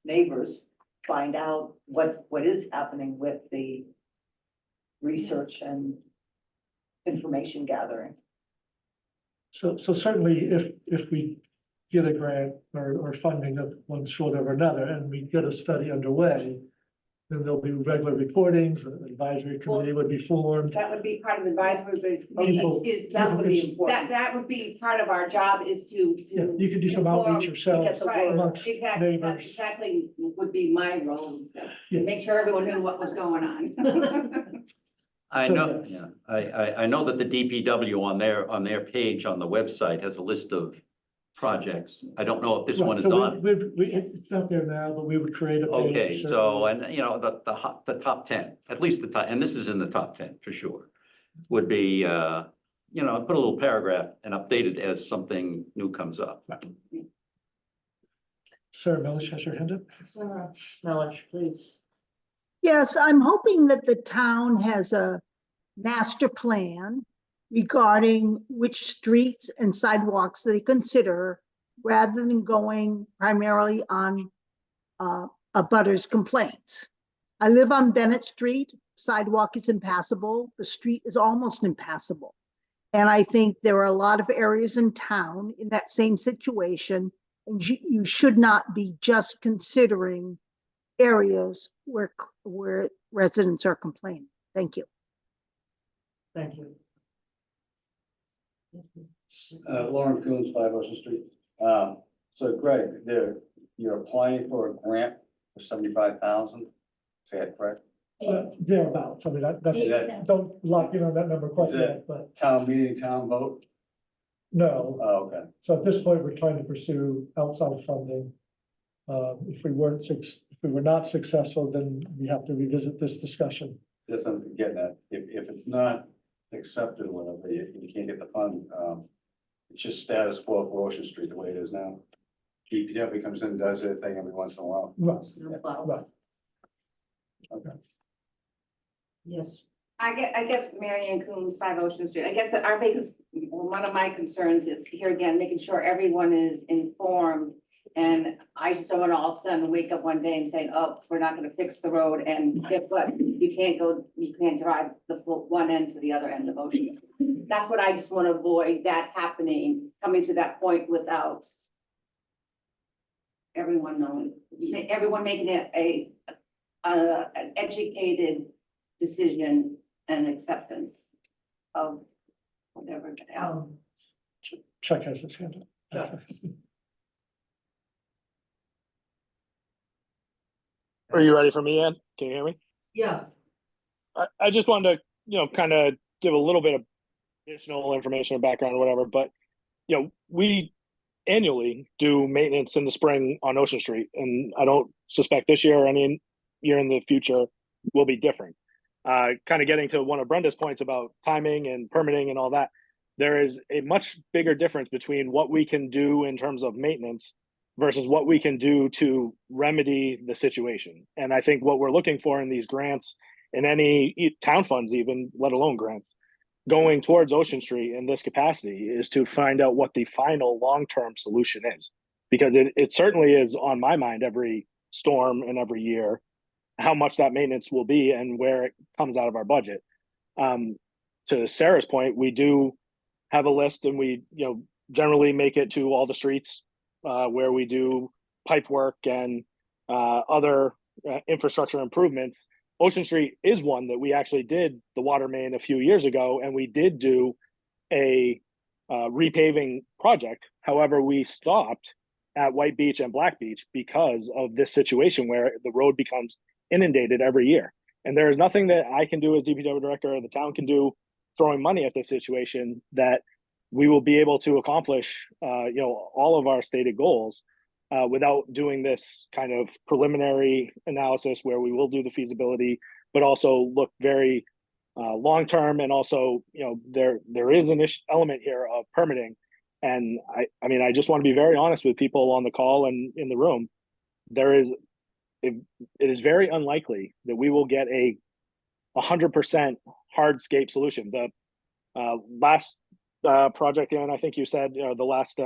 neighbors, find out what is happening with the research and information gathering? So certainly if we get a grant or funding of one sort of another, and we get a study underway, then there'll be regular reportings, an advisory committee would be formed. That would be part of the advisory, People- but is, that would be important. That would be part of our job is to. Yeah, you could do some outreach yourselves Right, amongst exactly, that's neighbors. exactly would be my role, Yeah. to make sure everyone knew what was going on. I So, know, yes. yeah, I know that the DPW on their page on the website has a list of projects. I don't know if this Right, one is so on. it's not there now, but we would create a page. Okay, so, certainly. and you know, the top 10, at least the top, and this is in the top 10 for sure, would be, put a little paragraph and update it as something new comes up. Sarah Melish has her hand up. Melish, please. Yes, I'm hoping that the town has a master plan regarding which streets and sidewalks they consider, rather than going primarily on abutters' complaints. I live on Bennett Street, sidewalk is impassable, the street is almost impassable. And I think there are a lot of areas in town in that same situation, and you should not be just considering areas where residents are complaining. Thank you. Thank you. Lauren Coons, 5 Ocean Street. So Greg, you're applying for a grant for 75,000, is that correct? Thereabouts, I mean, Yeah. don't lock in on that number quite Is it- yet, but Town meeting, town vote? no. Oh, okay. So at this point, we're trying to pursue outside funding. If we were not successful, then we have to revisit this discussion. That's what I'm getting at. If it's not accepted or whatever, you can't get the fund. It's just status quo for Ocean Street the way it is now. DPW comes in, does their thing every once in a while. Right, right. Okay. Yes. I guess Mary Ann Coombs, 5 Ocean Street, I guess that our biggest, one of my concerns is here again, making sure everyone is informed. And I just don't want to all of a sudden wake up one day and say, oh, we're not gonna fix the road, and guess what? You can't drive the full one end to the other end of Ocean. That's what I just want to avoid, that happening, coming to that point without everyone knowing, everyone making it an educated decision and acceptance of whatever. Chuck has his hand up. Are you ready for me, Ann? Can you hear me? Yeah. I just wanted to, kind of give a little bit of additional information or background or whatever, but, we annually do maintenance in the spring on Ocean Street. And I don't suspect this year or any year in the future will be different. Kind of getting to one of Brenda's points about timing and permitting and all that, there is a much bigger difference between what we can do in terms of maintenance versus what we can do to remedy the situation. And I think what we're looking for in these grants, in any town funds even, let alone grants, going towards Ocean Street in this capacity is to find out what the final long-term solution is. Because it certainly is on my mind every storm and every year, how much that maintenance will be and where it comes out of our budget. To Sarah's point, we do have a list, and we generally make it to all the streets where we do pipe work and other infrastructure improvements. Ocean Street is one that we actually did the water main a few years ago, and we did do a repaving project. However, we stopped at White Beach and Black Beach because of this situation where the road becomes inundated every year. And there is nothing that I can do as DPW director or the town can do throwing money at this situation that we will be able to accomplish all of our stated goals without doing this kind of preliminary analysis where we will do the feasibility, but also look very long-term. And also, there is an element here of permitting. And I just want to be very honest with people on the call and in the room. It is very unlikely that we will get a 100% hardscape solution. The last project, and I think you said the last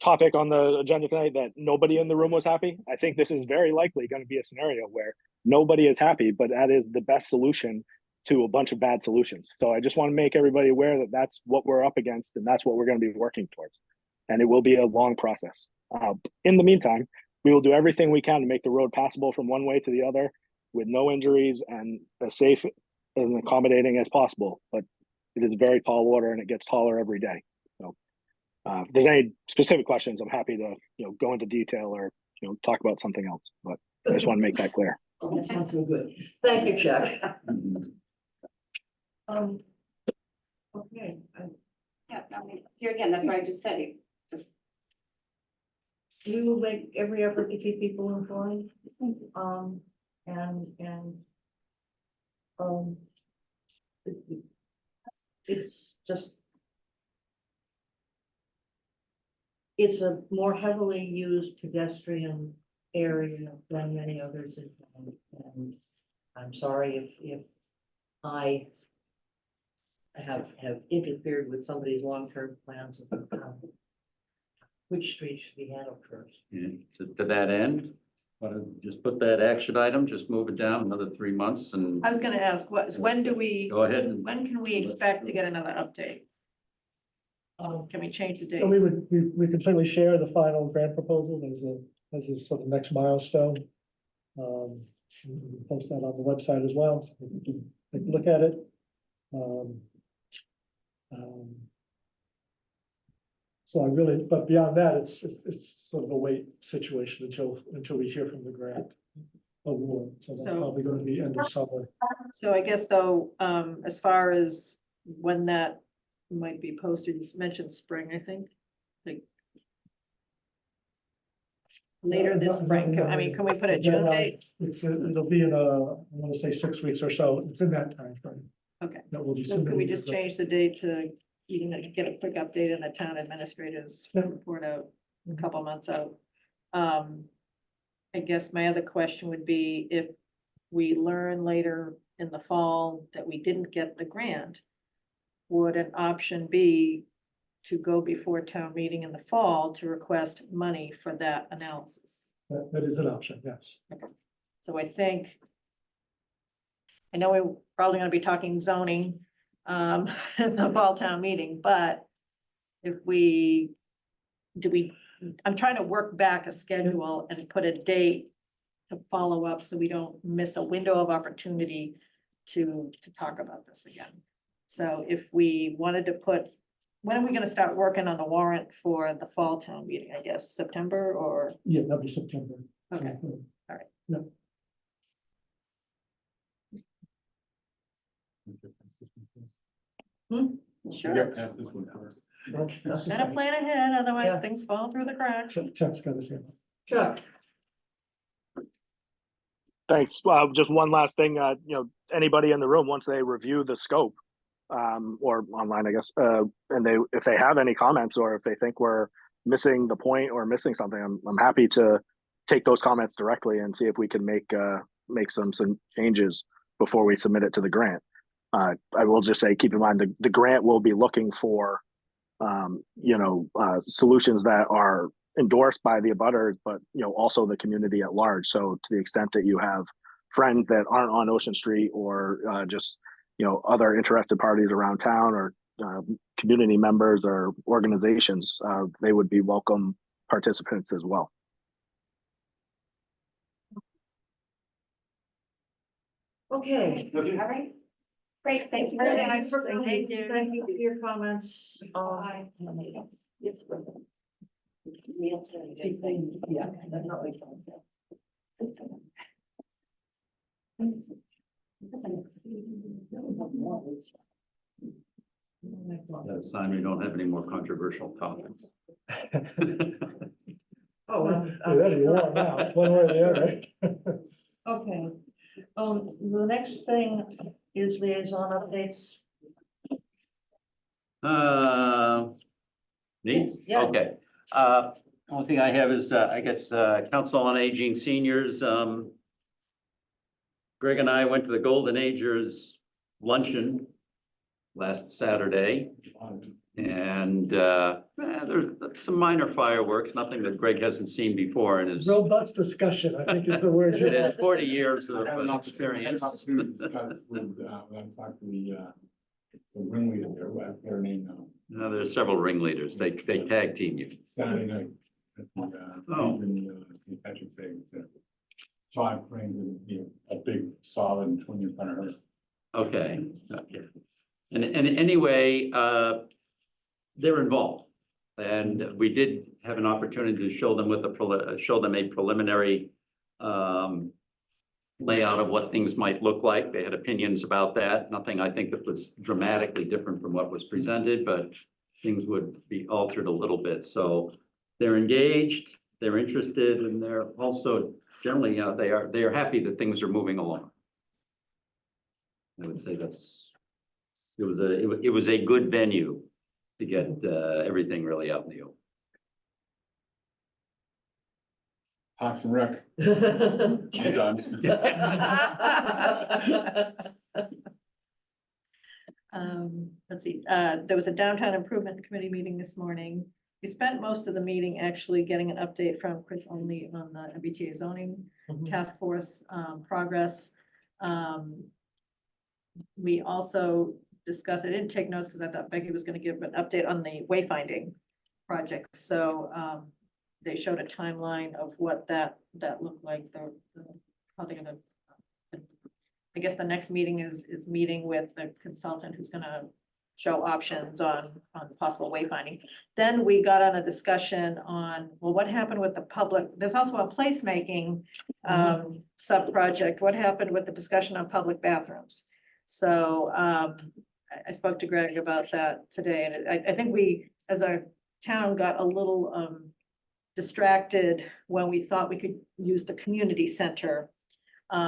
topic on the agenda tonight, that nobody in the room was happy. I think this is very likely going to be a scenario where nobody is happy, but that is the best solution to a bunch of bad solutions. So I just want to make everybody aware that that's what we're up against, and that's what we're going to be working towards. And it will be a long process. In the meantime, we will do everything we can to make the road passable from one way to the other with no injuries and as safe and accommodating as possible. But it is very tall water, and it gets taller every day. So if there's any specific questions, I'm happy to go into detail or talk about something else. But I just want to make that clear. Oh, that sounds so good. Thank you, Chuck. Okay. Yeah, here again, that's what I just said. We will make every effort to keep people informed. It's just, it's a more heavily used pedestrian area than many others in town. And I'm sorry if I have interfered with somebody's long-term plans of which street should be handled first. And to that end, just put that action item, just move it down another 3 months and I was gonna ask, when do we, go ahead and. when can we expect to get another update? Can we change the date? So we can certainly share the final grant proposal as a sort of next milestone. We can post that on the website as well, so you can take a look at it. So I really, but beyond that, it's sort of a wait situation until we hear from the grant award. So that's So- probably going to be end of summer. So I guess though, as far as when that might be posted, you mentioned spring, I think, like later this spring. Can we put a June date? It'll be in I want to say 6 weeks or so. It's in that time frame. Okay. That will be. So can we submitted just to the- change the date to, you can get a quick update in the town administrators report out a couple months out? I guess my other question would be, if we learn later in the fall that we didn't get the grant, would an option be to go before town meeting in the fall to request money for that analysis? That is an option, yes. So I think, I know we're probably gonna be talking zoning, in the fall town meeting, but if I'm trying to work back a schedule and put a date to follow up so we don't miss a window of opportunity to talk about this again. So if we wanted to put, when are we gonna start working on the warrant for the fall town meeting, I guess, September or? Yeah, that'll be September. Okay, all right. Yeah. Sure. Get past this one first. Gotta plan ahead, Yeah. otherwise things fall through the cracks. Chuck's got his hand up. Chuck, Thanks. Just one last thing, anybody in the room, once they review the scope, or online, I guess, and if they have any comments or if they think we're missing the point or missing something, I'm happy to take those comments directly and see if we can make some changes before we submit it to the grant. I will just say, keep in mind, the grant will be looking for, solutions that are endorsed by the abutters, but also the community at large. So to the extent that you have friends that aren't on Ocean Street or just other interested parties around town or community members or organizations, they would be welcome participants as well. okay. All right. Great, thank you Very very nice. much. Thank you. Thank you for your comments. Bye. Yeah, that's not like fun. Sign we don't have any more controversial topics. Oh, Whatever you want now, one way or the other. okay. The next thing is liaison updates. Me? Yeah. Okay. Only thing I have is, I guess, Council on Aging Seniors. Greg and I went to the Golden Agers luncheon last Saturday. And there's some minor fireworks, nothing that Greg hasn't seen before in his, Robust discussion, I think is the word. you in his want. 40 years of I had an experience. opportunity to discuss with, when I talked to the ringleader there, what I their name now. Now, there's several ringleaders. They tag team you. Saturday night. At the, Oh. St. Patrick's Day. So I'm praying with, a big solid twin in front of her. Okay. Okay. And anyway, they're involved. And we did have an opportunity to show them a preliminary layout of what things might look like. They had opinions about that. Nothing I think that was dramatically different from what was presented, but things would be altered a little bit. So they're engaged, they're interested, and they're also generally, they are happy that things are moving along. I would say it was a good venue to get everything really out in the open. Parks and Rec. I'm done. Let's see, there was a downtown improvement committee meeting this morning. We spent most of the meeting actually getting an update from Chris Only on the MBTA zoning task force progress. We also discussed, I didn't take notes because I thought Becky was going to give an update on the wayfinding project. So they showed a timeline of what that looked like. How they're gonna, I guess the next meeting is meeting with the consultant who's gonna show options on possible wayfinding. Then we got on a discussion on, well, what happened with the public? There's also a placemaking sub-project. What happened with the discussion on public bathrooms? So I spoke to Greg about that today, and I think we, as a town, got a little distracted when we thought we could use the community center.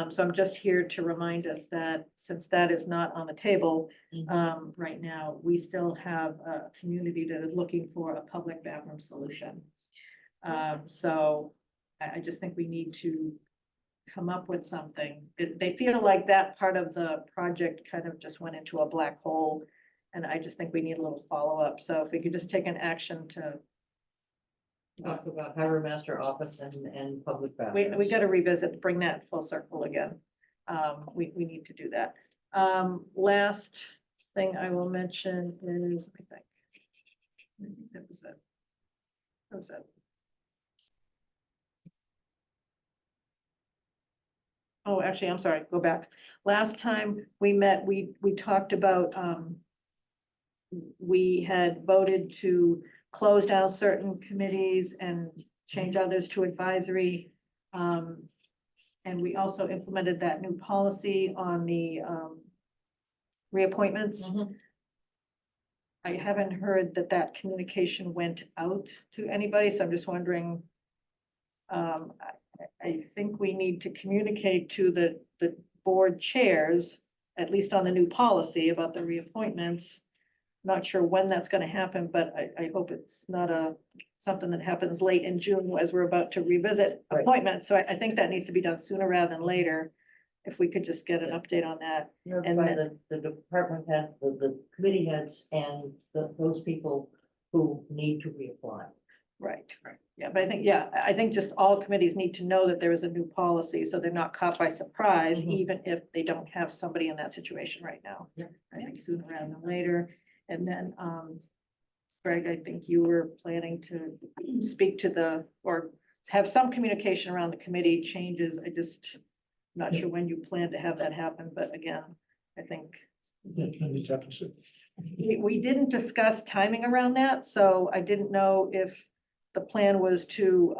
So I'm just here to remind us that since that is not on the table right now, we still have a community that is looking for a public bathroom solution. So I just think we need to come up with something. They feel like that part of the project kind of just went into a black hole. And I just think we need a little follow-up. So if we could just take an action to. Talk about harbor master office and public bathrooms. We got to revisit, bring that full circle again. We need to do that. Last thing I will mention is, I think. That was it. That was it. Oh, actually, I'm sorry, go back. Last time we met, we talked about, we had voted to close down certain committees and change others to advisory. And we also implemented that new policy on the reappointments. I haven't heard that that communication went out to anybody, so I'm just wondering. I think we need to communicate to the board chairs, at least on the new policy about the reappointments. Not sure when that's gonna happen, but I hope it's not something that happens late in June as we're about to revisit Right. appointments. So I think that needs to be done sooner rather than later. If we could just get an update on that. Notify the department head, the committee heads and those people who need to reapply. Right. Yeah, but I think just all committees need to know that there is a new policy, so they're not caught by surprise, Mhm. even if they don't have somebody in that situation right now. Yeah. I think sooner rather than later. And then, Greg, I think you were planning to speak to or have some communication around the committee changes. Not sure when you plan to have that happen, but again, I think we didn't discuss timing around that, so I didn't know if the plan was to,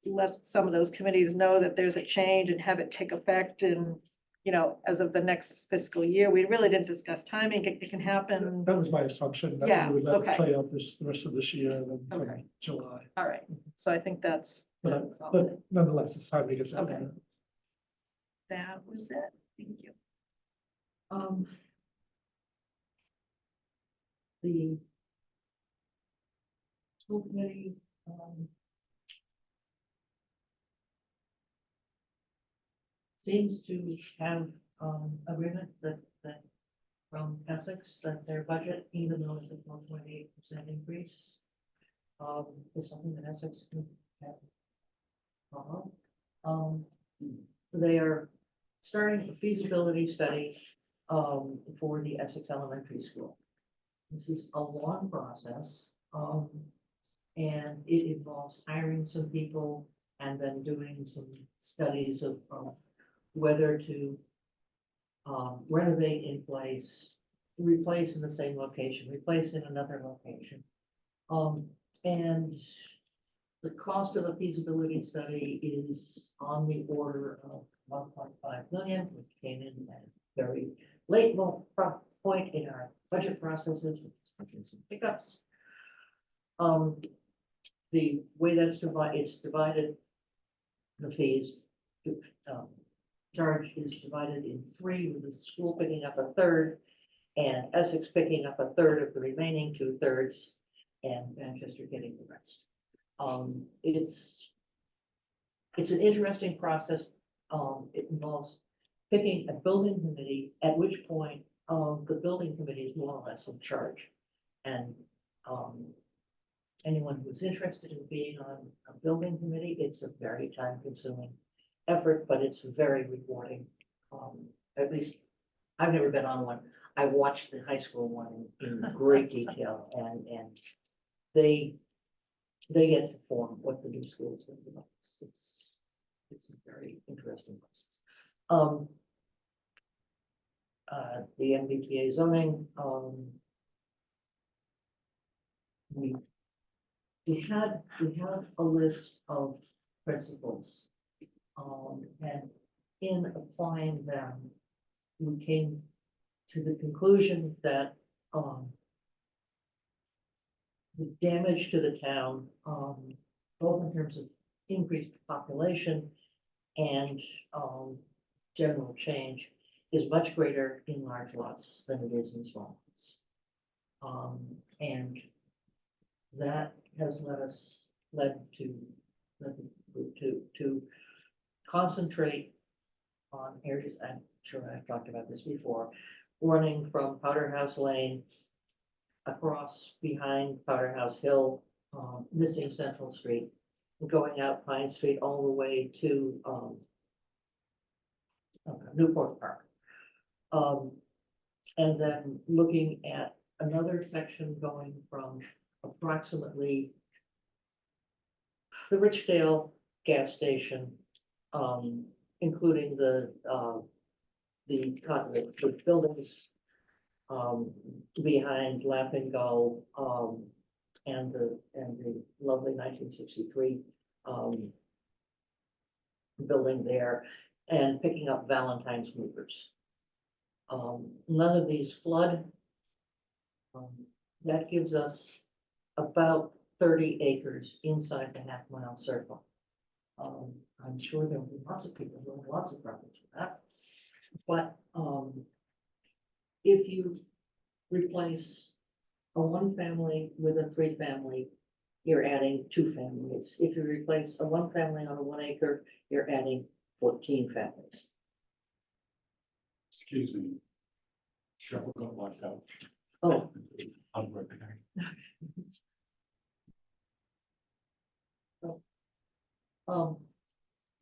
let some of those committees know that there's a change and have it take effect and, as of the next fiscal year. We really didn't discuss timing. It can happen. That was my assumption, that Yeah, we would let okay. it play out the rest of this year and then Okay. come July. All right, so I think that's all. But nonetheless, it's time to get that. Okay. done. That was it. Thank you. The school committee, seems to have, agreement that from Essex, that their budget, even though it's a 1.8% increase, is something that Essex can have. They are starting a feasibility study, for the Essex Elementary School. This is a long process, and it involves hiring some people and then doing some studies of, whether to renovate in place, replace in the same location, replace in another location. And the cost of a feasibility study is on the order of 1.5 million, which came in at a very late point in our budget processes, which is causing some hiccups. The way that's divided, the fees, charge is divided in three, with the school picking up a third and Essex picking up a third of the remaining 2/3 and Manchester getting the rest. It's an interesting process. It involves picking a building committee, at which point, the building committee is more or less in charge. And, anyone who's interested in being on a building committee, it's a very time-consuming effort, but it's very rewarding. At least, I've never been on one. I watched the high school one in great detail, and they get to form what the new school is going to be like. It's a very interesting process. The MBTA zoning, we had a list of principles, and in applying them, we came to the conclusion that, the damage to the town, both in terms of increased population and, general change, is much greater in large lots than it is in small lots. And that has led the group to concentrate on areas, I'm sure I've talked about this before, running from Powder House Lane across behind Powder House Hill, missing Central Street, going out Pine Street all the way to, Newport Park. And then looking at another section going from approximately the Richdale gas station, including the buildings, behind Laughing Gull, and the lovely 1963, building there, and picking up Valentine's movers. None of these flood. That gives us about 30 acres inside the half-mile circle. I'm sure there'll be lots of people who have lots of problems with that. But if you replace a one family with a three family, you're adding two families. If you replace a one family on a 1 acre, you're adding 14 families. Excuse me. Shovel got locked out. Oh, I'll be right back.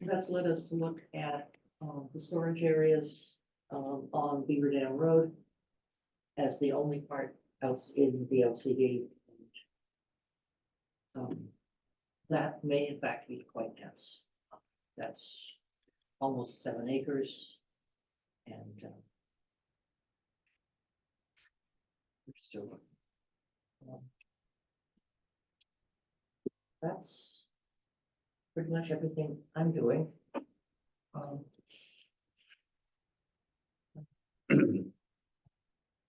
That's led us to look at the storage areas on Beaver Dam Road as the only part else in the LCD. That may in fact be quite dense. That's almost 7 acres. And we're still. That's pretty much everything I'm doing.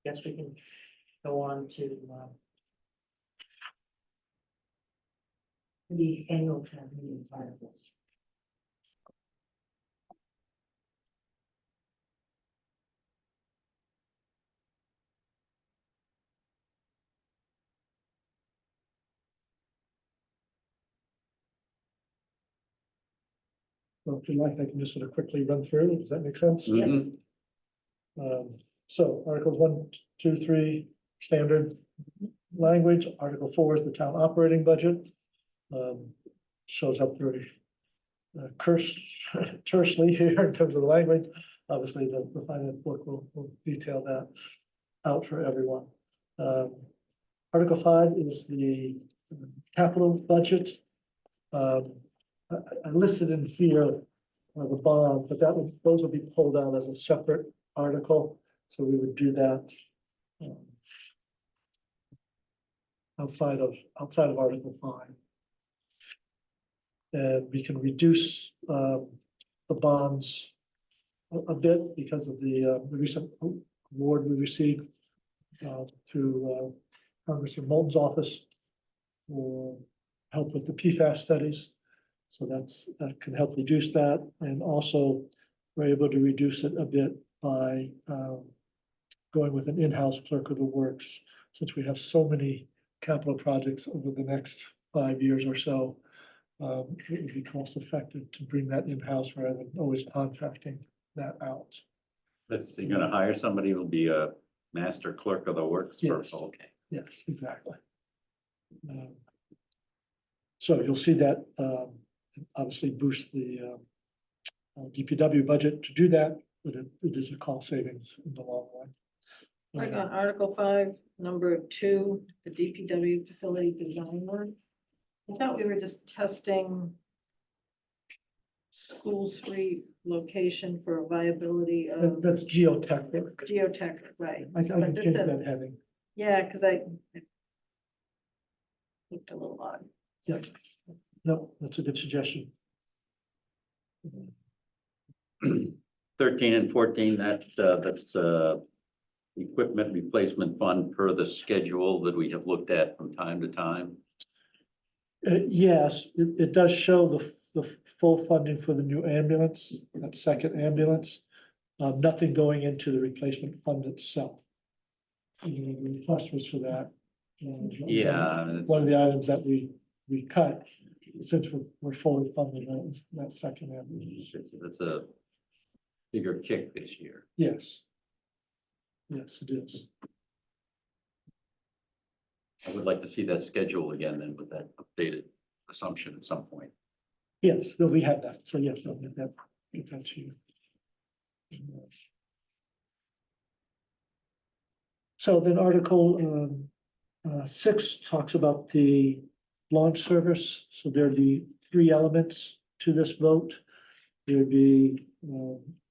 Guess we can go on to the annual town meeting part of this. Well, if you like, I can just sort of quickly run through. Does that make sense? Mhm. So Articles 1, 2, 3, standard language. Article 4 is the town operating budget. Shows up very tersely here in terms of the language. Obviously, the finance book will detail that out for everyone. Article 5 is the capital budget. I listed in here the bond, but those will be pulled out as a separate article. So we would do that outside of Article 5. And we can reduce the bonds a bit because of the recent award we received through Congressman Moulton's office for help with the PFAS studies. So that can help reduce that. And also we're able to reduce it a bit by going with an in-house clerk of the works, since we have so many capital projects over the next 5 years or so. It would be cost effective to bring that in-house rather than always contracting that out. Let's see, you're gonna hire somebody who'll be a master clerk of the works. Yes. Okay. Yes, exactly. So you'll see that obviously boost the DPW budget to do that, but it is a cost savings in the long run. I got Article 5, number 2, the DPW facility design work. I thought we were just testing School Street location for viability of That's geotech work. geotech, right? I But can this change says- that heading. Yeah, because I looked a little odd. Yeah, no, that's a good suggestion. 13 and 14, that's equipment replacement fund per the schedule that we have looked at from time to time. Yes, it does show the full funding for the new ambulance, that second ambulance. Nothing going into the replacement fund itself. The request was for that. Yeah, and One of the items that we cut, since we're fully funded, that second ambulance. that's a bigger kick this year. Yes. Yes, it is. I would like to see that schedule again then with that updated assumption at some point. Yes, no, we have that. So yes, I'll get that to you. So then Article 6 talks about the launch service. So there'd be 3 elements to this vote. There'd be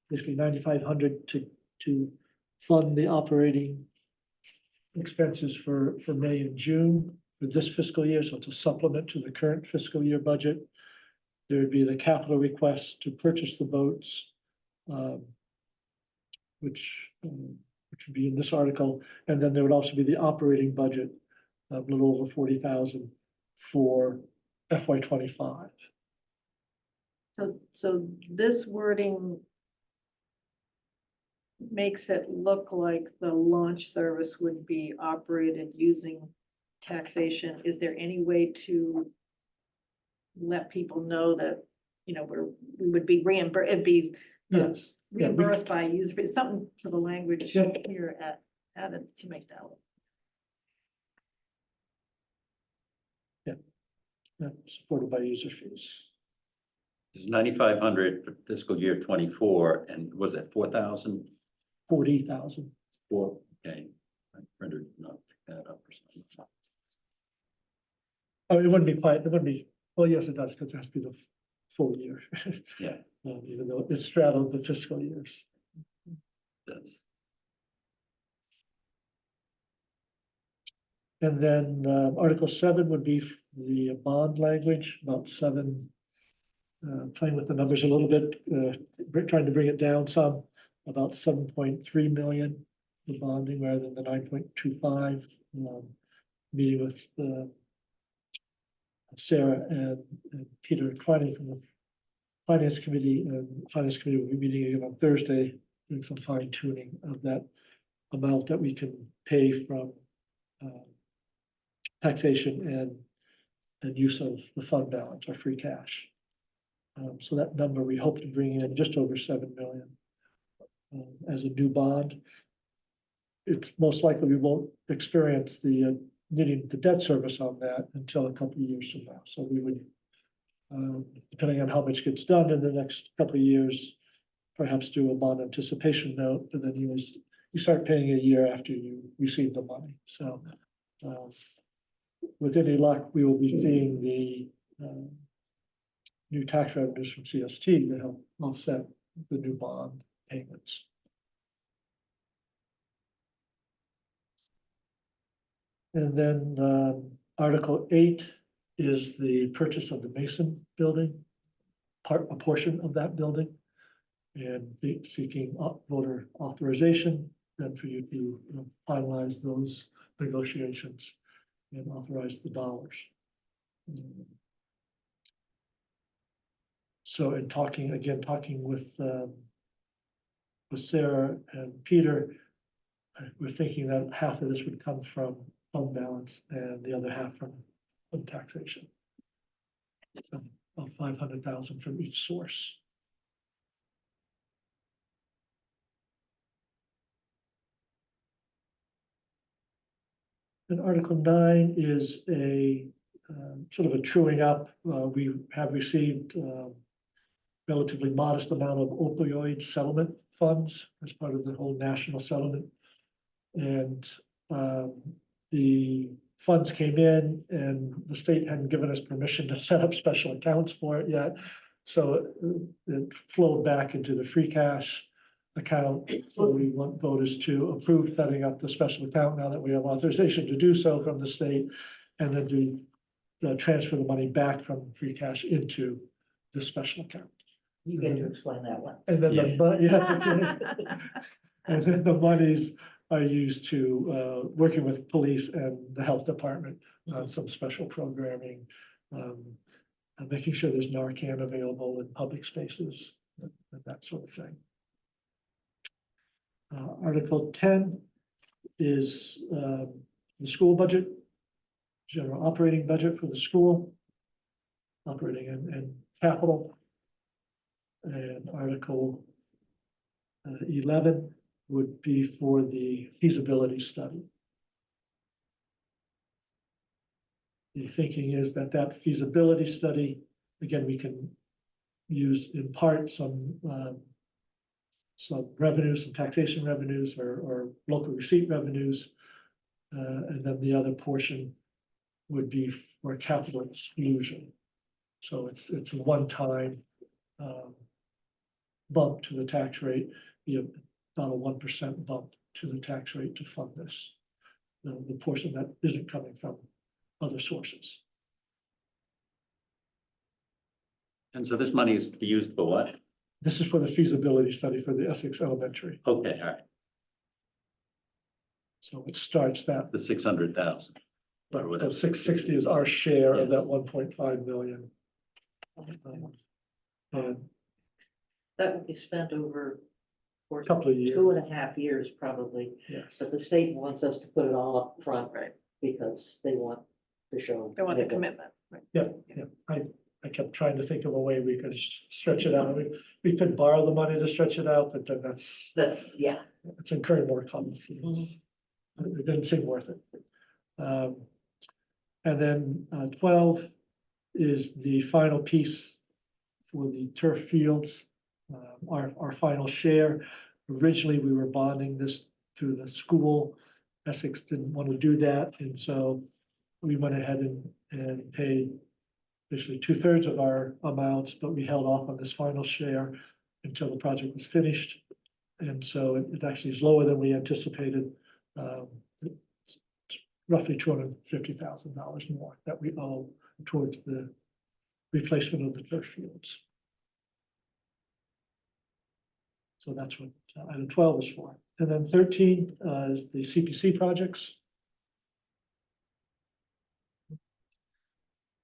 basically 9,500 to fund the operating expenses for May and June for this fiscal year. So it's a supplement to the current fiscal year budget. There'd be the capital request to purchase the boats, which which would be in this article, and then there would also be the operating budget of a little over 40,000 for FY 25. So this wording makes it look like the launch service would be operated using taxation. Is there any way to let people know that, you know, we would be reimbursed, it'd be Yes. Yeah, we- reimbursed by user fee, something to the language Yeah. here added to make that. Supported by user fees. It's 9,500 for fiscal year 24, and was it 4,000? 40,000. Four, okay. I printed not pick that up or something. Oh, it wouldn't be quite, it wouldn't be, well, yes, it does, because it has to be the full year. Yeah. Even though it straddled the fiscal years. Does. And then Article 7 would be the bond language, about 7, playing with the numbers a little bit, trying to bring it down some, about 7.3 million for bonding rather than the 9.25. Meeting with Sarah and Peter Twining from the Finance Committee, and Finance Committee will be meeting again on Thursday, doing some fine tuning of that amount that we can pay from taxation and use of the fund balance or free cash. So that number, we hope to bring in just over 7 million as a new bond. It's most likely we won't experience the needing the debt service on that until a couple of years from now. So we would, depending on how much gets done in the next couple of years, perhaps do a bond anticipation note, but then you start paying a year after you receive the money. So with any luck, we will be seeing the new tax revenues from CST to help offset the new bond payments. And then Article 8 is the purchase of the Mason building, a portion of that building, and seeking voter authorization, then for you to finalize those negotiations and authorize the dollars. So in talking with Sarah and Peter, we're thinking that half of this would come from fund balance and the other half from taxation. So about 500,000 from each source. And Article 9 is a sort of a truing up. We have received relatively modest amount of opioid settlement funds as part of the whole national settlement. And the funds came in and the state hadn't given us permission to set up special accounts for it yet. So it flowed back into the free cash account. So we want voters to approve setting up the special account now that we have authorization to do so from the state, and then transfer the money back from free cash into the special account. You get to explain that one. And then and then the monies are used to working with police and the health department on some special programming, and making sure there's Narcan available in public spaces and that sort of thing. Article 10 is the school budget, general operating budget for the school, operating and capital. And Article 11 would be for the feasibility study. The thinking is that feasibility study, again, we can use in part some revenues, some taxation revenues or local receipt revenues. And then the other portion would be for capital exclusion. So it's a one-time bump to the tax rate, be about a 1% bump to the tax rate to fund this. The portion that isn't coming from other sources. And so this money is to be used for what? This is for the feasibility study for the Essex Elementary. Okay, all right. So it starts that, The 600,000. but whatever. 660 is our share of Yes. that 1.5 million. And That will be spent over a couple of years, 2.5 years probably, yes. but the state wants us to put it all up front, right? Because they want to show. They want the commitment. Right. Yeah, I kept trying to think of a way we could stretch it out. We could borrow the money to stretch it out, but then that's Yeah. it's incurring more costs. It didn't seem worth it. And then 12 is the final piece for the turf fields, our final share. Originally, we were bonding this through the school. Essex didn't want to do that, and so we went ahead and paid basically 2/3 of our amounts, but we held off on this final share until the project was finished. And so it actually is lower than we anticipated. It's roughly $250,000 more that we owe towards the replacement of the turf fields. So that's what item 12 is for. And then 13 is the CPC projects.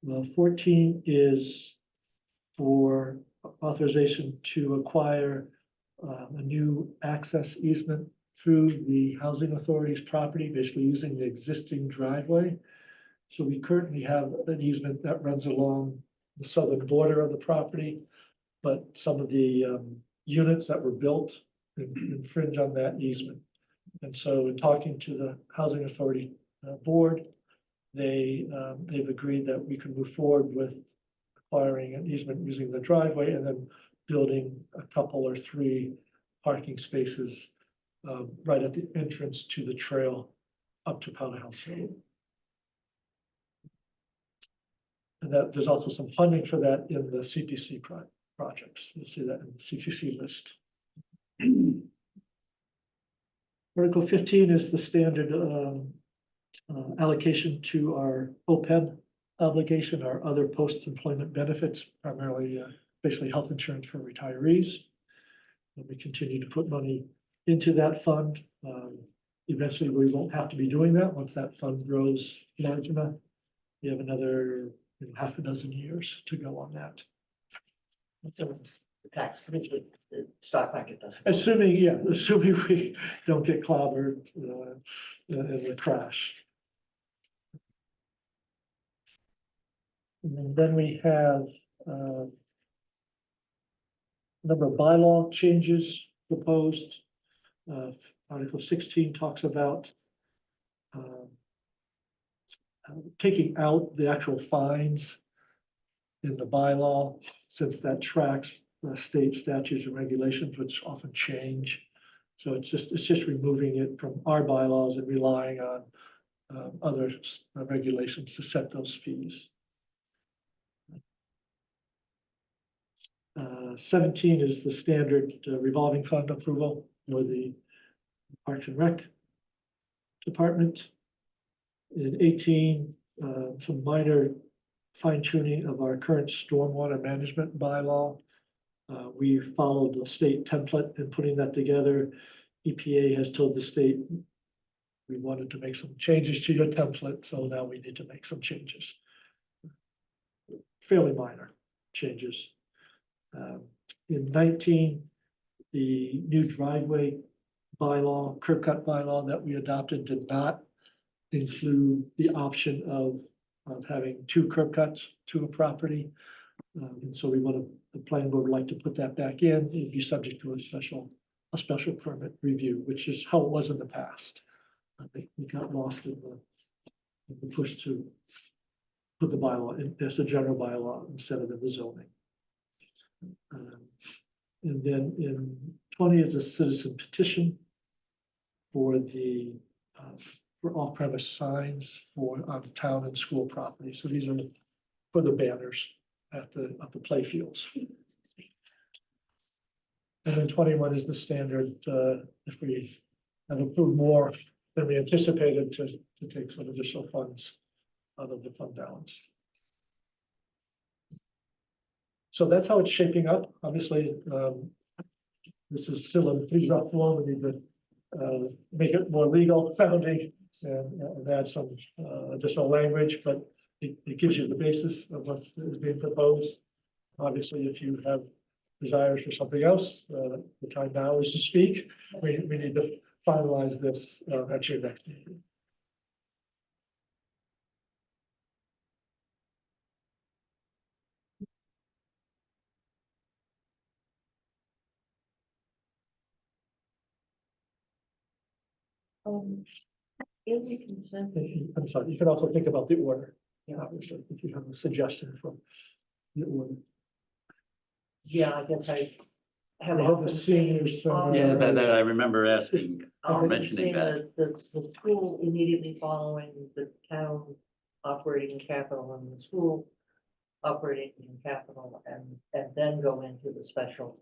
The 14 is for authorization to acquire a new access easement through the housing authority's property, basically using the existing driveway. So we currently have an easement that runs along the southern border of the property, but some of the units that were built infringe on that easement. And so in talking to the housing authority board, they've agreed that we can move forward with acquiring an easement using the driveway and then building a couple or 3 parking spaces right at the entrance to the trail up to Powder House Road. And that there's also some funding for that in the CPC projects. You'll see that in the CPC list. Article 15 is the standard allocation to our OPEB obligation, our other post-employment benefits, primarily basically health insurance for retirees. And we continue to put money into that fund. Eventually, we won't have to be doing that once that fund grows large enough. We have another half a dozen years to go on that. The tax commission, the stock market doesn't. Assuming we don't get clobbered in a crash. And then we have a number of bylaw changes proposed. Article 16 talks about taking out the actual fines in the bylaw, since that tracks the state statutes and regulations, which often change. So it's just removing it from our bylaws and relying on other regulations to set those fees. 17 is the standard revolving fund approval for the Parks and Rec Department. In 18, some minor fine tuning of our current stormwater management bylaw. We followed the state template in putting that together. EPA has told the state we wanted to make some changes to your template, so now we need to make some changes. Fairly minor changes. In 19, the new driveway bylaw, curb cut bylaw that we adopted did not include the option of having 2 curb cuts to a property. And so the planning board would like to put that back in. It'd be subject to a special permit review, which is how it was in the past. They got lost in the push to put the bylaw in as a general bylaw instead of in the zoning. And then in 20 is a citizen petition for the for off-premise signs on town and school property. So these are for the banners at the play fields. And then 21 is the standard, if we have approved more than we anticipated to take some additional funds out of the fund balance. So that's how it's shaping up. Obviously, this is still a pretty rough one. We need to make it more legal sounding and add some additional language, but it gives you the basis of what is being proposed. Obviously, if you have desires for something else, the time now is to speak. We need to finalize this at your next meeting. In the consent, I'm sorry, you can also think about the order. Yeah, obviously, if you have a suggestion for the order. yeah, I guess I have We have the often seniors, seen. Yeah, that I remember asking, Often mentioning seen that. the school immediately following the town operating in capital and the school operating in capital and then go into the special.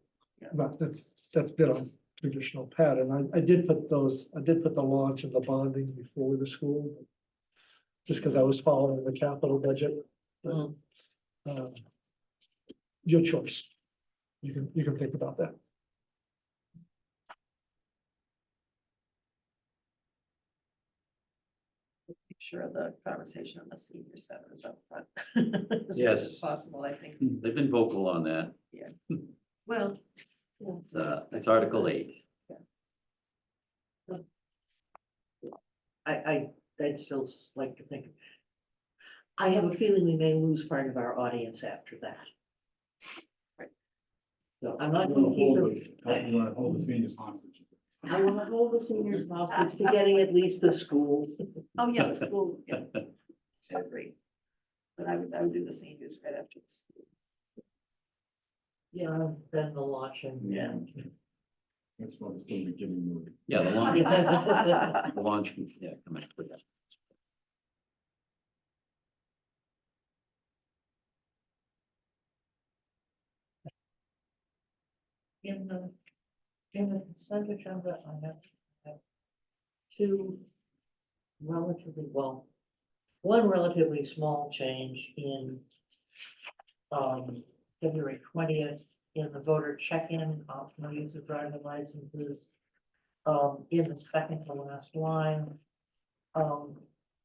But that's been a traditional pattern. I did put the launch and the bonding before the school. Just because I was following the capital budget. But, your choice. You can think about that. Make sure the conversation on the senior center is up front. As much Yes. as possible, I think. They've been vocal on that. Well. It's Article 8. I'd still like to think. I have a feeling we may lose part of our audience after that. So I'm not going to keep it. You want to hold the seniors hostage. I want to hold the seniors hostage to getting at least the school. Oh, yeah, the school, yeah. I agree. But I would do the seniors right after the school. Yeah, then the launch and. Yeah. That's why it's still beginning mood. Yeah, the launch, the launch, yeah, come in with that. In the consent agenda, I have two relatively, well, one relatively small change in February 20th in the voter check-in, optional use of driver licenses. In the second to last line.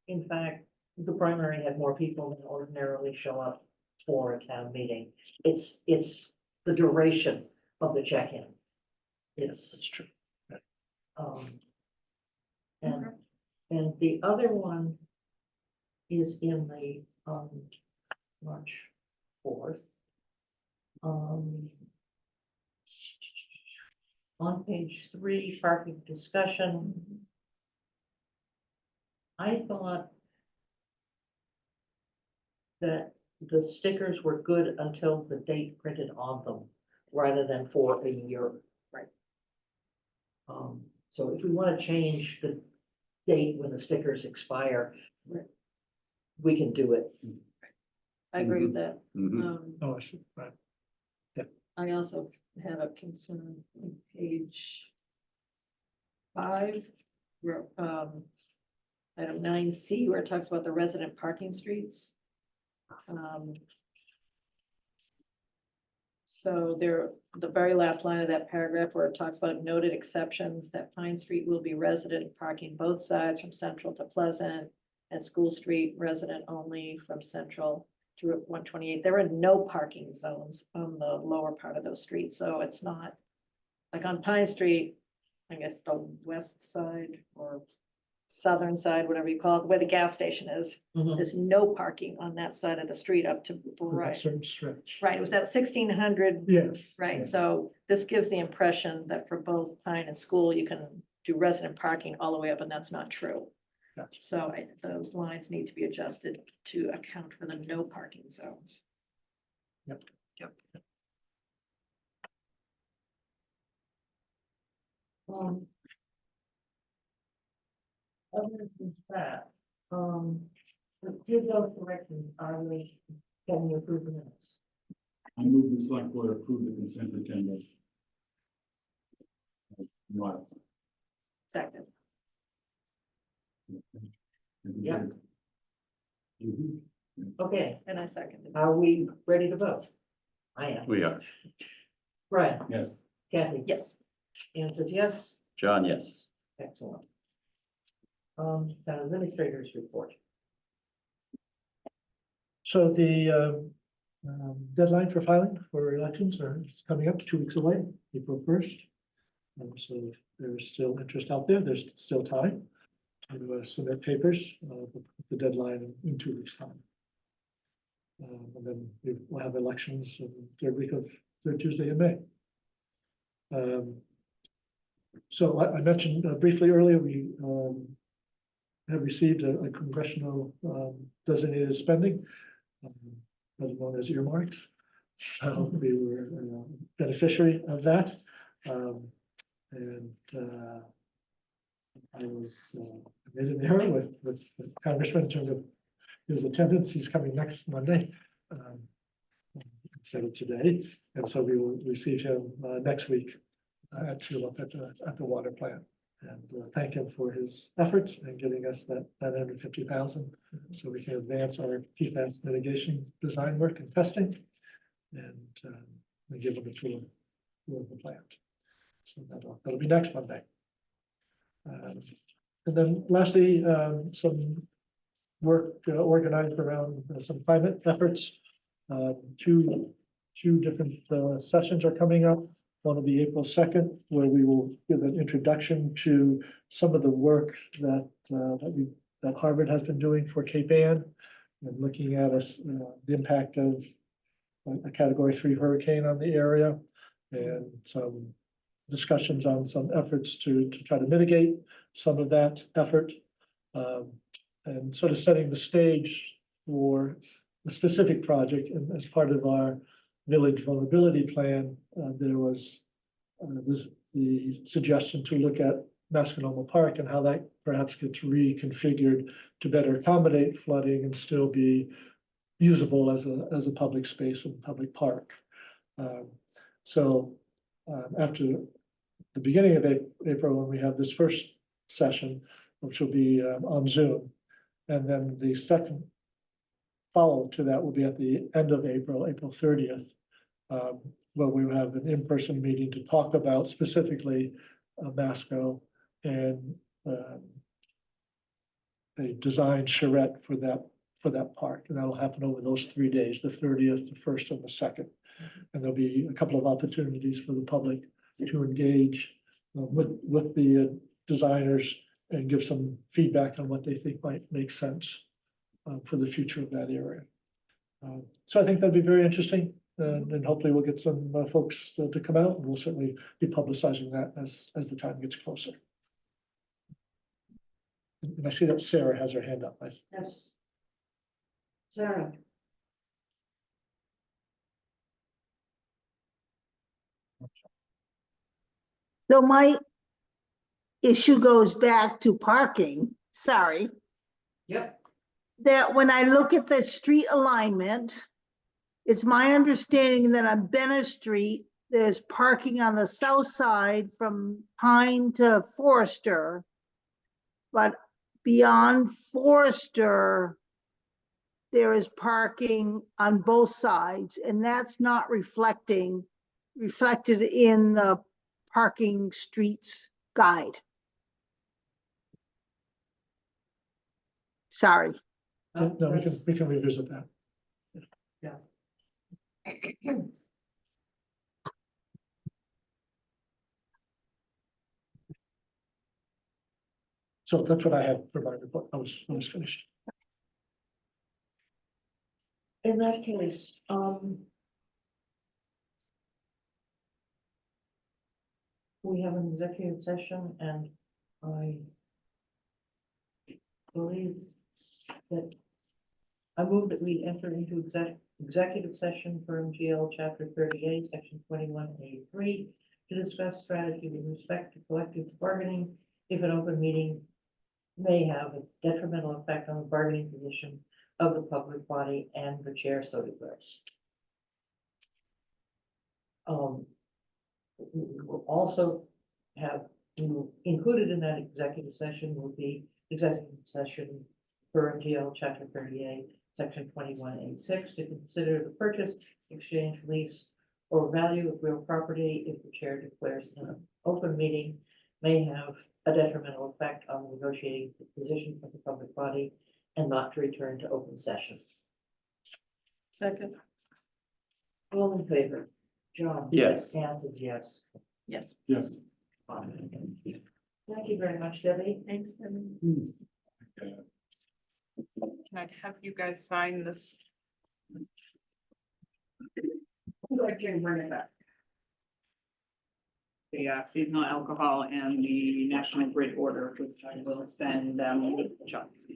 In fact, the primary had more people than ordinarily show up for a town meeting. It's the duration of the check-in. It's true. And the other one is in the March 4th. On page 3, parking discussion. I thought that the stickers were good until the date printed on them, rather than for a year. Right. So if we want to change the date when the stickers expire, we can do it. I agree with that. Oh, I see, right. I also have a concern on page 5, where, item 9C, where it talks about the resident parking streets. So there, the very last line of that paragraph where it talks about noted exceptions, that Pine Street will be resident parking both sides from Central to Pleasant, and School Street resident only from Central to Route 128. There are no parking zones on the lower part of those streets, so it's not like on Pine Street, I guess the west side or southern side, whatever you call it, where the gas station is. There's no parking on that side of the street up to For that right. certain stretch. Right, it was that 1600. Yes. Right, yeah. so this gives the impression that for both Pine and School, you can do resident parking all the way up, and that's not true. Gotcha. So those lines need to be adjusted to account for the no parking zones. Yep. Other than that, give those corrections, are we, can we approve the minutes? I move the select board approve the consent agenda. What? Second. Yeah. Okay, And I seconded. are we ready to vote? I am. We are. Brian, Yes. Kathy? Yes. Anne says yes. John, yes. Excellent. Town administrators report. So the deadline for filing for elections is coming up 2 weeks away, April 1st. So if there's still interest out there, there's still time to submit papers with the deadline in 2 weeks' time. And then we'll have elections in the third Tuesday in May. So I mentioned briefly earlier, we have received a congressional designated spending, better known as earmarks. So we were a beneficiary of that. I was made an error with Congressman in terms of his attendance. He's coming next Monday instead of today. And so we will receive him next week at 2 up at the water plant. And thank him for his efforts in getting us that 950,000 so we can advance our PFAS mitigation design work and testing and give him a tour of the plant. So that'll be next Monday. And then lastly, some work organized around some climate efforts. Two different sessions are coming up. One will be April 2nd, where we will give an introduction to some of the work that Harvard has been doing for Cape Ann and looking at the impact of a Category 3 hurricane on the area and some discussions on some efforts to try to mitigate some of that effort and sort of setting the stage for a specific project. And as part of our village vulnerability plan, there was the suggestion to look at Masconoma Park and how that perhaps gets reconfigured to better accommodate flooding and still be usable as a public space and public park. So after the beginning of April, when we have this first session, which will be on Zoom, and then the second follow to that will be at the end of April, April 30th, where we will have an in-person meeting to talk about specifically Masco and a design charrette for that park. And that'll happen over those 3 days, the 30th, the 1st, and the 2nd. And there'll be a couple of opportunities for the public to engage with the designers and give some feedback on what they think might make sense for the future of that area. So I think that'd be very interesting. And hopefully we'll get some folks to come out, and we'll certainly be publicizing that as the time gets closer. And I see that Sarah has her hand up. Yes. Sarah. So my issue goes back to parking, sorry. Yep. That when I look at the street alignment, it's my understanding that on Bennett Street, there's parking on the south side from Pine to Forester. But beyond Forester, there is parking on both sides, and that's not reflected in the parking streets guide. Sorry. No, we can revisit that. Yeah. So that's what I had for my report. I was finished. In that case, we have an executive session, and I believe that I move that we enter into executive session for MGL Chapter 38, Section 21A3, to discuss strategy with respect to collective bargaining if an open meeting may have a detrimental effect on the bargaining position of the public body and the chair so declares. We will also have included in that executive session will be executive session for MGL Chapter 38, Section 21A6, to consider the purchase, exchange, lease, or value of real property if the chair declares an open meeting may have a detrimental effect on the negotiating position of the public body and not to return to open session. Second. All in favor? John? Yes. Anne says yes. Yes. Yes. Thank you very much, Debbie. Thanks, Debbie. Can I have you guys sign this? I can bring it back. The seasonal alcohol and the National Grid order, which I will send them with Chuck's.